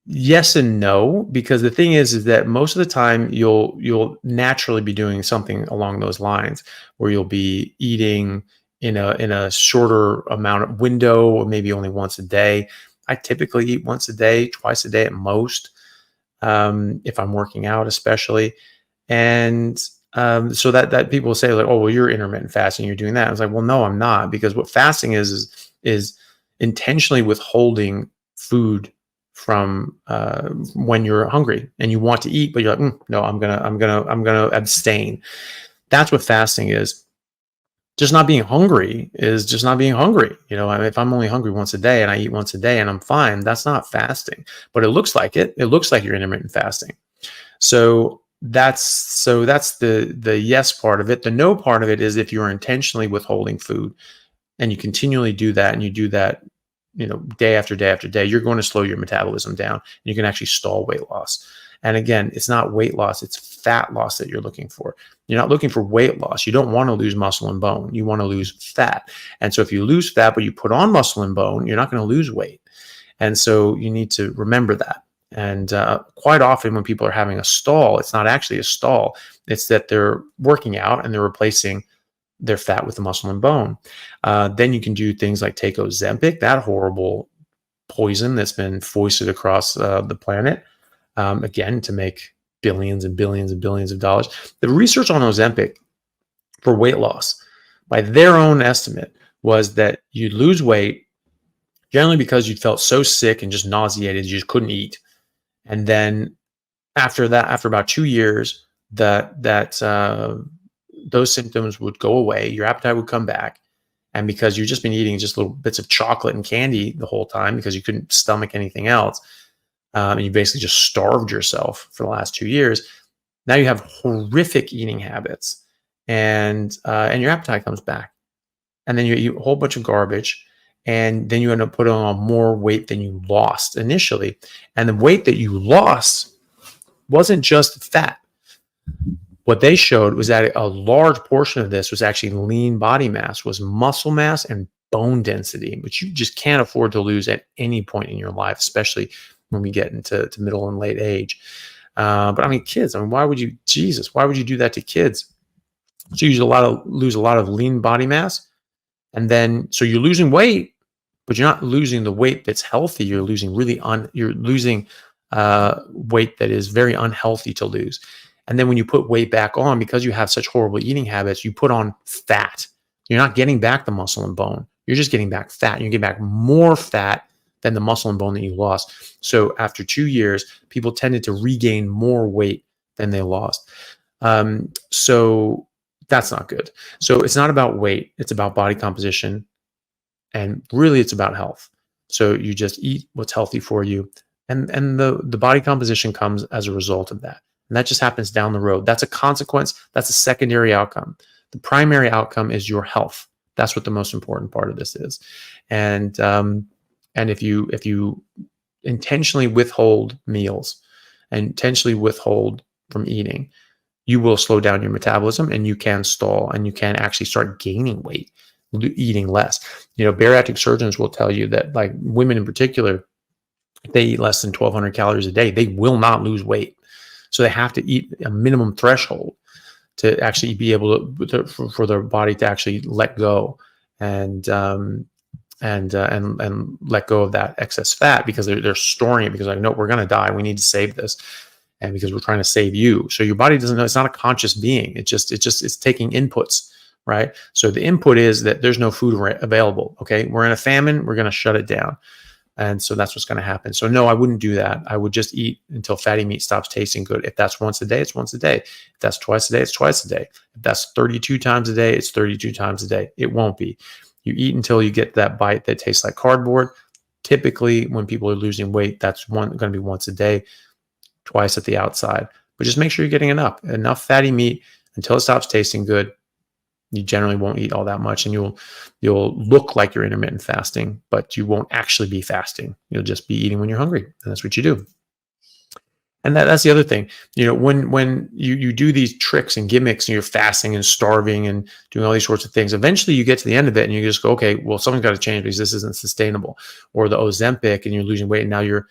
Yes and no, because the thing is that most of the time you'll naturally be doing something along those lines, where you'll be eating in a shorter amount of window, or maybe only once a day. I typically eat once a day, twice a day at most, if I'm working out, especially. And so that people say like, oh, well, you're intermittent fasting, you're doing that. I was like, well, no, I'm not, because what fasting is intentionally withholding food from when you're hungry and you want to eat, but you're like, no, I'm gonna abstain. That's what fasting is. Just not being hungry is just not being hungry. If I'm only hungry once a day and I eat once a day and I'm fine, that's not fasting, but it looks like it. It looks like you're intermittent fasting. So that's the yes part of it. The no part of it is if you're intentionally withholding food and you continually do that, and you do that, day after day after day, you're going to slow your metabolism down, and you can actually stall weight loss. And again, it's not weight loss, it's fat loss that you're looking for. You're not looking for weight loss. You don't want to lose muscle and bone. You want to lose fat. And so if you lose fat, but you put on muscle and bone, you're not going to lose weight. And so you need to remember that. And quite often when people are having a stall, it's not actually a stall. It's that they're working out and they're replacing their fat with the muscle and bone. Then you can do things like take Ozempic, that horrible poison that's been foisted across the planet. Again, to make billions and billions and billions of dollars. The research on Ozempic for weight loss, by their own estimate, was that you'd lose weight generally because you felt so sick and just nauseated, you just couldn't eat. And then After that, after about 2 years, those symptoms would go away. Your appetite would come back. And because you've just been eating just little bits of chocolate and candy the whole time because you couldn't stomach anything else, and you basically just starved yourself for the last 2 years, now you have horrific eating habits, and your appetite comes back. And then you eat a whole bunch of garbage, and then you end up putting on more weight than you lost initially. And the weight that you lost wasn't just fat. What they showed was that a large portion of this was actually lean body mass, was muscle mass and bone density, which you just can't afford to lose at any point in your life, especially when we get into middle and late age. But I mean, kids, I mean, why would you do that to kids? So you lose a lot of lean body mass. And then, so you're losing weight, but you're not losing the weight that's healthy. You're losing weight that is very unhealthy to lose. And then when you put weight back on, because you have such horrible eating habits, you put on fat. You're not getting back the muscle and bone. You're just getting back fat. You're getting back more fat than the muscle and bone that you lost. So after 2 years, people tended to regain more weight than they lost. So that's not good. So it's not about weight. It's about body composition. And really, it's about health. So you just eat what's healthy for you. And the body composition comes as a result of that. And that just happens down the road. That's a consequence. That's a secondary outcome. The primary outcome is your health. That's what the most important part of this is. And if you intentionally withhold meals and intentionally withhold from eating, you will slow down your metabolism, and you can stall, and you can actually start gaining weight, eating less. Bariatric surgeons will tell you that, like women in particular, if they eat less than 1,200 calories a day, they will not lose weight. So they have to eat a minimum threshold to actually be able for their body to actually let go and let go of that excess fat, because they're storing it, because like, no, we're going to die. We need to save this. And because we're trying to save you. So your body doesn't know, it's not a conscious being. It's taking inputs, right? So the input is that there's no food available. Okay. We're in a famine. We're going to shut it down. And so that's what's going to happen. So no, I wouldn't do that. I would just eat until fatty meat stops tasting good. If that's once a day, it's once a day. If that's twice a day, it's twice a day. If that's 32 times a day, it's 32 times a day. It won't be. You eat until you get that bite that tastes like cardboard. Typically, when people are losing weight, that's going to be once a day, twice at the outside. But just make sure you're getting enough fatty meat until it stops tasting good. You generally won't eat all that much, and you'll look like you're intermittent fasting, but you won't actually be fasting. You'll just be eating when you're hungry, and that's what you do. And that's the other thing. When you do these tricks and gimmicks, and you're fasting and starving and doing all these sorts of things, eventually you get to the end of it and you just go, okay, well, something's got to change because this isn't sustainable. Or the Ozempic, and you're losing weight, and now your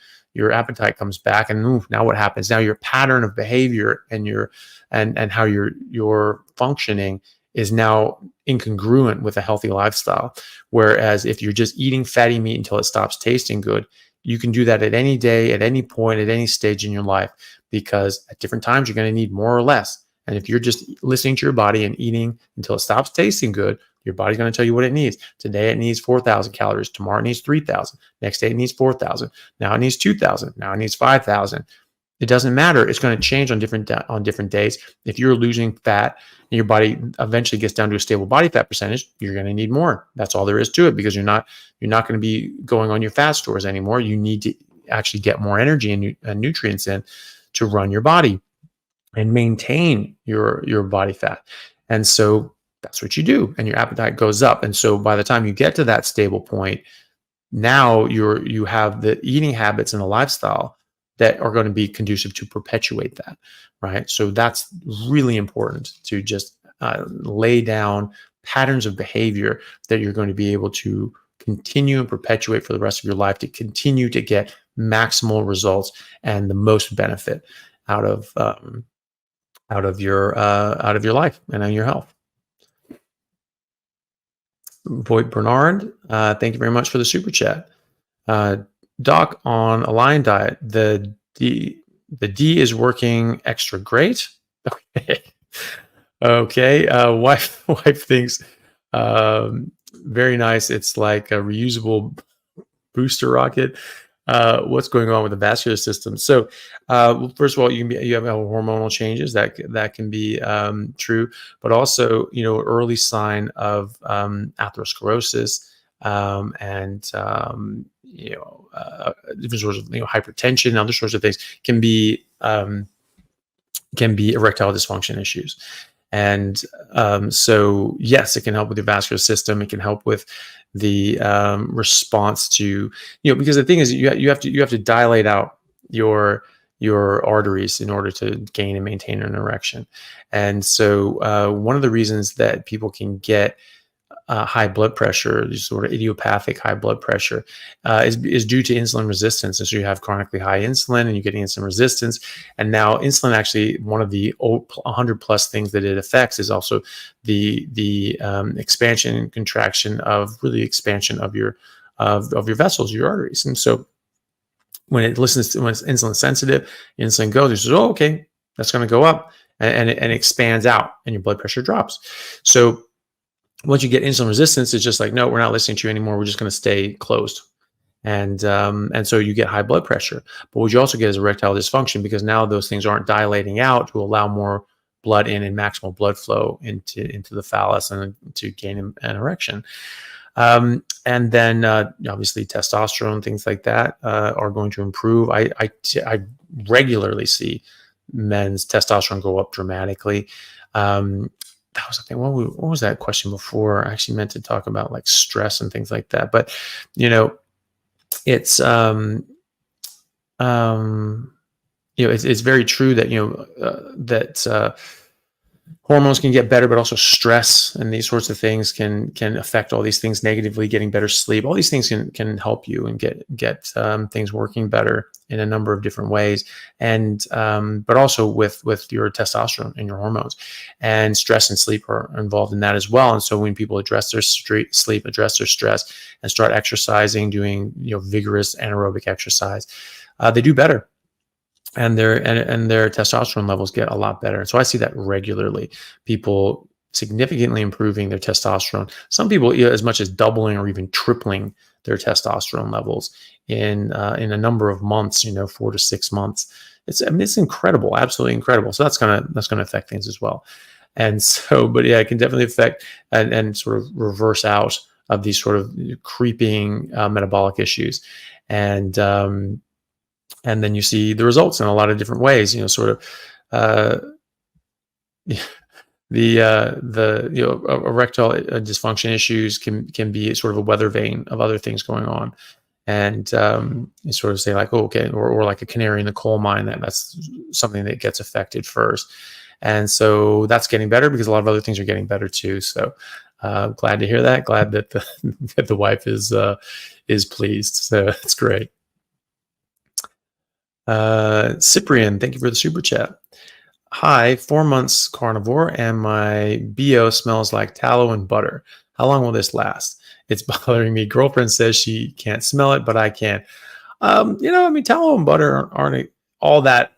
appetite comes back, and now what happens? Now your pattern of behavior and how you're functioning is now incongruent with a healthy lifestyle. Whereas if you're just eating fatty meat until it stops tasting good, you can do that at any day, at any point, at any stage in your life, because at different times you're going to need more or less. And if you're just listening to your body and eating until it stops tasting good, your body's going to tell you what it needs. Today it needs 4,000 calories. Tomorrow it needs 3,000. Next day it needs 4,000. Now it needs 2,000. Now it needs 5,000. It doesn't matter. It's going to change on different days. If you're losing fat and your body eventually gets down to a stable body fat percentage, you're going to need more. That's all there is to it, because you're not going to be going on your fat stores anymore. You need to actually get more energy and nutrients in to run your body and maintain your body fat. And so that's what you do, and your appetite goes up. And so by the time you get to that stable point, now you have the eating habits and the lifestyle that are going to be conducive to perpetuate that, right? So that's really important, to just lay down patterns of behavior that you're going to be able to continue and perpetuate for the rest of your life, to continue to get maximal results and the most benefit out of your life and on your health. Voigt Bernard, thank you very much for the super chat. Doc, on a lion diet, the D is working extra great. Okay. Wife thinks very nice. It's like a reusable booster rocket. what's going on with the vascular system. So, well, first of all, you have hormonal changes that can be true, but also, early sign of atherosclerosis, and different sorts of hypertension, other sorts of things can be erectile dysfunction issues. And so, yes, it can help with your vascular system. It can help with the response to, because the thing is, you have to dilate out your arteries in order to gain and maintain an erection. And so, one of the reasons that people can get high blood pressure, sort of idiopathic high blood pressure, is due to insulin resistance. And so you have chronically high insulin and you're getting insulin resistance. And now insulin, actually, one of the 100 plus things that it affects is also the expansion and contraction of expansion of your vessels, your arteries. And so when it's insulin sensitive, insulin goes, it says, oh, okay, that's going to go up, and it expands out and your blood pressure drops. So once you get insulin resistance, it's just like, no, we're not listening to you anymore. We're just going to stay closed. And so you get high blood pressure. But what you also get is erectile dysfunction, because now those things aren't dilating out to allow more blood in and maximal blood flow into the phallus and to gain an erection. And then obviously testosterone, things like that are going to improve. I regularly see men's testosterone go up dramatically. That was the thing. What was that question before? I actually meant to talk about like stress and things like that. But it's it's very true that hormones can get better, but also stress and these sorts of things can affect all these things negatively. Getting better sleep, all these things can help you and get things working better in a number of different ways. And but also with your testosterone and your hormones, and stress and sleep are involved in that as well. And so when people address their sleep, address their stress, and start exercising, doing vigorous anaerobic exercise, they do better. And their testosterone levels get a lot better. So I see that regularly. People significantly improving their testosterone. Some people as much as doubling or even tripling their testosterone levels in a number of months. 4 to 6 months. It's incredible, absolutely incredible. So that's gonna affect things as well. And so, but yeah, it can definitely affect and sort of reverse out of these sort of creeping metabolic issues. And then you see the results in a lot of different ways. The erectile dysfunction issues can be sort of a weather vane of other things going on, and you sort of say like, oh, okay, or like a canary in the coal mine, that's something that gets affected first, and so that's getting better because a lot of other things are getting better too. So glad to hear that. Glad that that the wife is pleased. So it's great. Cyprian, thank you for the super chat. Hi, 4 months carnivore, and my BO smells like tallow and butter. How long will this last? It's bothering me. Girlfriend says she can't smell it, but I can. Tallow and butter aren't all that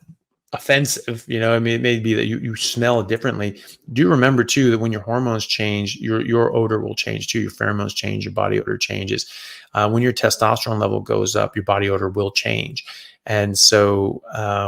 offensive. It may be that you smell it differently. Do remember too that when your hormones change, your odor will change too. Your pheromones change, your body odor changes. When your testosterone level goes up, your body odor will change. And so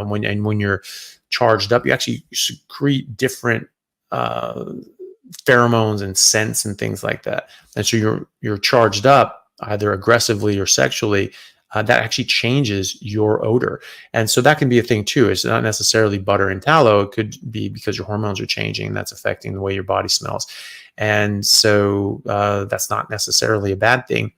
when you're charged up, you actually secrete different pheromones and scents and things like that. And so you're charged up either aggressively or sexually. That actually changes your odor. And so that can be a thing too. It's not necessarily butter and tallow. It could be because your hormones are changing, and that's affecting the way your body smells. And so that's not necessarily a bad thing.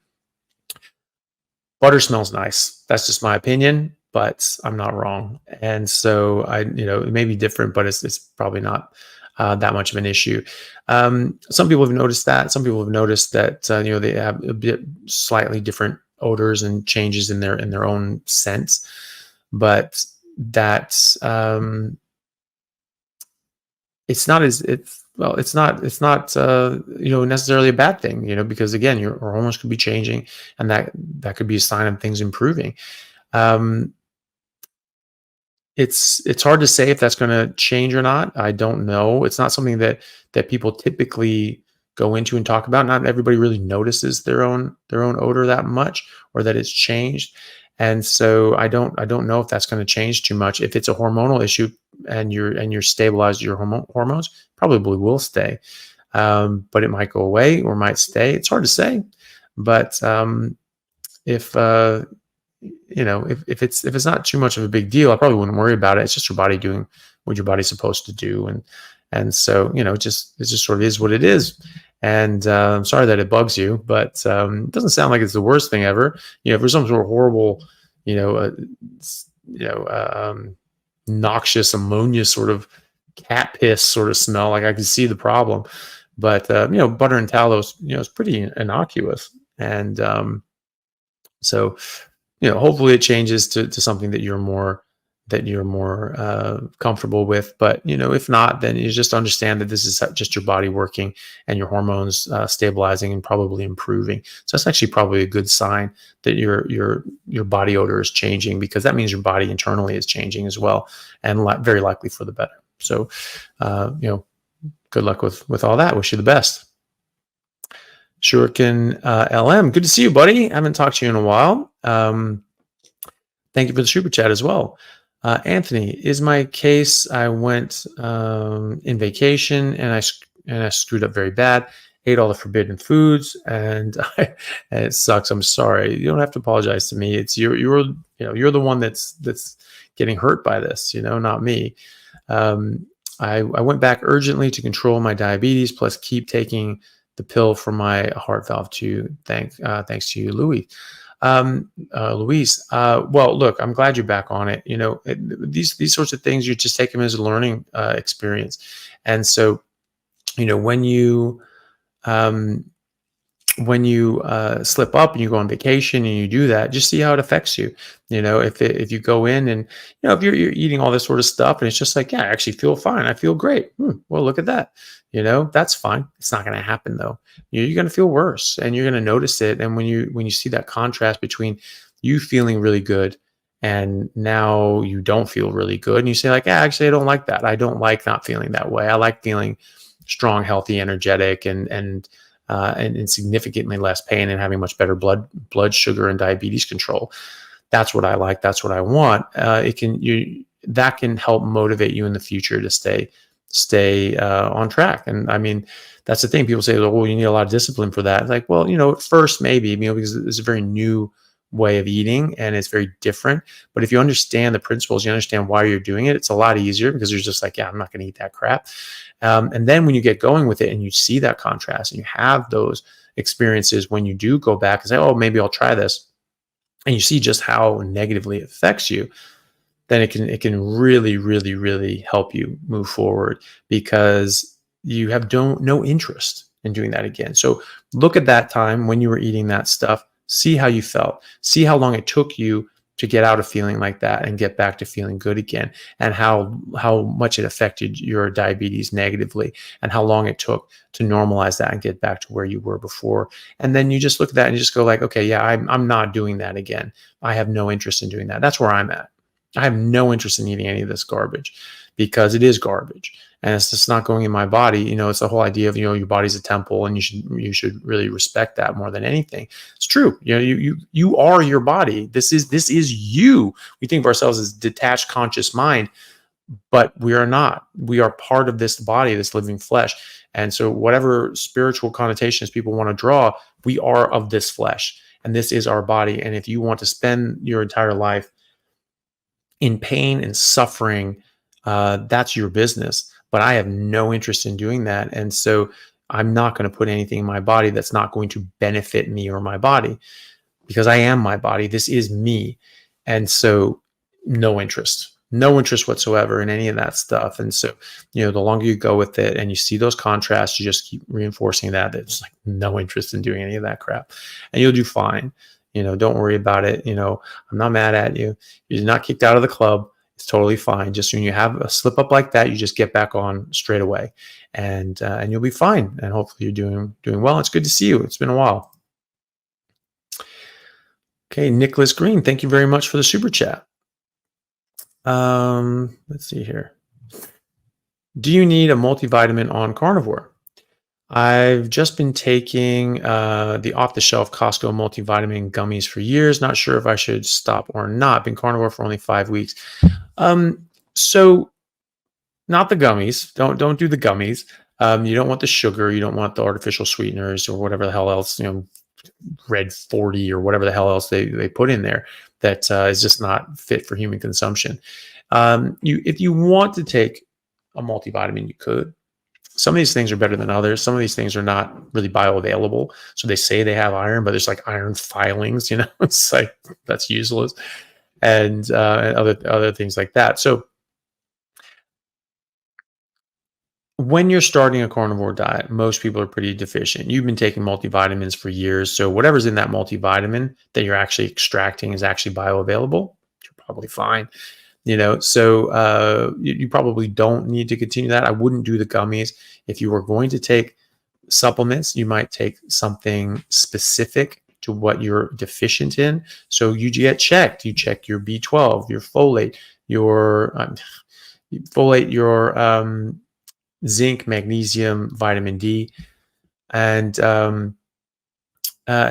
Butter smells nice. That's just my opinion, but I'm not wrong. And so it may be different, but it's probably not that much of an issue. Some people have noticed that. Some people have noticed that they have a bit slightly different odors and changes in their own scents, but that's it's not necessarily a bad thing, because again, your hormones could be changing, and that could be a sign of things improving. It's hard to say if that's going to change or not. I don't know. It's not something that people typically go into and talk about. Not everybody really notices their own odor that much, or that it's changed. And so I don't know if that's going to change too much. If it's a hormonal issue and you're stabilized your hormones, probably will stay. But it might go away or might stay. It's hard to say. But if if it's not too much of a big deal, I probably wouldn't worry about it. It's just your body doing what your body's supposed to do, and so it just sort of is what it is. And I'm sorry that it bugs you, but it doesn't sound like it's the worst thing ever. If there's some sort of horrible, noxious ammonia sort of cat piss sort of smell, like I can see the problem. But butter and tallow, is pretty innocuous, and so hopefully it changes to something that you're more comfortable with. But if not, then you just understand that this is just your body working and your hormones stabilizing and probably improving. So that's actually probably a good sign that your body odor is changing, because that means your body internally is changing as well, and very likely for the better. So good luck with all that. Wish you the best. Shuriken LM, good to see you, buddy. I haven't talked to you in a while. Thank you for the super chat as well. Anthony, is my case I went in vacation and I screwed up very bad, ate all the forbidden foods, and it sucks. I'm sorry. You don't have to apologize to me. It's you're the one that's getting hurt by this, not me. I went back urgently to control my diabetes, plus keep taking the pill for my heart valve too. Thanks to you, Louise. Well, look, I'm glad you're back on it. These sorts of things, you just take them as a learning experience. And so, when you slip up and you go on vacation and you do that, just see how it affects you. If you go in and, if you're eating all this sort of stuff and it's just like, yeah, I actually feel fine. I feel great. Well, look at that. That's fine. It's not going to happen though. You're going to feel worse and you're going to notice it. And when you see that contrast between you feeling really good and now you don't feel really good, and you say like, yeah, actually, I don't like that. I don't like not feeling that way. I like feeling strong, healthy, energetic, and significantly less pain, and having much better blood sugar and diabetes control. That's what I like. That's what I want. That can help motivate you in the future to stay on track. And I mean, that's the thing. People say, well, you need a lot of discipline for that. It's like, well, at first maybe, because it's a very new way of eating and it's very different. But if you understand the principles, you understand why you're doing it, it's a lot easier, because you're just like, yeah, I'm not going to eat that crap. And then when you get going with it and you see that contrast and you have those experiences when you do go back and say, oh, maybe I'll try this, and you see just how negatively it affects you, then it can really, really, really help you move forward, because you have no interest in doing that again. So look at that time when you were eating that stuff, see how you felt, see how long it took you to get out of feeling like that and get back to feeling good again, and how much it affected your diabetes negatively, and how long it took to normalize that and get back to where you were before. And then you just look at that and you just go like, okay, yeah, I'm not doing that again. I have no interest in doing that. That's where I'm at. I have no interest in eating any of this garbage, because it is garbage and it's just not going in my body. It's the whole idea of, your body's a temple, and you should really respect that more than anything. It's true. You are your body. This is you. We think of ourselves as detached conscious mind, but we are not. We are part of this body, this living flesh. And so whatever spiritual connotations people want to draw, we are of this flesh, and this is our body. And if you want to spend your entire life in pain and suffering, that's your business. But I have no interest in doing that. And so I'm not going to put anything in my body that's not going to benefit me or my body, because I am my body. This is me. And so no interest whatsoever in any of that stuff. And so, the longer you go with it and you see those contrasts, you just keep reinforcing that. It's like no interest in doing any of that crap, and you'll do fine. Don't worry about it. I'm not mad at you. You're not kicked out of the club. It's totally fine. Just when you have a slip up like that, you just get back on straight away, and you'll be fine. And hopefully you're doing well. It's good to see you. It's been a while. Okay, Nicholas Green, thank you very much for the super chat. Let's see here. Do you need a multivitamin on Carnivore? I've just been taking the off-the-shelf Costco multivitamin gummies for years. Not sure if I should stop or not. Been carnivore for only 5 weeks. So not the gummies. Don't do the gummies. You don't want the sugar. You don't want the artificial sweeteners or whatever the hell else, red 40 or whatever the hell else they put in there that is just not fit for human consumption. If you want to take a multivitamin, you could. Some of these things are better than others. Some of these things are not really bioavailable. So they say they have iron, but there's like iron filings, it's like that's useless. And other things like that. So when you're starting a carnivore diet, most people are pretty deficient. You've been taking multivitamins for years. So whatever's in that multivitamin that you're actually extracting is actually bioavailable. You're probably fine. So you probably don't need to continue that. I wouldn't do the gummies. If you were going to take supplements, you might take something specific to what you're deficient in. So you get checked. You check your B12, your folate, your zinc, magnesium, vitamin D, and then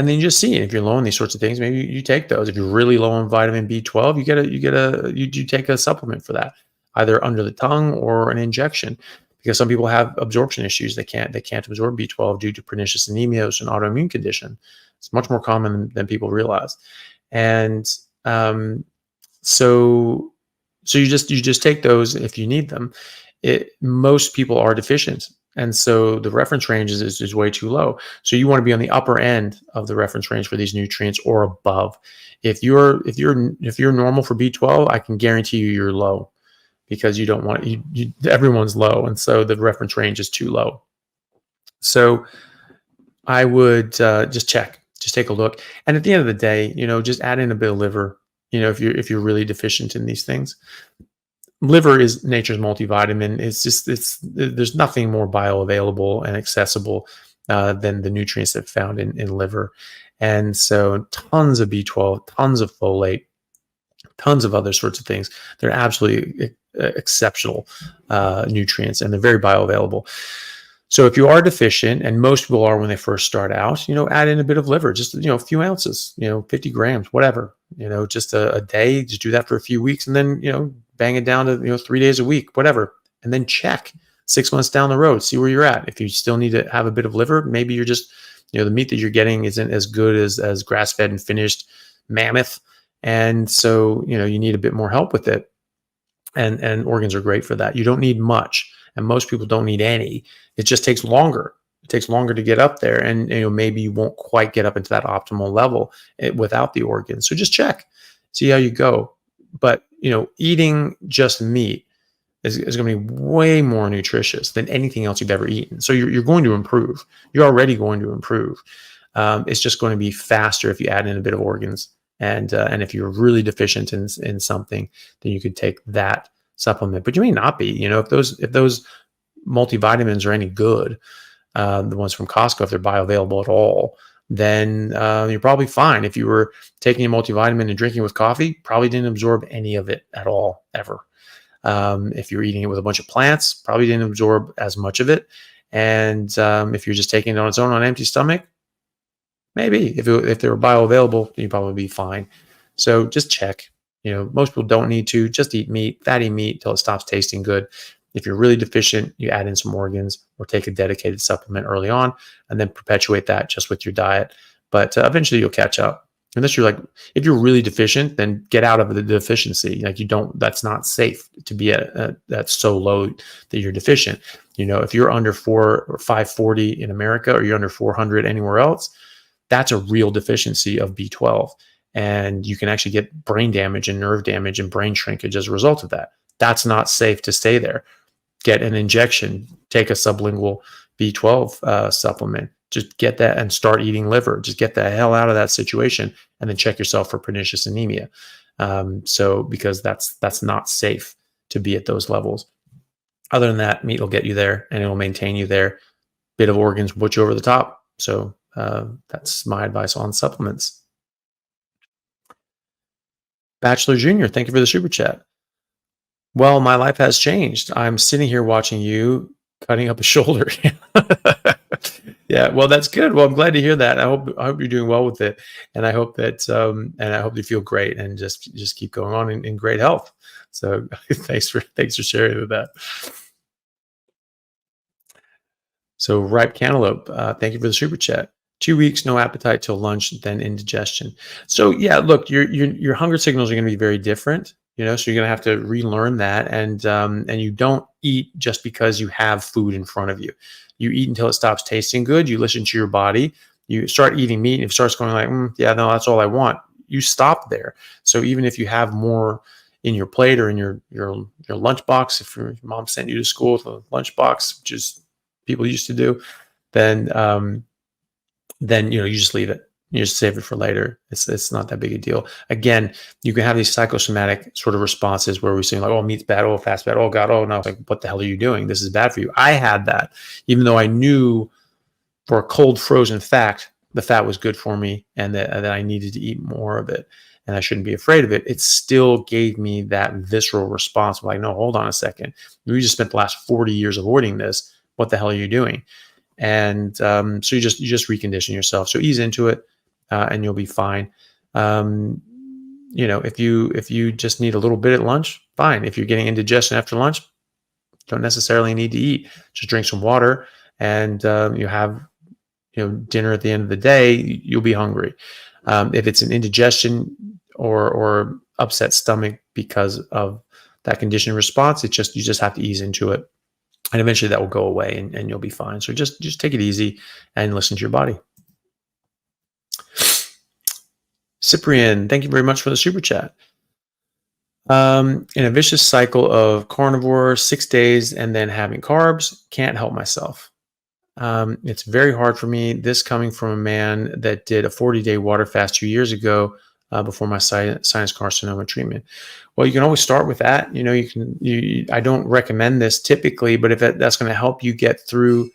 you just see if you're low on these sorts of things. Maybe you take those. If you're really low on vitamin B12, you take a supplement for that, either under the tongue or an injection, because some people have absorption issues. They can't absorb B12 due to pernicious anemia, which is an autoimmune condition. It's much more common than people realize, and so you just take those if you need them. Most people are deficient, and so the reference range is way too low. So you want to be on the upper end of the reference range for these nutrients or above. If you're normal for B12, I can guarantee you're low, because you don't want everyone's low, and so the reference range is too low. So I would just take a look, and at the end of the day, just add in a bit of liver. If you're really deficient in these things. Liver is nature's multivitamin. There's nothing more bioavailable and accessible than the nutrients that are found in liver. And so tons of B12, tons of folate, tons of other sorts of things. They're absolutely exceptional nutrients, and they're very bioavailable. So if you are deficient, and most people are when they first start out, add in a bit of liver, just, a few ounces, 50 grams, whatever, just a day, just do that for a few weeks, and then, bang it down to, 3 days a week, whatever. And then check 6 months down the road, see where you're at. If you still need to have a bit of liver, maybe you're just, the meat that you're getting isn't as good as grass-fed and finished mammoth. And so, you need a bit more help with it. And organs are great for that. You don't need much. And most people don't need any. It just takes longer. It takes longer to get up there. And maybe you won't quite get up into that optimal level without the organs. So just check, see how you go. But, eating just meat is going to be way more nutritious than anything else you've ever eaten. So you're going to improve. You're already going to improve. It's just going to be faster if you add in a bit of organs. And if you're really deficient in something, then you could take that supplement. But you may not be. If those multivitamins are any good, the ones from Costco, if they're bioavailable at all, then you're probably fine. If you were taking a multivitamin and drinking with coffee, probably didn't absorb any of it at all, ever. If you're eating it with a bunch of plants, probably didn't absorb as much of it. And if you're just taking it on its own on an empty stomach, maybe if they were bioavailable, you'd probably be fine. So just check. Most people don't need to. Just eat meat, fatty meat, till it stops tasting good. If you're really deficient, you add in some organs or take a dedicated supplement early on, and then perpetuate that just with your diet. But eventually you'll catch up. Unless you're if you're really deficient, then get out of the deficiency. That's not safe to be at so low that you're deficient. If you're under 4 or 540 in America, or you're under 400 anywhere else, that's a real deficiency of B12. And you can actually get brain damage and nerve damage and brain shrinkage as a result of that. That's not safe to stay there. Get an injection, take a sublingual B12 supplement, just get that and start eating liver. Just get the hell out of that situation, and then check yourself for pernicious anemia. Because that's not safe to be at those levels. Other than that, meat will get you there, and it will maintain you there. Bit of organs will put you over the top. So that's my advice on supplements. Bachelor Junior, thank you for the super chat. Well, my life has changed. I'm sitting here watching you cutting up a shoulder. Yeah, well, that's good. Well, I'm glad to hear that. I hope you're doing well with it, and I hope you feel great and just keep going on in great health. So thanks for sharing with that. So ripe cantaloupe, thank you for the super chat. 2 weeks, no appetite till lunch, then indigestion. So yeah, look, your hunger signals are going to be very different. So you're going to have to relearn that, and you don't eat just because you have food in front of you. You eat until it stops tasting good. You listen to your body. You start eating meat, and if it starts going like, yeah, no, that's all I want, you stop there. So even if you have more in your plate or in your lunchbox, if your mom sent you to school with a lunchbox, which is people used to do, then you just leave it. You just save it for later. It's not that big a deal. Again, you can have these psychosomatic sort of responses where we're saying like, oh, meat's bad, oh, fast bad, oh God, oh no. It's like, what the hell are you doing? This is bad for you. I had that, even though I knew for a cold frozen fact the fat was good for me and that I needed to eat more of it and I shouldn't be afraid of it. It still gave me that visceral response of like, no, hold on a second. We just spent the last 40 years avoiding this. What the hell are you doing? And so you just recondition yourself. So ease into it, and you'll be fine. If you just need a little bit at lunch, fine. If you're getting indigestion after lunch, don't necessarily need to eat. Just drink some water, and you have dinner at the end of the day. You'll be hungry. If it's an indigestion or upset stomach because of that conditioning response, you just have to ease into it. And eventually that will go away and you'll be fine. So just take it easy and listen to your body. Cyprian, thank you very much for the super chat. In a vicious cycle of carnivore, 6 days, and then having carbs, can't help myself. It's very hard for me. This coming from a man that did a 40-day water fast 2 years ago before my sinus carcinoma treatment. Well, you can always start with that. I don't recommend this typically, but if that's going to help you get through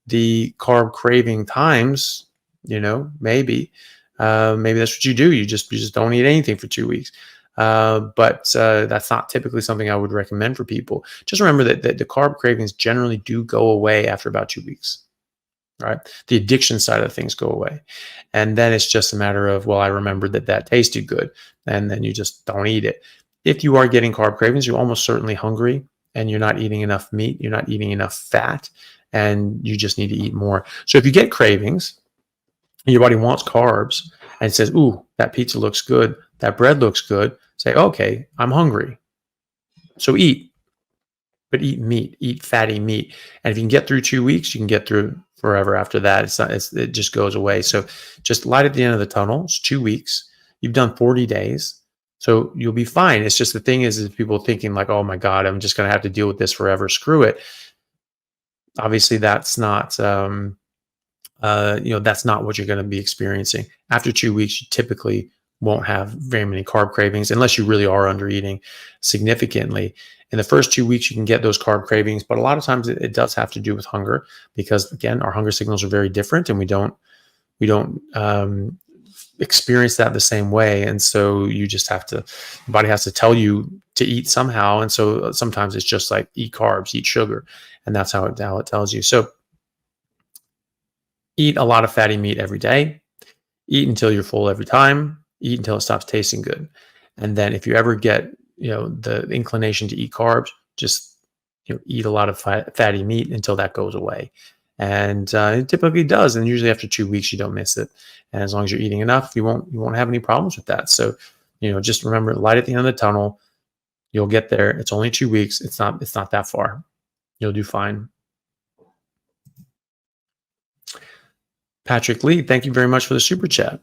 the carb craving times, maybe that's what you do. You just don't eat anything for 2 weeks. But that's not typically something I would recommend for people. Just remember that the carb cravings generally do go away after about 2 weeks. Right? The addiction side of things go away. And then it's just a matter of, well, I remembered that tasted good. And then you just don't eat it. If you are getting carb cravings, you're almost certainly hungry and you're not eating enough meat, you're not eating enough fat, and you just need to eat more. So if you get cravings and your body wants carbs and says, ooh, that pizza looks good, that bread looks good, say, okay, I'm hungry. So eat. But eat meat, eat fatty meat. And if you can get through 2 weeks, you can get through forever after that. It just goes away. So just light at the end of the tunnel. It's 2 weeks. You've done 40 days. So you'll be fine. It's just the thing is people thinking like, oh my God, I'm just going to have to deal with this forever. Screw it. Obviously that's not, that's not what you're going to be experiencing. After 2 weeks, you typically won't have very many carb cravings unless you really are under eating significantly. In the first 2 weeks, you can get those carb cravings, but a lot of times it does have to do with hunger because, again, our hunger signals are very different and we don't experience that the same way. And so you just have to, the body has to tell you to eat somehow. And so sometimes it's just like eat carbs, eat sugar, and that's how it tells you. So eat a lot of fatty meat every day. Eat until you're full every time. Eat until it stops tasting good. And then if you ever get, the inclination to eat carbs, just, eat a lot of fatty meat until that goes away. And it typically does. And usually after 2 weeks, you don't miss it. And as long as you're eating enough, you won't have any problems with that. So, just remember, light at the end of the tunnel. You'll get there. It's only 2 weeks. It's not that far. You'll do fine. Patrick Lee, thank you very much for the super chat.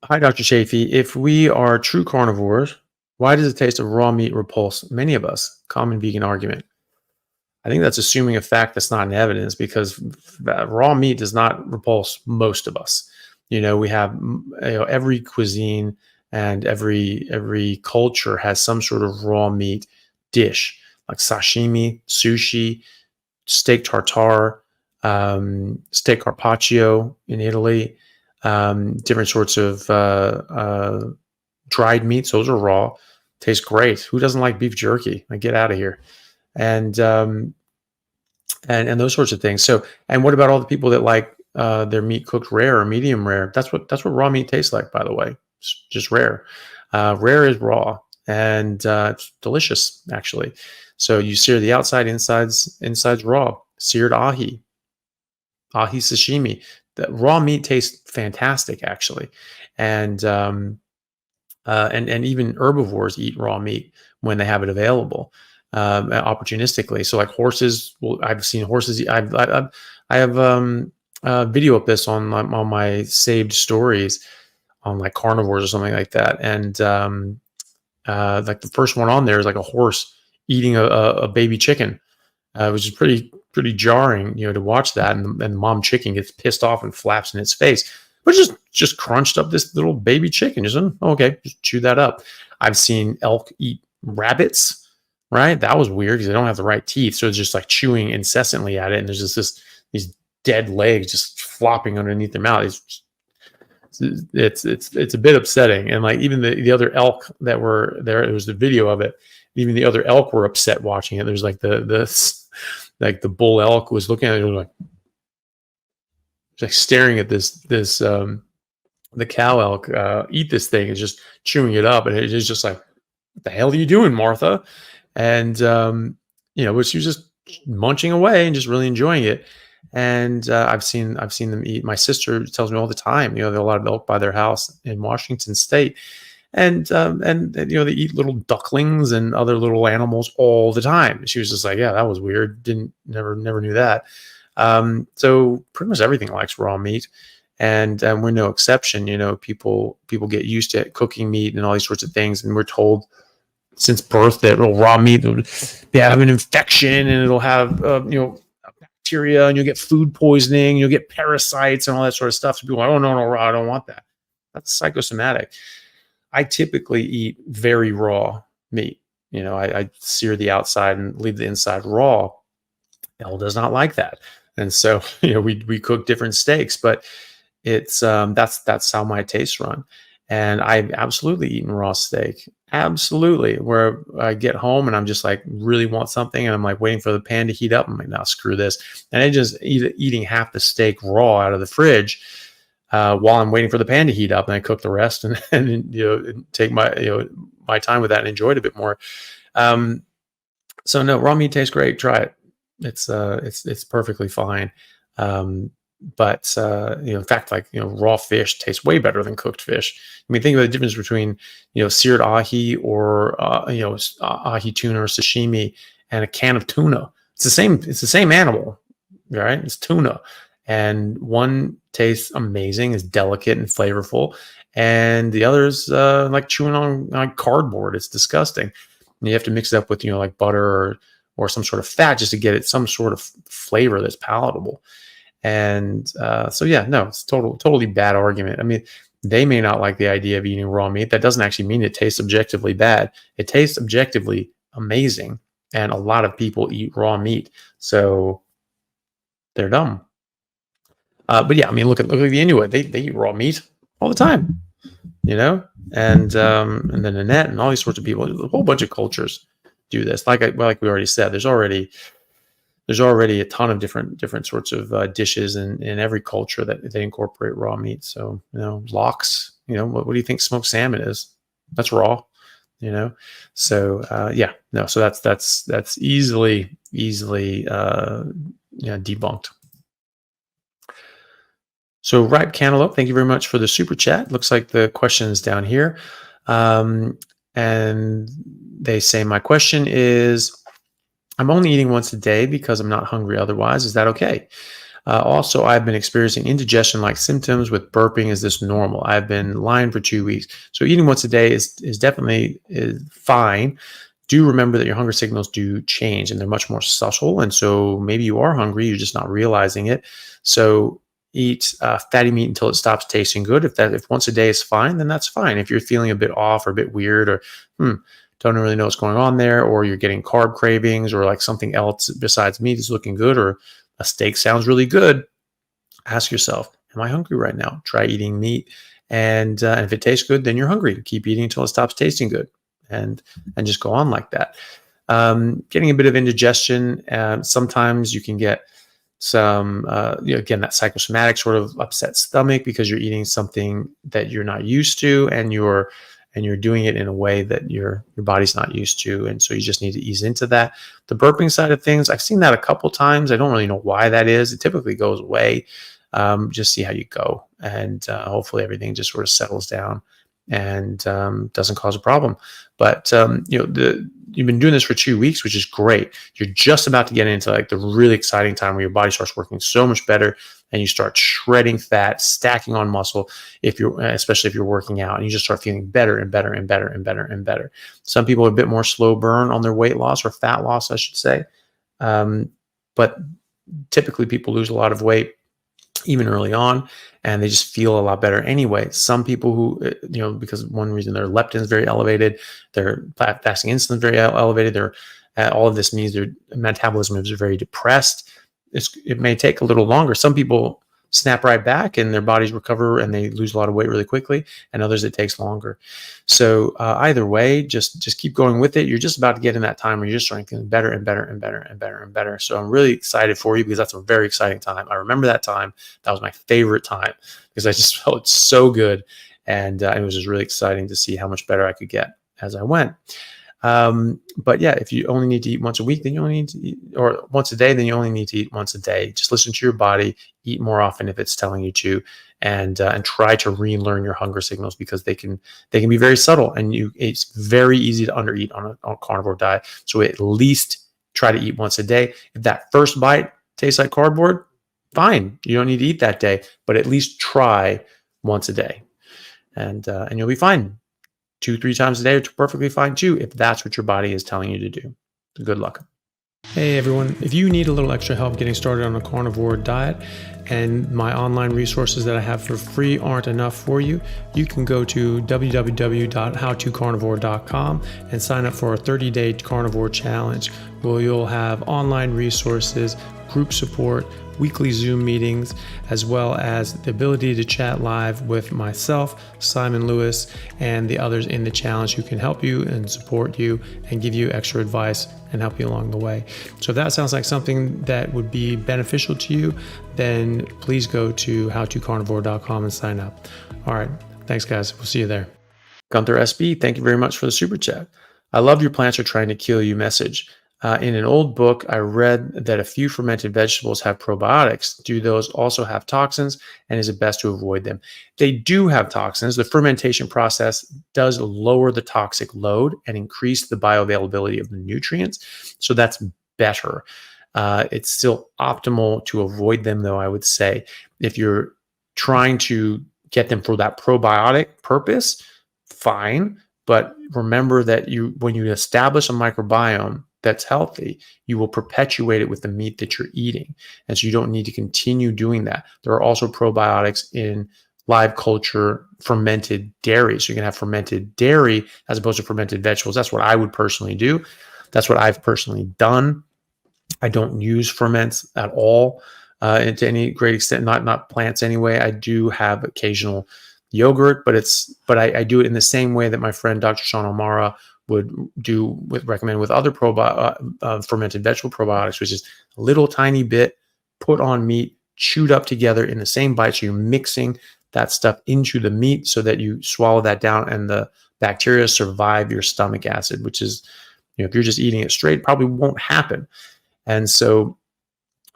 Hi, Dr. Chaffee. If we are true carnivores, why does the taste of raw meat repulse many of us? Common vegan argument. I think that's assuming a fact that's not in evidence because raw meat does not repulse most of us. We have every cuisine and every culture has some sort of raw meat dish like sashimi, sushi, steak tartare, steak carpaccio in Italy, different sorts of dried meats. Those are raw. Taste great. Who doesn't like beef jerky? Like, get out of here. And and those sorts of things. So, and what about all the people that like their meat cooked rare or medium rare? That's what raw meat tastes like, by the way. It's just rare. Rare is raw, and it's delicious actually. So you sear the outside, inside's raw. Seared ahi sashimi. The raw meat tastes fantastic actually, and and even herbivores eat raw meat when they have it available, opportunistically. So like horses, well, I've seen horses. I have video of this on my saved stories on like carnivores or something like that, and like the first one on there is like a horse eating a baby chicken, which is pretty jarring, to watch that. And the mom chicken gets pissed off and flaps in its face, but just crunched up this little baby chicken. Just okay, just chew that up. I've seen elk eat rabbits, right? That was weird because they don't have the right teeth, so it's just like chewing incessantly at it, and there's just these dead legs just flopping underneath their mouth. It's a bit upsetting, and like even the other elk that were there, it was the video of it. Even the other elk were upset watching it. There's like the bull elk was looking at it and like staring at the cow elk eat this thing and just chewing it up, and it's just like, what the hell are you doing, Martha? And but she was just munching away and just really enjoying it. And I've seen them eat. My sister tells me all the time, there are a lot of elk by their house in Washington State, and they eat little ducklings and other little animals all the time. She was just like, yeah, that was weird. Never knew that. So pretty much everything likes raw meat, and we're no exception. People get used to cooking meat and all these sorts of things, and we're told since birth that raw meat will have an infection and it'll have bacteria, and you'll get food poisoning, you'll get parasites and all that sort of stuff. So people are like, oh no, raw, I don't want that. That's psychosomatic. I typically eat very raw meat. I sear the outside and leave the inside raw. Elle does not like that. And so, we cook different steaks, but it's that's how my tastes run. And I've absolutely eaten raw steak. Absolutely. Where I get home and I'm just like really want something, and I'm like waiting for the pan to heat up. I'm like, no, screw this. And I just eating half the steak raw out of the fridge while I'm waiting for the pan to heat up, and I cook the rest and take my time with that and enjoy it a bit more. So no, raw meat tastes great. Try it. It's perfectly fine. But in fact, like raw fish tastes way better than cooked fish. I mean, think about the difference between seared ahi or ahi tuna or sashimi and a can of tuna. It's the same animal, right? It's tuna, and one tastes amazing, is delicate and flavorful, and the other's like chewing on cardboard. It's disgusting. And you have to mix it up with like butter or some sort of fat just to get it some sort of flavor that's palatable. And so yeah, no, it's totally bad argument. I mean, they may not like the idea of eating raw meat. That doesn't actually mean it tastes objectively bad. It tastes objectively amazing, and a lot of people eat raw meat, so they're dumb. But yeah, I mean, look at the Inuit. They eat raw meat all the time, and then Annette and all these sorts of people. A whole bunch of cultures do this. Like we already said, there's already a ton of different sorts of dishes in every culture that they incorporate raw meat. So lox. What do you think smoked salmon is? That's raw. So yeah, no. So that's easily debunked. So ripe cantaloupe, thank you very much for the super chat. Looks like the question is down here. And they say, my question is, I'm only eating once a day because I'm not hungry otherwise. Is that okay? Also, I've been experiencing indigestion-like symptoms with burping. Is this normal? I've been lying for 2 weeks. So eating once a day is definitely fine. Do remember that your hunger signals do change, and they're much more subtle. And so maybe you are hungry, you're just not realizing it. So eat fatty meat until it stops tasting good. If once a day is fine, then that's fine. If you're feeling a bit off or a bit weird or don't really know what's going on there, or you're getting carb cravings, or like something else besides meat is looking good, or a steak sounds really good, ask yourself, am I hungry right now? Try eating meat. And if it tastes good, then you're hungry. Keep eating until it stops tasting good, and just go on like that. getting a bit of indigestion. Sometimes you can get some, again, that psychosomatic sort of upset stomach because you're eating something that you're not used to, and you're doing it in a way that your body's not used to, and so you just need to ease into that. The burping side of things, I've seen that a couple times. I don't really know why that is. It typically goes away. Just see how you go, and hopefully everything just sort of settles down and doesn't cause a problem. But you've been doing this for 2 weeks, which is great. You're just about to get into like the really exciting time where your body starts working so much better, and you start shredding fat, stacking on muscle. Especially if you're working out, and you just start feeling better and better and better and better and better. Some people are a bit more slow burn on their weight loss, or fat loss, I should say. But typically people lose a lot of weight even early on, and they just feel a lot better anyway. Some people who, because one reason their leptin is very elevated, their fasting insulin is very elevated, all of this means their metabolism is very depressed. It may take a little longer. Some people snap right back and their bodies recover and they lose a lot of weight really quickly, and others it takes longer. So either way, just keep going with it. You're just about to get in that time where you're just starting to feel better and better and better and better and better. So I'm really excited for you, because that's a very exciting time. I remember that time. That was my favorite time, because I just felt so good, and it was just really exciting to see how much better I could get as I went. But yeah, if you only need to eat once a week, then you only need to eat, or once a day, then you only need to eat once a day. Just listen to your body, eat more often if it's telling you to, and try to relearn your hunger signals, because they can be very subtle, and it's very easy to undereat on a carnivore diet. So at least try to eat once a day. If that first bite tastes like cardboard, fine. You don't need to eat that day, but at least try once a day, and you'll be fine. 2-3 times a day are perfectly fine too, if that's what your body is telling you to do. Good luck. Hey everyone, if you need a little extra help getting started on a carnivore diet, and my online resources that I have for free aren't enough for you, you can go to www.howtocarnivore.com and sign up for a 30-day carnivore challenge, where you'll have online resources, group support, weekly Zoom meetings, as well as the ability to chat live with myself, Simon Lewis, and the others in the challenge who can help you and support you and give you extra advice and help you along the way. So if that sounds like something that would be beneficial to you, then please go to howtocarnivore.com and sign up. All right. Thanks, guys. We'll see you there. Gunther SB, thank you very much for the super chat. I love your plants are trying to kill you message. In an old book, I read that a few fermented vegetables have probiotics. Do those also have toxins, and is it best to avoid them? They do have toxins. The fermentation process does lower the toxic load and increase the bioavailability of the nutrients, so that's better. It's still optimal to avoid them, though, I would say. If you're trying to get them for that probiotic purpose, fine. But remember that when you establish a microbiome that's healthy, you will perpetuate it with the meat that you're eating. And so you don't need to continue doing that. There are also probiotics in live culture fermented dairy. So you can have fermented dairy as opposed to fermented vegetables. That's what I would personally do. That's what I've personally done. I don't use ferments at all to any great extent, not plants anyway. I do have occasional yogurt, but I do it in the same way that my friend Dr. Sean O'Mara would recommend with other fermented vegetable probiotics, which is a little tiny bit put on meat, chewed up together in the same bite. So you're mixing that stuff into the meat so that you swallow that down, and the bacteria survive your stomach acid, which is, if you're just eating it straight, it probably won't happen. And so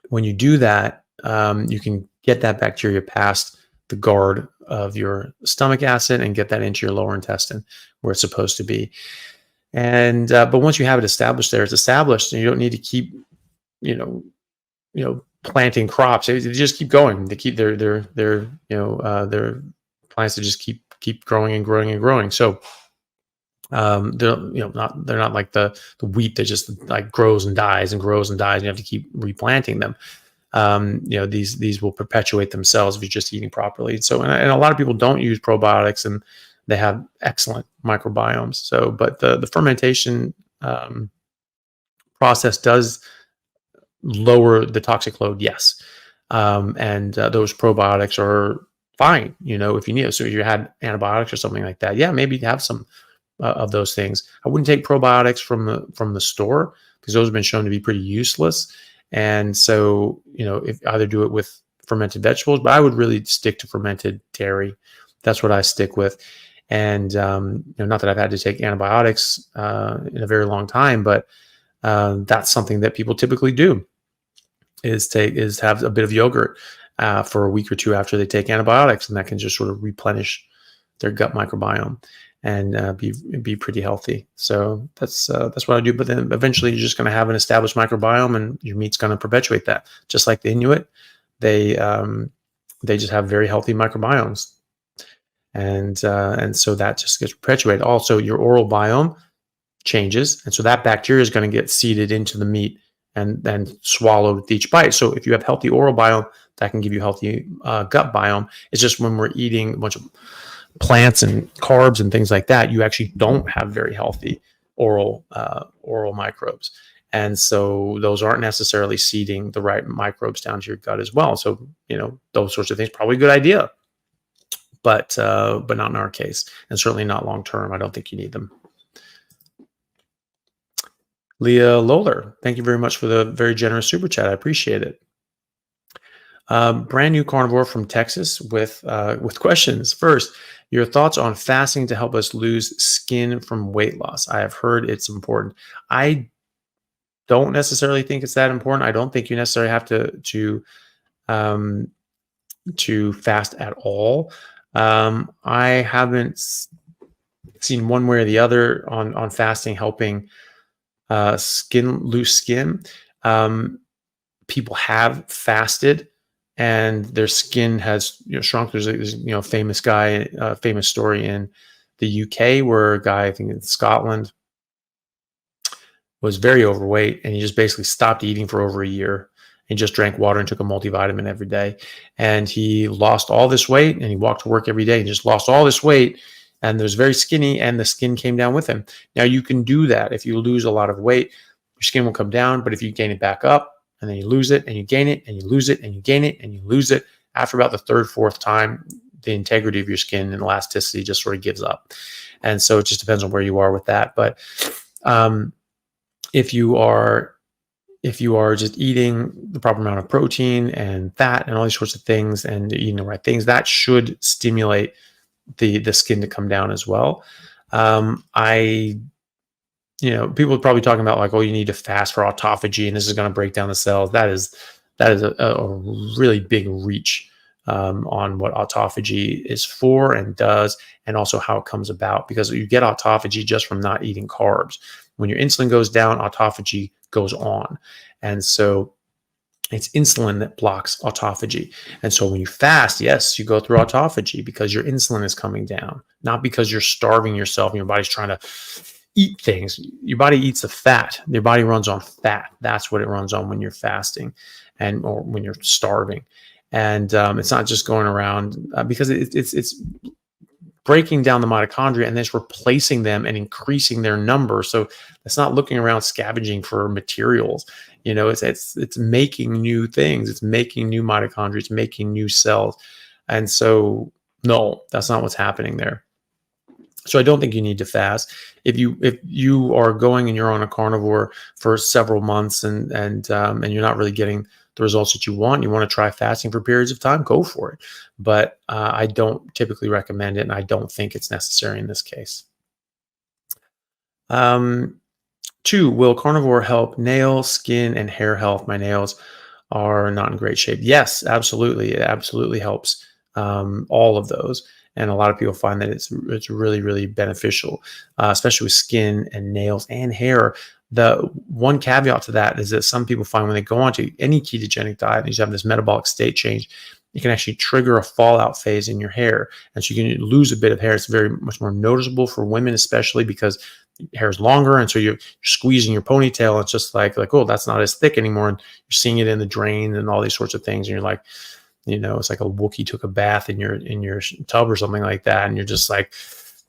when you do that, you can get that bacteria past the guard of your stomach acid and get that into your lower intestine where it's supposed to be. And but once you have it established there, it's established, and you don't need to keep, planting crops. They just keep going. They keep their plants to just keep growing and growing and growing. So they're not like the wheat that just like grows and dies and grows and dies, and you have to keep replanting them. These will perpetuate themselves if you're just eating properly. So, and a lot of people don't use probiotics, and they have excellent microbiomes. So, but the fermentation process does lower the toxic load, yes. And those probiotics are fine, if you need it. So if you had antibiotics or something like that, yeah, maybe have some of those things. I wouldn't take probiotics from the store because those have been shown to be pretty useless. And so, if either do it with fermented vegetables, but I would really stick to fermented dairy. That's what I stick with. And not that I've had to take antibiotics in a very long time, but that's something that people typically do is have a bit of yogurt for a week or two after they take antibiotics, and that can just sort of replenish their gut microbiome and be pretty healthy. So that's what I do. But then eventually you're just going to have an established microbiome, and your meat's going to perpetuate that. Just like the Inuit, they just have very healthy microbiomes, and so that just gets perpetuated. Also, your oral biome changes, and so that bacteria is going to get seeded into the meat and then swallowed with each bite. So if you have healthy oral biome, that can give you healthy gut biome. It's just when we're eating a bunch of plants and carbs and things like that, you actually don't have very healthy oral microbes. And so those aren't necessarily seeding the right microbes down to your gut as well. So, those sorts of things, probably a good idea, but not in our case, and certainly not long-term. I don't think you need them. Leah Lowler, thank you very much for the very generous super chat. I appreciate it. Brand new carnivore from Texas with questions. First, your thoughts on fasting to help us lose skin from weight loss. I have heard it's important. I don't necessarily think it's that important. I don't think you necessarily have to fast at all. I haven't seen one way or the other on fasting helping loose skin. People have fasted and their skin has shrunk. There's a famous story in the UK where a guy, I think in Scotland, was very overweight, and he just basically stopped eating for over a year and just drank water and took a multivitamin every day. And he lost all this weight, and he walked to work every day and just lost all this weight, and was very skinny, and the skin came down with him. Now you can do that. If you lose a lot of weight, your skin will come down, but if you gain it back up and then you lose it and you gain it and you lose it and you gain it and you lose it, after about the third, fourth time, the integrity of your skin and elasticity just sort of gives up. And so it just depends on where you are with that. But if you are just eating the proper amount of protein and fat and all these sorts of things and eating the right things, that should stimulate the skin to come down as well. People are probably talking about like, oh, you need to fast for autophagy and this is going to break down the cells. That is a really big reach on what autophagy is for and does, and also how it comes about, because you get autophagy just from not eating carbs. When your insulin goes down, autophagy goes on. And so it's insulin that blocks autophagy. And so when you fast, yes, you go through autophagy because your insulin is coming down, not because you're starving yourself and your body's trying to eat things. Your body eats the fat. Your body runs on fat. That's what it runs on when you're fasting or when you're starving. And it's not just going around because it's breaking down the mitochondria and then it's replacing them and increasing their number. So it's not looking around scavenging for materials. It's making new things. It's making new mitochondria. It's making new cells. And so, no, that's not what's happening there. So I don't think you need to fast. If you are going and you're on a carnivore for several months and you're not really getting the results that you want to try fasting for periods of time, go for it. But I don't typically recommend it, and I don't think it's necessary in this case. 2, will carnivore help nail, skin, and hair health? My nails are not in great shape. Yes, absolutely. It absolutely helps all of those. And a lot of people find that it's really, really beneficial, especially with skin and nails and hair. The one caveat to that is that some people find when they go onto any ketogenic diet and you have this metabolic state change, it can actually trigger a fallout phase in your hair. And so you can lose a bit of hair. It's very much more noticeable for women, especially because hair is longer. And so you're squeezing your ponytail. It's just like, oh, that's not as thick anymore. And you're seeing it in the drain and all these sorts of things. And you're like, it's like a Wookiee took a bath in your tub or something like that. And you're just like,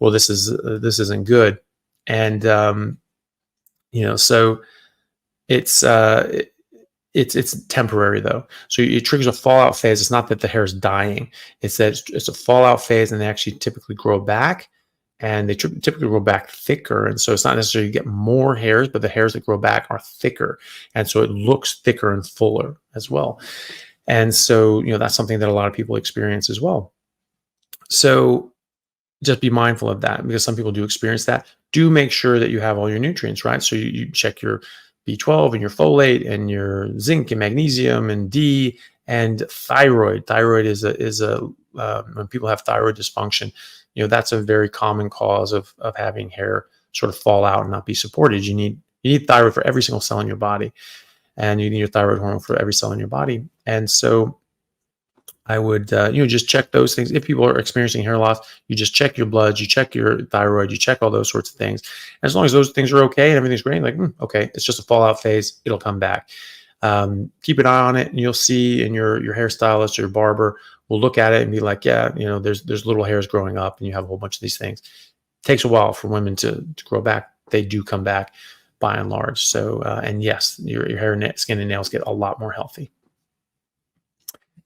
well, this isn't good. And, so it's temporary though. So it triggers a fallout phase. It's not that the hair is dying. It's that it's a fallout phase, and they actually typically grow back. and they typically grow back thicker. And so it's not necessarily you get more hairs, but the hairs that grow back are thicker. And so it looks thicker and fuller as well. And so, that's something that a lot of people experience as well. So just be mindful of that, because some people do experience that. Do make sure that you have all your nutrients, right? So you check your B12 and your folate and your zinc and magnesium and D and thyroid. Thyroid is when people have thyroid dysfunction, that's a very common cause of having hair sort of fall out and not be supported. You need thyroid for every single cell in your body, and you need your thyroid hormone for every cell in your body. And so I would, just check those things. If people are experiencing hair loss, you just check your bloods, you check your thyroid, you check all those sorts of things. And as long as those things are okay and everything's great, like, okay, it's just a fallout phase. It'll come back. Keep an eye on it, and you'll see, and your hairstylist or your barber will look at it and be like, yeah, there's little hairs growing up, and you have a whole bunch of these things. It takes a while for women to grow back. They do come back by and large. So, and yes, your hair, skin, and nails get a lot more healthy.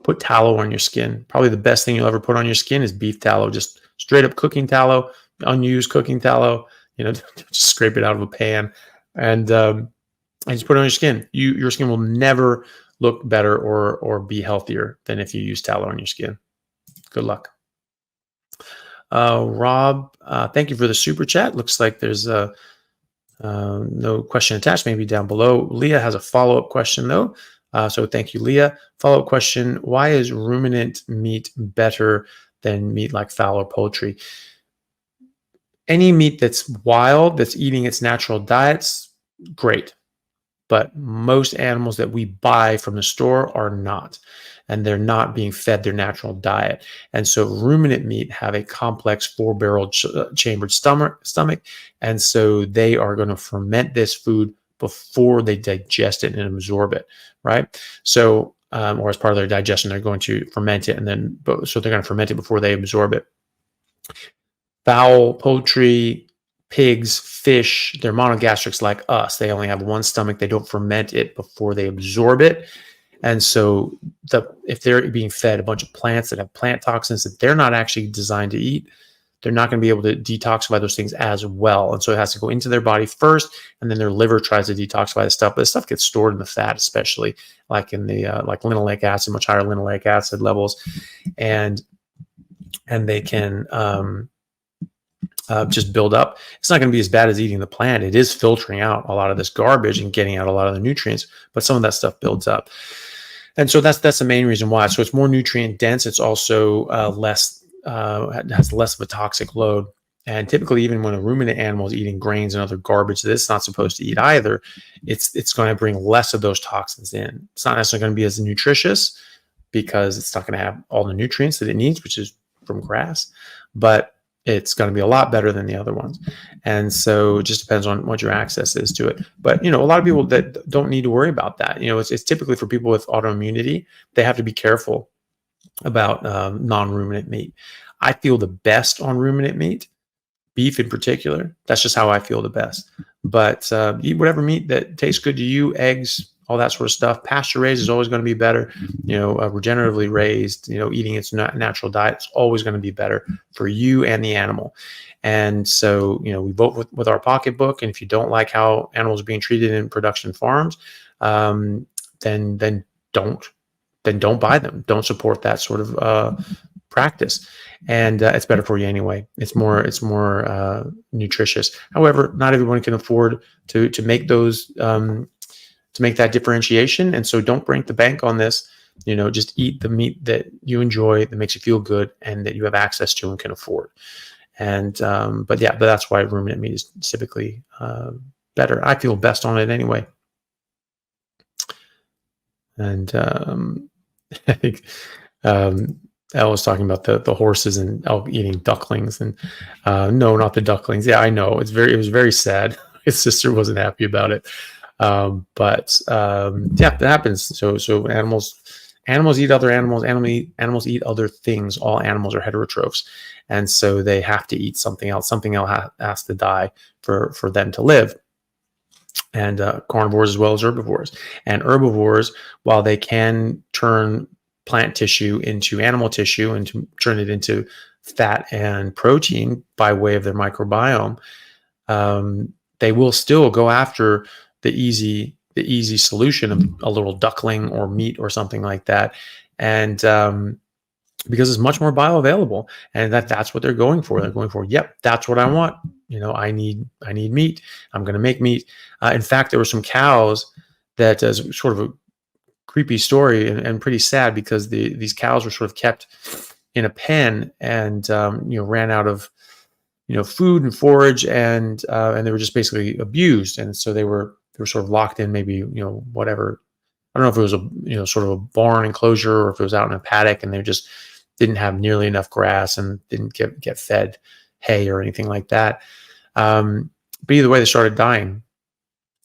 Put tallow on your skin. Probably the best thing you'll ever put on your skin is beef tallow, just straight up cooking tallow, unused cooking tallow, just scrape it out of a pan and just put it on your skin. Your skin will never look better or be healthier than if you use tallow on your skin. Good luck. Rob, thank you for the super chat. Looks like there's no question attached, maybe down below. Leah has a follow-up question though. So thank you, Leah. Follow-up question: why is ruminant meat better than meat like fowl or poultry? Any meat that's wild, that's eating its natural diets, great. But most animals that we buy from the store are not, and they're not being fed their natural diet. And so ruminant meat have a complex 4-barrel chambered stomach, and so they are going to ferment this food before they digest it and absorb it, right? So, or as part of their digestion, they're going to ferment it, and so they're going to ferment it before they absorb it. Fowl, poultry, pigs, fish, they're monogastrics like us. They only have one stomach. They don't ferment it before they absorb it. And so if they're being fed a bunch of plants that have plant toxins that they're not actually designed to eat, they're not going to be able to detoxify those things as well. And so it has to go into their body first, and then their liver tries to detoxify the stuff. But the stuff gets stored in the fat, especially like in the like linoleic acid, much higher linoleic acid levels, and they can just build up. It's not going to be as bad as eating the plant. It is filtering out a lot of this garbage and getting out a lot of the nutrients, but some of that stuff builds up. And so that's the main reason why. So it's more nutrient dense. It's also has less of a toxic load. And typically, even when a ruminant animal is eating grains and other garbage that it's not supposed to eat either, it's going to bring less of those toxins in. It's not necessarily going to be as nutritious because it's not going to have all the nutrients that it needs, which is from grass, but it's going to be a lot better than the other ones. And so it just depends on what your access is to it. But, a lot of people that don't need to worry about that. It's typically for people with autoimmunity. They have to be careful about non-ruminant meat. I feel the best on ruminant meat, beef in particular. That's just how I feel the best. But eat whatever meat that tastes good to you, eggs, all that sort of stuff. Pasture raised is always going to be better. Regeneratively raised, eating its natural diet is always going to be better for you and the animal. And so, we vote with our pocketbook. And if you don't like how animals are being treated in production farms, then don't buy them. Don't support that sort of practice. And it's better for you anyway. It's more nutritious. However, not everyone can afford to make those to make that differentiation. And so don't break the bank on this. Just eat the meat that you enjoy, that makes you feel good, and that you have access to and can afford. And but that's why ruminant meat is typically better. I feel best on it anyway. And I think Elle was talking about the horses and elk eating ducklings, and no, not the ducklings. Yeah, I know. It was very sad. His sister wasn't happy about it. But that happens. So animals eat other animals. Animals eat other things. All animals are heterotrophs, and so they have to eat something else. Something else has to die for them to live. And carnivores as well as herbivores. And herbivores, while they can turn plant tissue into animal tissue and to turn it into fat and protein by way of their microbiome, they will still go after the easy solution of a little duckling or meat or something like that. And because it's much more bioavailable, and that's what they're going for. They're going for, yep, that's what I want. I need meat. I'm going to make meat. In fact, there were some cows that, as sort of a creepy story and pretty sad, because these cows were sort of kept in a pen and ran out of food and forage, and they were just basically abused, and so they were sort of locked in, maybe whatever. I don't know if it was a sort of a barn enclosure, or if it was out in a paddock, and they just didn't have nearly enough grass and didn't get fed hay or anything like that. But either way, they started dying,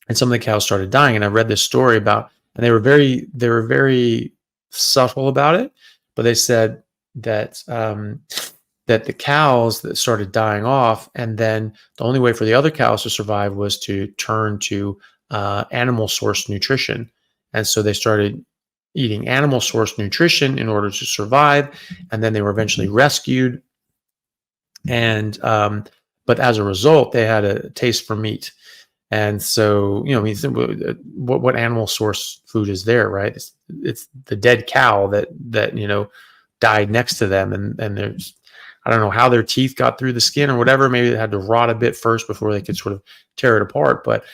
and some of the cows started dying. And I read this story about, and they were very subtle about it, but they said that that the cows that started dying off, and then the only way for the other cows to survive was to turn to animal source nutrition. And so they started eating animal source nutrition in order to survive, and then they were eventually rescued. And but as a result, they had a taste for meat. And so, what animal source food is there, right? It's the dead cow that died next to them, and there's, I don't know how their teeth got through the skin or whatever. Maybe it had to rot a bit first before they could sort of tear it apart. But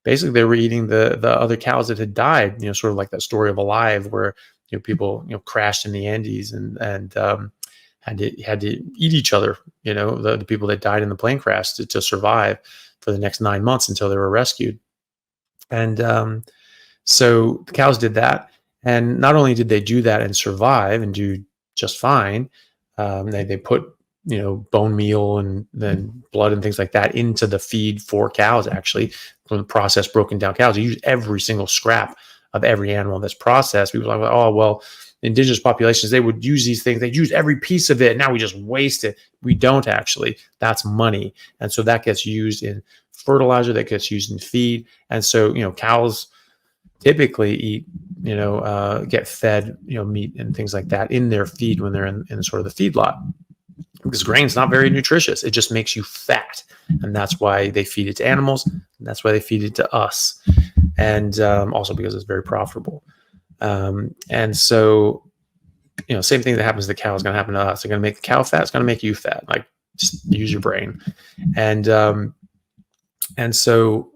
basically, they were eating the other cows that had died. Sort of like that story of Alive, where people crashed in the Andes and had to eat each other. The people that died in the plane crash to survive for the next 9 months until they were rescued. And so the cows did that, and not only did they do that and survive and do just fine, they put bone meal and then blood and things like that into the feed for cows. Actually, from the processed broken down cows, they use every single scrap of every animal that's processed. People are like, oh well, indigenous populations, they would use these things, they use every piece of it, now we just waste it. We don't actually. That's money. And so that gets used in fertilizer, that gets used in feed. And so cows typically eat, get fed meat and things like that in their feed when they're in sort of the feedlot, because grain's not very nutritious. It just makes you fat, and that's why they feed it to animals, and that's why they feed it to us, and also because it's very profitable. And so same thing that happens to the cow is going to happen to us. They're going to make the cow fat. It's going to make you fat. Like, just use your brain. And so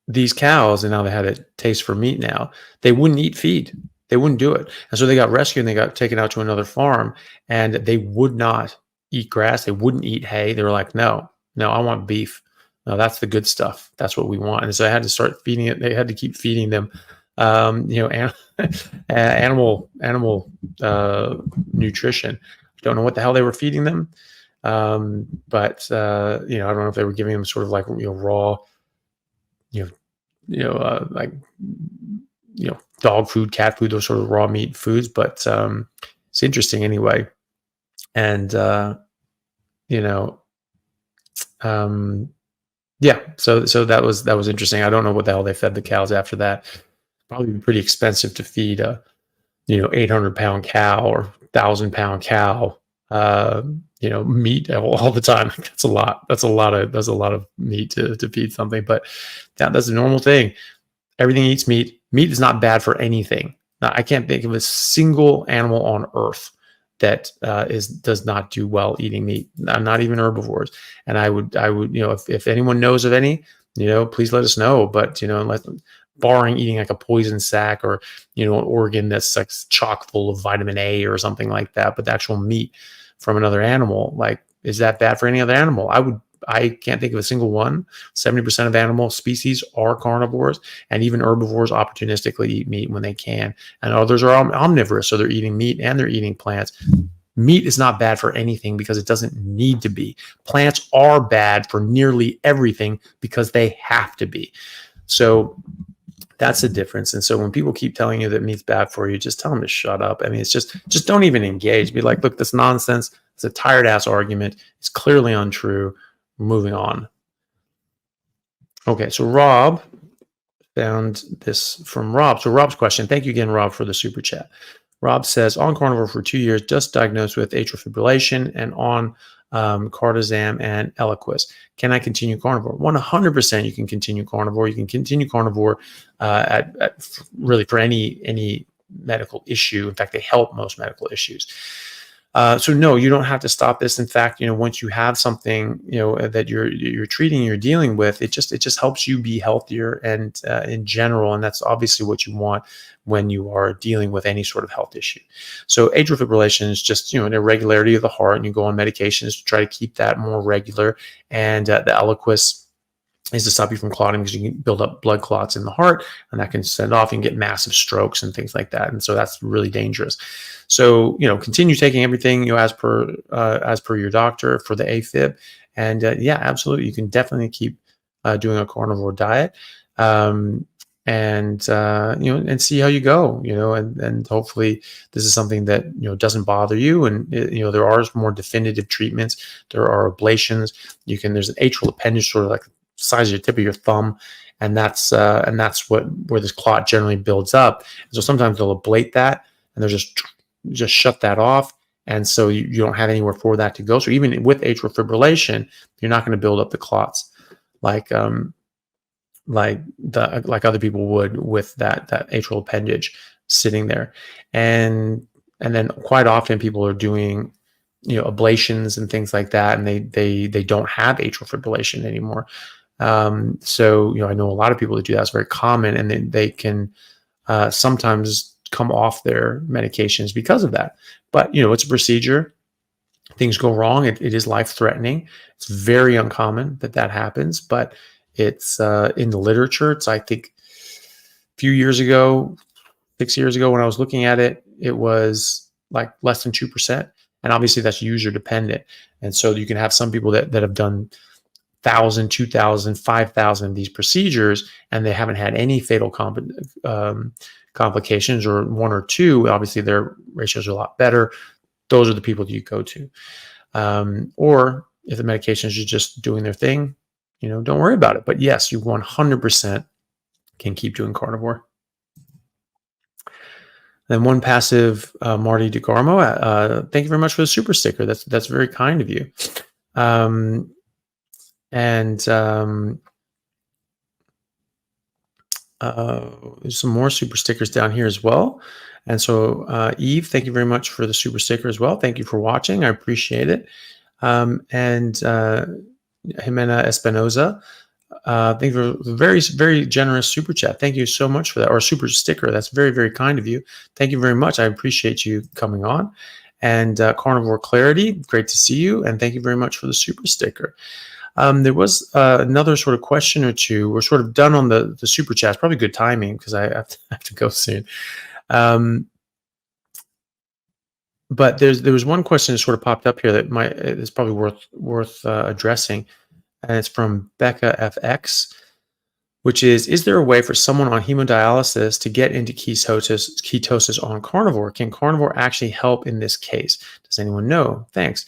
these cows, and now they had a taste for meat. Now they wouldn't eat feed. They wouldn't do it. And so they got rescued and they got taken out to another farm, and they would not eat grass. They wouldn't eat hay. They were like, no, I want beef. No, that's the good stuff. That's what we want. And so I had to start feeding it. They had to keep feeding them, animal nutrition. Don't know what the hell they were feeding them. But I don't know if they were giving them sort of like, raw, like, dog food, cat food, those sort of raw meat foods. But it's interesting anyway. And, yeah, so that was interesting. I don't know what the hell they fed the cows after that. Probably pretty expensive to feed a 800-pound cow or 1,000-pound cow meat all the time. That's a lot of meat to feed something. But that's a normal thing. Everything eats meat. Meat is not bad for anything. Now, I can't think of a single animal on earth that does not do well eating meat. Not even herbivores. And I would if anyone knows of any, please let us know. But unless, barring eating like a poison sac or an organ that's like chock full of vitamin A or something like that, but the actual meat from another animal, like, is that bad for any other animal? I can't think of a single one. 70% of animal species are carnivores, and even herbivores opportunistically eat meat when they can. And others are omnivorous, so they're eating meat and they're eating plants. Meat is not bad for anything because it doesn't need to be. Plants are bad for nearly everything because they have to be. So that's the difference. And so when people keep telling you that meat's bad for you, just tell them to shut up. I mean, it's just don't even engage. Be like, look, this nonsense. It's a tired ass argument. It's clearly untrue. Moving on. Okay, so Rob found this from Rob. So Rob's question. Thank you again, Rob, for the super chat. Rob says, on carnivore for 2 years, just diagnosed with atrial fibrillation and on Cardizam and Eliquis. Can I continue carnivore? 100% you can continue carnivore. You can continue carnivore really for any medical issue. In fact, they help most medical issues. So no, you don't have to stop this. In fact, once you have something, that you're treating, you're dealing with, it just helps you be healthier and in general. And that's obviously what you want when you are dealing with any sort of health issue. So atrial fibrillation is just, an irregularity of the heart, and you go on medications to try to keep that more regular. And the Eliquis is to stop you from clotting, because you can build up blood clots in the heart, and that can send off and get massive strokes and things like that. And so that's really dangerous. So, continue taking everything, as per your doctor for the AFib. And yeah, absolutely. You can definitely keep doing a carnivore diet. And see how you go, and hopefully this is something that, doesn't bother you. And, there are more definitive treatments. There are ablations. There's an atrial appendage, sort of like size of your tip of your thumb, and that's where this clot generally builds up. And so sometimes they'll ablate that, and they'll just shut that off, and so you don't have anywhere for that to go. So even with atrial fibrillation, you're not going to build up the clots like other people would with that atrial appendage sitting there. And then quite often people are doing ablations and things like that, and they don't have atrial fibrillation anymore. So I know a lot of people that do that. It's very common, and then they can sometimes come off their medications because of that. But it's a procedure. Things go wrong. It is life-threatening. It's very uncommon that happens, but it's in the literature. It's, I think, a few years ago, 6 years ago, when I was looking at it, it was like less than 2%. And obviously that's user dependent. And so you can have some people that have done 1,000, 2,000, 5,000 of these procedures, and they haven't had any fatal complications, or one or two. Obviously their ratios are a lot better. Those are the people that you go to. Or if the medications are just doing their thing, don't worry about it. But yes, you 100% can keep doing carnivore. Then One Passive, Marty DeGarmo, thank you very much for the super sticker. That's very kind of you. There's some more super stickers down here as well. And so Eve, thank you very much for the super sticker as well. Thank you for watching. I appreciate it. And Jimena Espinoza, thank you for a very, very generous super chat. Thank you so much for that, or super sticker. That's very, very kind of you. Thank you very much. I appreciate you coming on. And Carnivore Clarity, great to see you. And thank you very much for the super sticker. There was another sort of question or two. We're sort of done on the super chats. Probably good timing, because I have to go soon. But there was one question that sort of popped up here that is probably worth addressing, and it's from Becca FX, which is there a way for someone on hemodialysis to get into ketosis on carnivore? Can carnivore actually help in this case? Does anyone know? Thanks.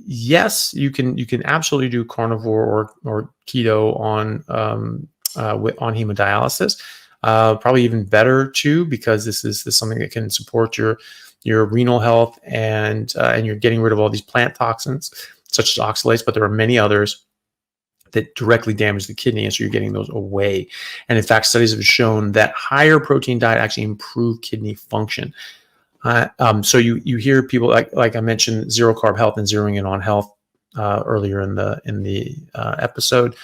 Yes, you can absolutely do carnivore or keto on hemodialysis. Probably even better too, because this is something that can support your renal health, and you're getting rid of all these plant toxins such as oxalates, but there are many others that directly damage the kidney, and so you're getting those away. And in fact, studies have shown that higher protein diet actually improve kidney function. So you hear people like I mentioned, zero carb health and zeroing in on health earlier in the episode.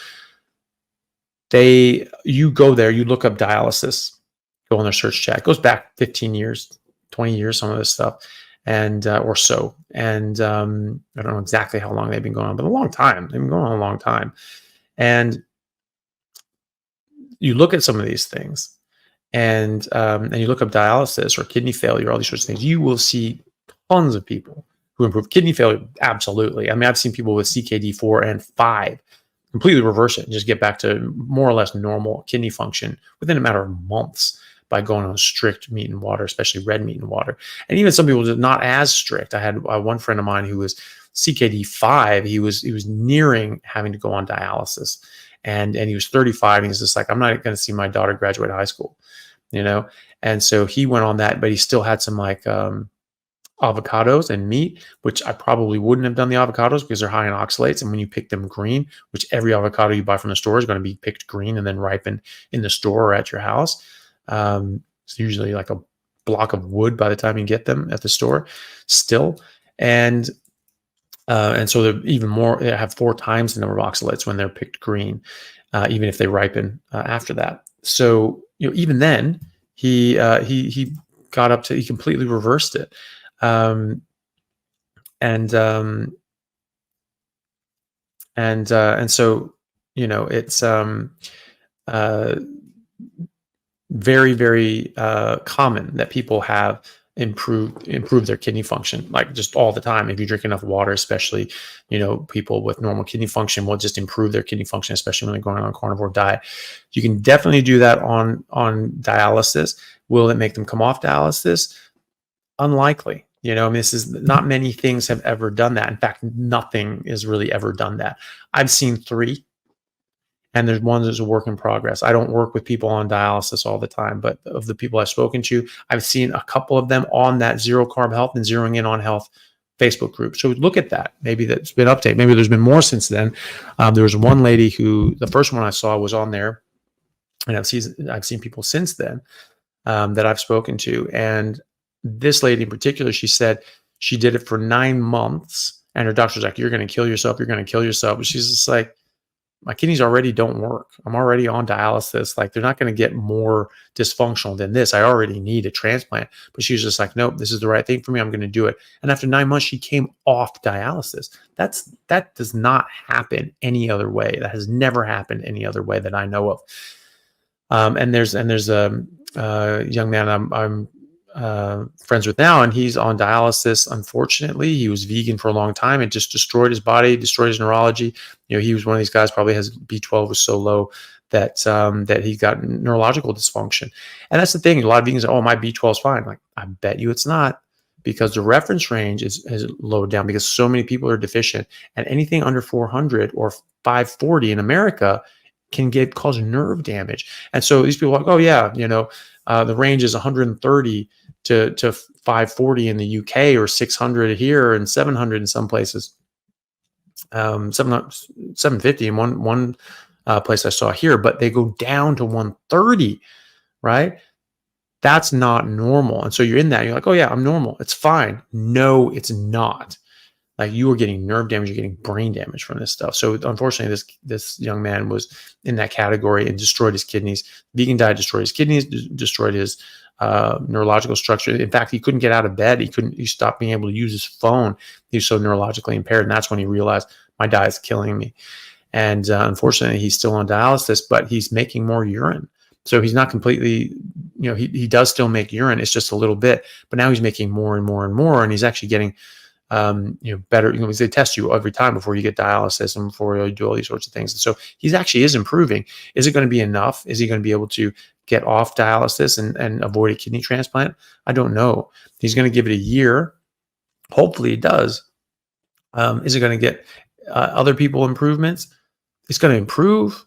You go there, you look up dialysis, go on their search chat. It goes back 15 years, 20 years, some of this stuff, and or so. And I don't know exactly how long they've been going on, but a long time. They've been going on a long time. And you look at some of these things, and you look up dialysis or kidney failure, all these sorts of things, you will see tons of people who improve. Kidney failure, absolutely. I mean, I've seen people with CKD 4 and 5 completely reverse it and just get back to more or less normal kidney function within a matter of months by going on strict meat and water, especially red meat and water. And even some people not as strict. I had one friend of mine who was CKD 5. He was nearing having to go on dialysis, and he was 35, and he's just like, I'm not going to see my daughter graduate high school. And so he went on that, but he still had some like avocados and meat, which I probably wouldn't have done the avocados because they're high in oxalates. And when you pick them green, which every avocado you buy from the store is going to be picked green and then ripened in the store or at your house. It's usually like a block of wood by the time you get them at the store still. And so they're even more, they have 4 times the number of oxalates when they're picked green, even if they ripen after that. So, even then he got up to, he completely reversed it. And so, it's very, very common that people have improve their kidney function, like just all the time. If you drink enough water, especially, people with normal kidney function will just improve their kidney function, especially when they're going on a carnivore diet. You can definitely do that on dialysis. Will it make them come off dialysis? Unlikely. This is not many things have ever done that. In fact, nothing has really ever done that. I've seen 3, and there's one that's a work in progress. I don't work with people on dialysis all the time, but of the people I've spoken to, I've seen a couple of them on that Zero Carb Health and Zeroing In on Health Facebook group. So look at that. Maybe that's been updated. Maybe there's been more since then. There was one lady who, the first one I saw was on there, and I've seen people since then that I've spoken to. And this lady in particular, she said she did it for 9 months, and her doctor was like, "You're going to kill yourself. You're going to kill yourself." But she's just like, my kidneys already don't work. I'm already on dialysis. Like, they're not going to get more dysfunctional than this. I already need a transplant. But she was just like, nope, this is the right thing for me. I'm going to do it. And after 9 months, she came off dialysis. That does not happen any other way. That has never happened any other way that I know of. And there's a young man I'm friends with now, and he's on dialysis. Unfortunately, he was vegan for a long time. It just destroyed his body, destroyed his neurology. He was one of these guys, probably has B12 was so low that he got neurological dysfunction. And that's the thing. A lot of vegans say, "Oh, my B12 is fine." Like, I bet you it's not, because the reference range is lowered down because so many people are deficient, and anything under 400 or 540 in America can cause nerve damage. And so these people are like, "Oh yeah, the range is 130 to 540 in the UK, or 600 here, and 700 in some places, 750 in one place I saw here, but they go down to 130, right? That's not normal. And so you're in that, you're like, "Oh yeah, I'm normal. It's fine." No, it's not. Like, you are getting nerve damage, you're getting brain damage from this stuff. So unfortunately, this young man was in that category and destroyed his kidneys. Vegan diet destroyed his kidneys, destroyed his neurological structure. In fact, he couldn't get out of bed. He stopped being able to use his phone. He was so neurologically impaired. And that's when he realized, my diet's killing me. And unfortunately, he's still on dialysis, but he's making more urine. So he's not completely, he does still make urine. It's just a little bit, but now he's making more and more and more. And he's actually getting better, because they test you every time before you get dialysis and before you do all these sorts of things. And so he's actually is improving. Is it going to be enough? Is he going to be able to get off dialysis and avoid a kidney transplant? I don't know. He's going to give it a year. Hopefully it does. Is it going to get other people improvements? It's going to improve,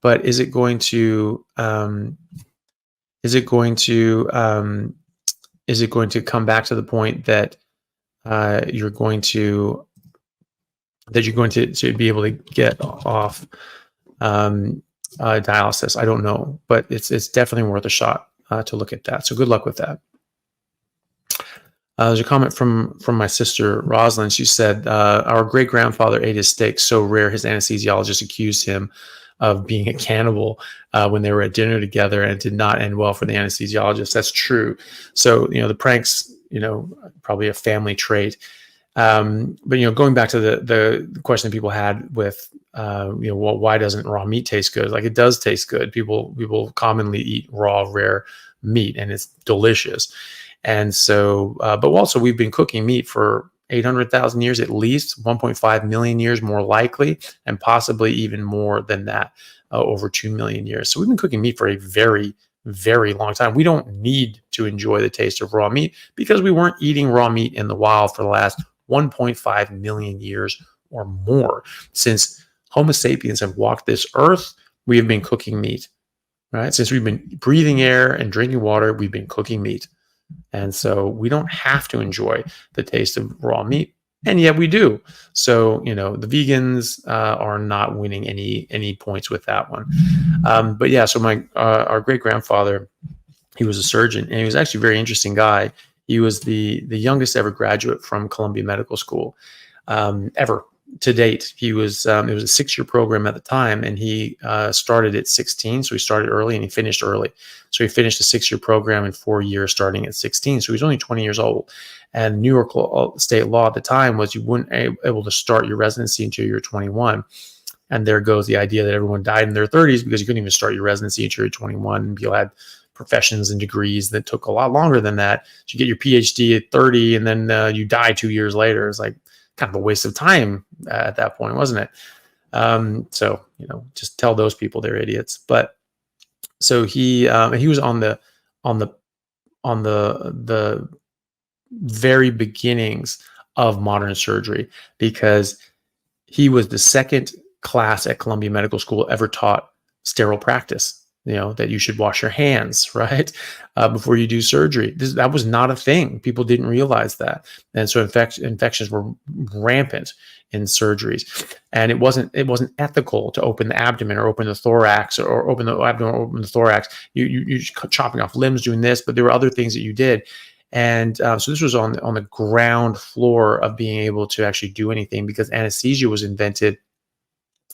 but is it going to come back to the point that you're going to be able to get off dialysis? I don't know, but it's definitely worth a shot to look at that. So good luck with that. There's a comment from my sister Rosalind. She said, "Our great grandfather ate his steak so rare his anesthesiologist accused him of being a cannibal when they were at dinner together, and it did not end well for the anesthesiologist." That's true. So the pranks, probably a family trait. But going back to the question that people had with well, why doesn't raw meat taste good? Like, it does taste good. People commonly eat raw, rare meat, and it's delicious. And so, but also we've been cooking meat for 800,000 years, at least 1.5 million years, more likely, and possibly even more than that, over 2 million years. So we've been cooking meat for a very, very long time. We don't need to enjoy the taste of raw meat because we weren't eating raw meat in the wild for the last 1.5 million years or more. Since Homo sapiens have walked this earth, we have been cooking meat, right? Since we've been breathing air and drinking water, we've been cooking meat. And so we don't have to enjoy the taste of raw meat, and yet we do. So, the vegans are not winning any points with that one. But yeah, so our great grandfather, he was a surgeon, and he was actually a very interesting guy. He was the youngest ever graduate from Columbia Medical School, ever to date. He was it was a 6-year program at the time, and he started at 16, so he started early and he finished early. So he finished a 6-year program in 4 years, starting at 16. So he was only 20 years old. And New York state law at the time was you weren't able to start your residency until you're 21. And there goes the idea that everyone died in their 30s because you couldn't even start your residency until you're 21. And people had professions and degrees that took a lot longer than that. So you get your PhD at 30, and then you die 2 years later. It's like kind of a waste of time at that point, wasn't it? So just tell those people they're idiots. But so he was on the very beginnings of modern surgery, because he was the second class at Columbia Medical School ever taught sterile practice. That you should wash your hands, right, before you do surgery. That was not a thing. People didn't realize that. And so infections were rampant in surgeries. And it wasn't ethical to open the abdomen or open the thorax, or open the abdomen or open the thorax. You're chopping off limbs doing this, but there were other things that you did. And so this was on the ground floor of being able to actually do anything, because anesthesia was invented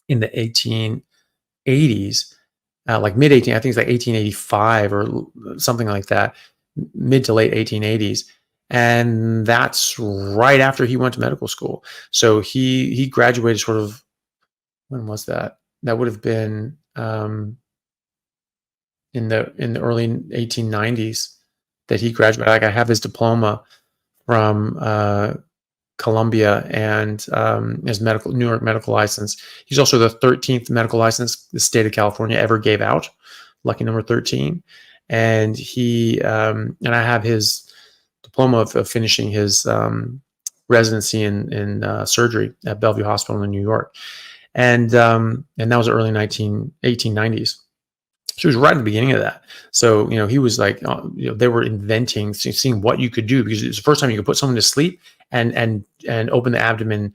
in the 1880s. Like mid 18, I think it's like 1885 or something like that, mid to late 1880s. And that's right after he went to medical school. So he graduated sort of, when was that? That would have been in the early 1890s that he graduated. Like, I have his diploma from Columbia and his New York medical license. He's also the 13th medical license the state of California ever gave out. Lucky number 13. And and I have his diploma of finishing his residency in surgery at Bellevue Hospital in New York. And that was early 1890s. So he was right at the beginning of that. So, he was like, they were inventing, seeing what you could do, because it's the first time you could put someone to sleep and open the abdomen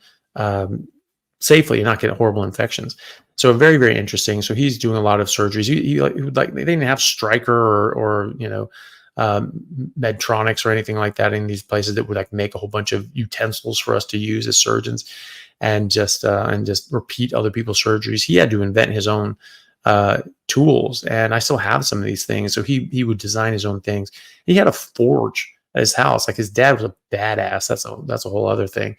safely and not get horrible infections. So very, very interesting. So he's doing a lot of surgeries. He would they didn't have Stryker or Medtronics or anything like that in these places that would make a whole bunch of utensils for us to use as surgeons and just repeat other people's surgeries. He had to invent his own tools, and I still have some of these things. So he would design his own things. He had a forge at his house. Like, his dad was a badass. That's a whole other thing.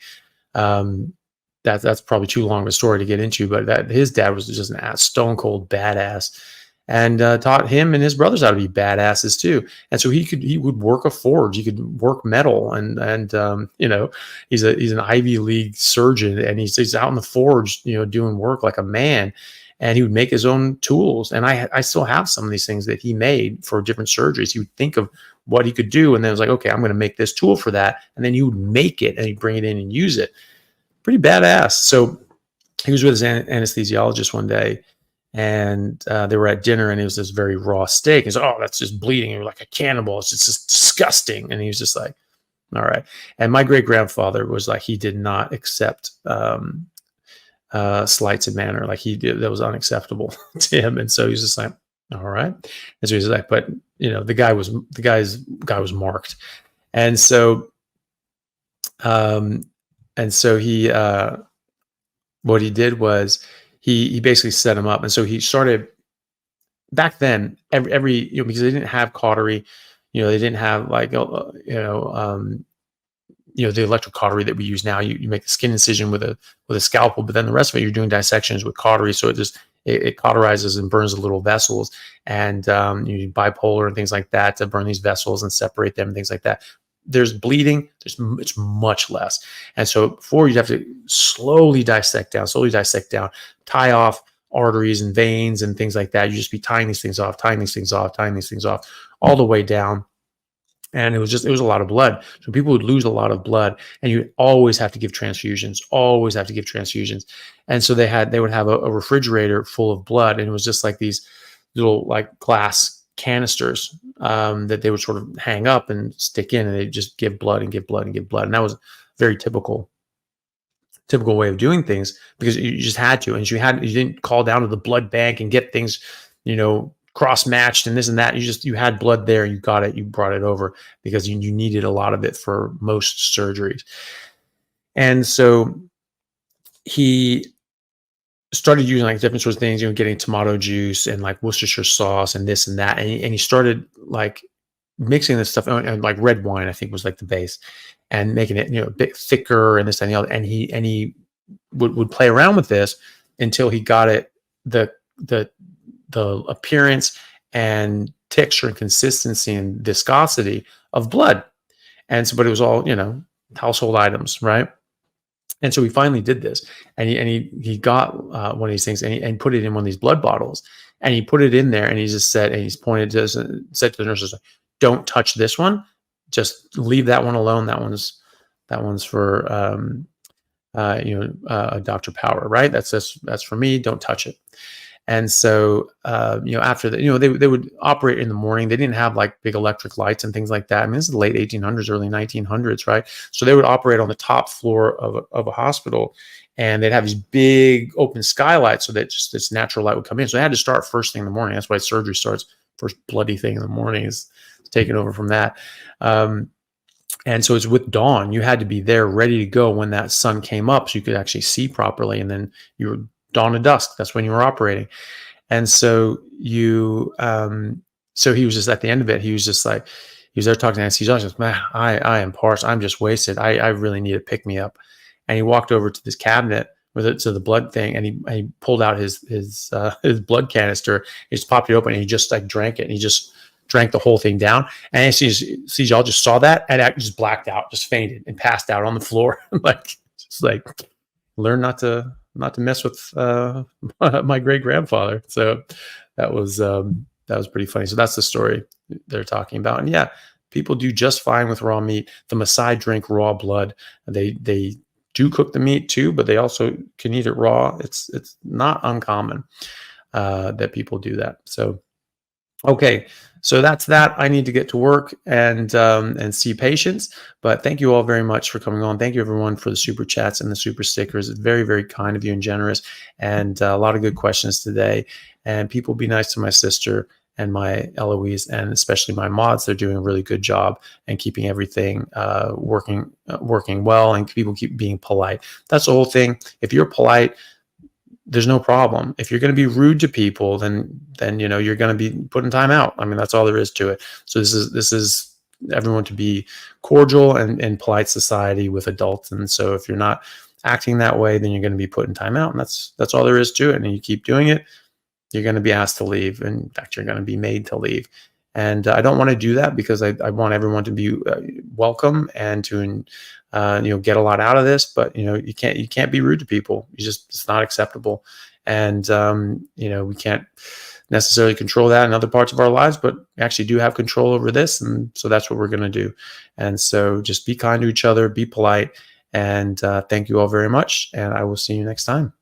That's probably too long of a story to get into, but his dad was just a stone cold badass, and taught him and his brothers how to be badasses too. And so he would work a forge. He could work metal, and he's an Ivy League surgeon, and he's out in the forge, doing work like a man. And he would make his own tools. And I still have some of these things that he made for different surgeries. He would think of what he could do, and then it was like, okay, I'm going to make this tool for that. And then he would make it, and he'd bring it in and use it. Pretty badass. So he was with his anesthesiologist one day, and they were at dinner, and it was this very raw steak. He's like, oh, that's just bleeding. You're like a cannibal. It's just disgusting. And he was just like, all right. And my great grandfather was like, he did not accept slights of manner. Like, that was unacceptable to him. And so he's just like, all right. And so he's like, but the guy was marked. And so he what he did was he basically set him up. And so he started back then, every because they didn't have cautery, they didn't have the electrocautery that we use now. You make a skin incision with a scalpel, but then the rest of it, you're doing dissections with cautery. So it cauterizes and burns the little vessels, and you need bipolar and things like that to burn these vessels and separate them and things like that. There's bleeding. It's much less. And so before, you'd have to slowly dissect down, tie off arteries and veins and things like that. You just be tying these things off, all the way down. And it was a lot of blood. So people would lose a lot of blood, and you always have to give transfusions, And so they would have a refrigerator full of blood, and it was just like these little like glass canisters that they would sort of hang up and stick in, and they just give blood and give blood and give blood. And that was very typical way of doing things, because you just had to, and you didn't call down to the blood bank and get things, cross matched and this and that. You had blood there, you got it, you brought it over, because you needed a lot of it for most surgeries. And so he started using like different sorts of things, getting tomato juice and like Worcestershire sauce and this and that. And he started like mixing this stuff, and like red wine, I think, was like the base, and making it, a bit thicker and this and the other. And he would play around with this until he got it, the appearance and texture and consistency and viscosity of blood. And so, but it was all, household items, right? And so he finally did this, and he got one of these things, and put it in one of these blood bottles, and he put it in there, and he just said, and he's pointed to us and said to the nurses, "Don't touch this one. Just leave that one alone. That one's for Dr. Power, right? That's for me. Don't touch it." And so, after that, they would operate in the morning. They didn't have like big electric lights and things like that. I mean, this is the late 1800s, early 1900s, right? So they would operate on the top floor of a hospital, and they'd have these big open skylights so that just this natural light would come in. So they had to start first thing in the morning. That's why surgery starts first bloody thing in the morning, is taken over from that. And so it's with dawn. You had to be there ready to go when that sun came up, so you could actually see properly. And then you were dawn to dusk. That's when you were operating. And so so he was just at the end of it. He was just like, he was there talking to anesthesiologist. Man, I am parched. I'm just wasted. I really need to pick me up. And he walked over to this cabinet with it, to the blood thing, and he pulled out his blood canister. He just popped it open, and he just like drank it, and he just drank the whole thing down. And anesthesiologist saw that and just blacked out, just fainted and passed out on the floor. Learn not to mess with my great grandfather. So that was pretty funny. So that's the story they're talking about. And yeah, people do just fine with raw meat. The Maasai drink raw blood. They do cook the meat too, but they also can eat it raw. It's not uncommon that people do that. So okay, so that's that. I need to get to work and see patients. But thank you all very much for coming on. Thank you everyone for the super chats and the super stickers. It's very, very kind of you and generous, and a lot of good questions today. And people, be nice to my sister and my Eloise, and especially my mods. They're doing a really good job and keeping everything working well, and people keep being polite. That's the whole thing. If you're polite, there's no problem. If you're going to be rude to people, then you're going to be put in time out. I mean, that's all there is to it. So this is everyone to be cordial and polite society with adults. And so if you're not acting that way, then you're going to be put in time out. And that's all there is to it. And you keep doing it, you're going to be asked to leave. In fact, you're going to be made to leave. And I don't want to do that, because I want everyone to be welcome and to get a lot out of this. But you can't be rude to people. It's not acceptable. And we can't necessarily control that in other parts of our lives, but we actually do have control over this. And so that's what we're going to do. And so just be kind to each other, be polite, and thank you all very much. And I will see you next time.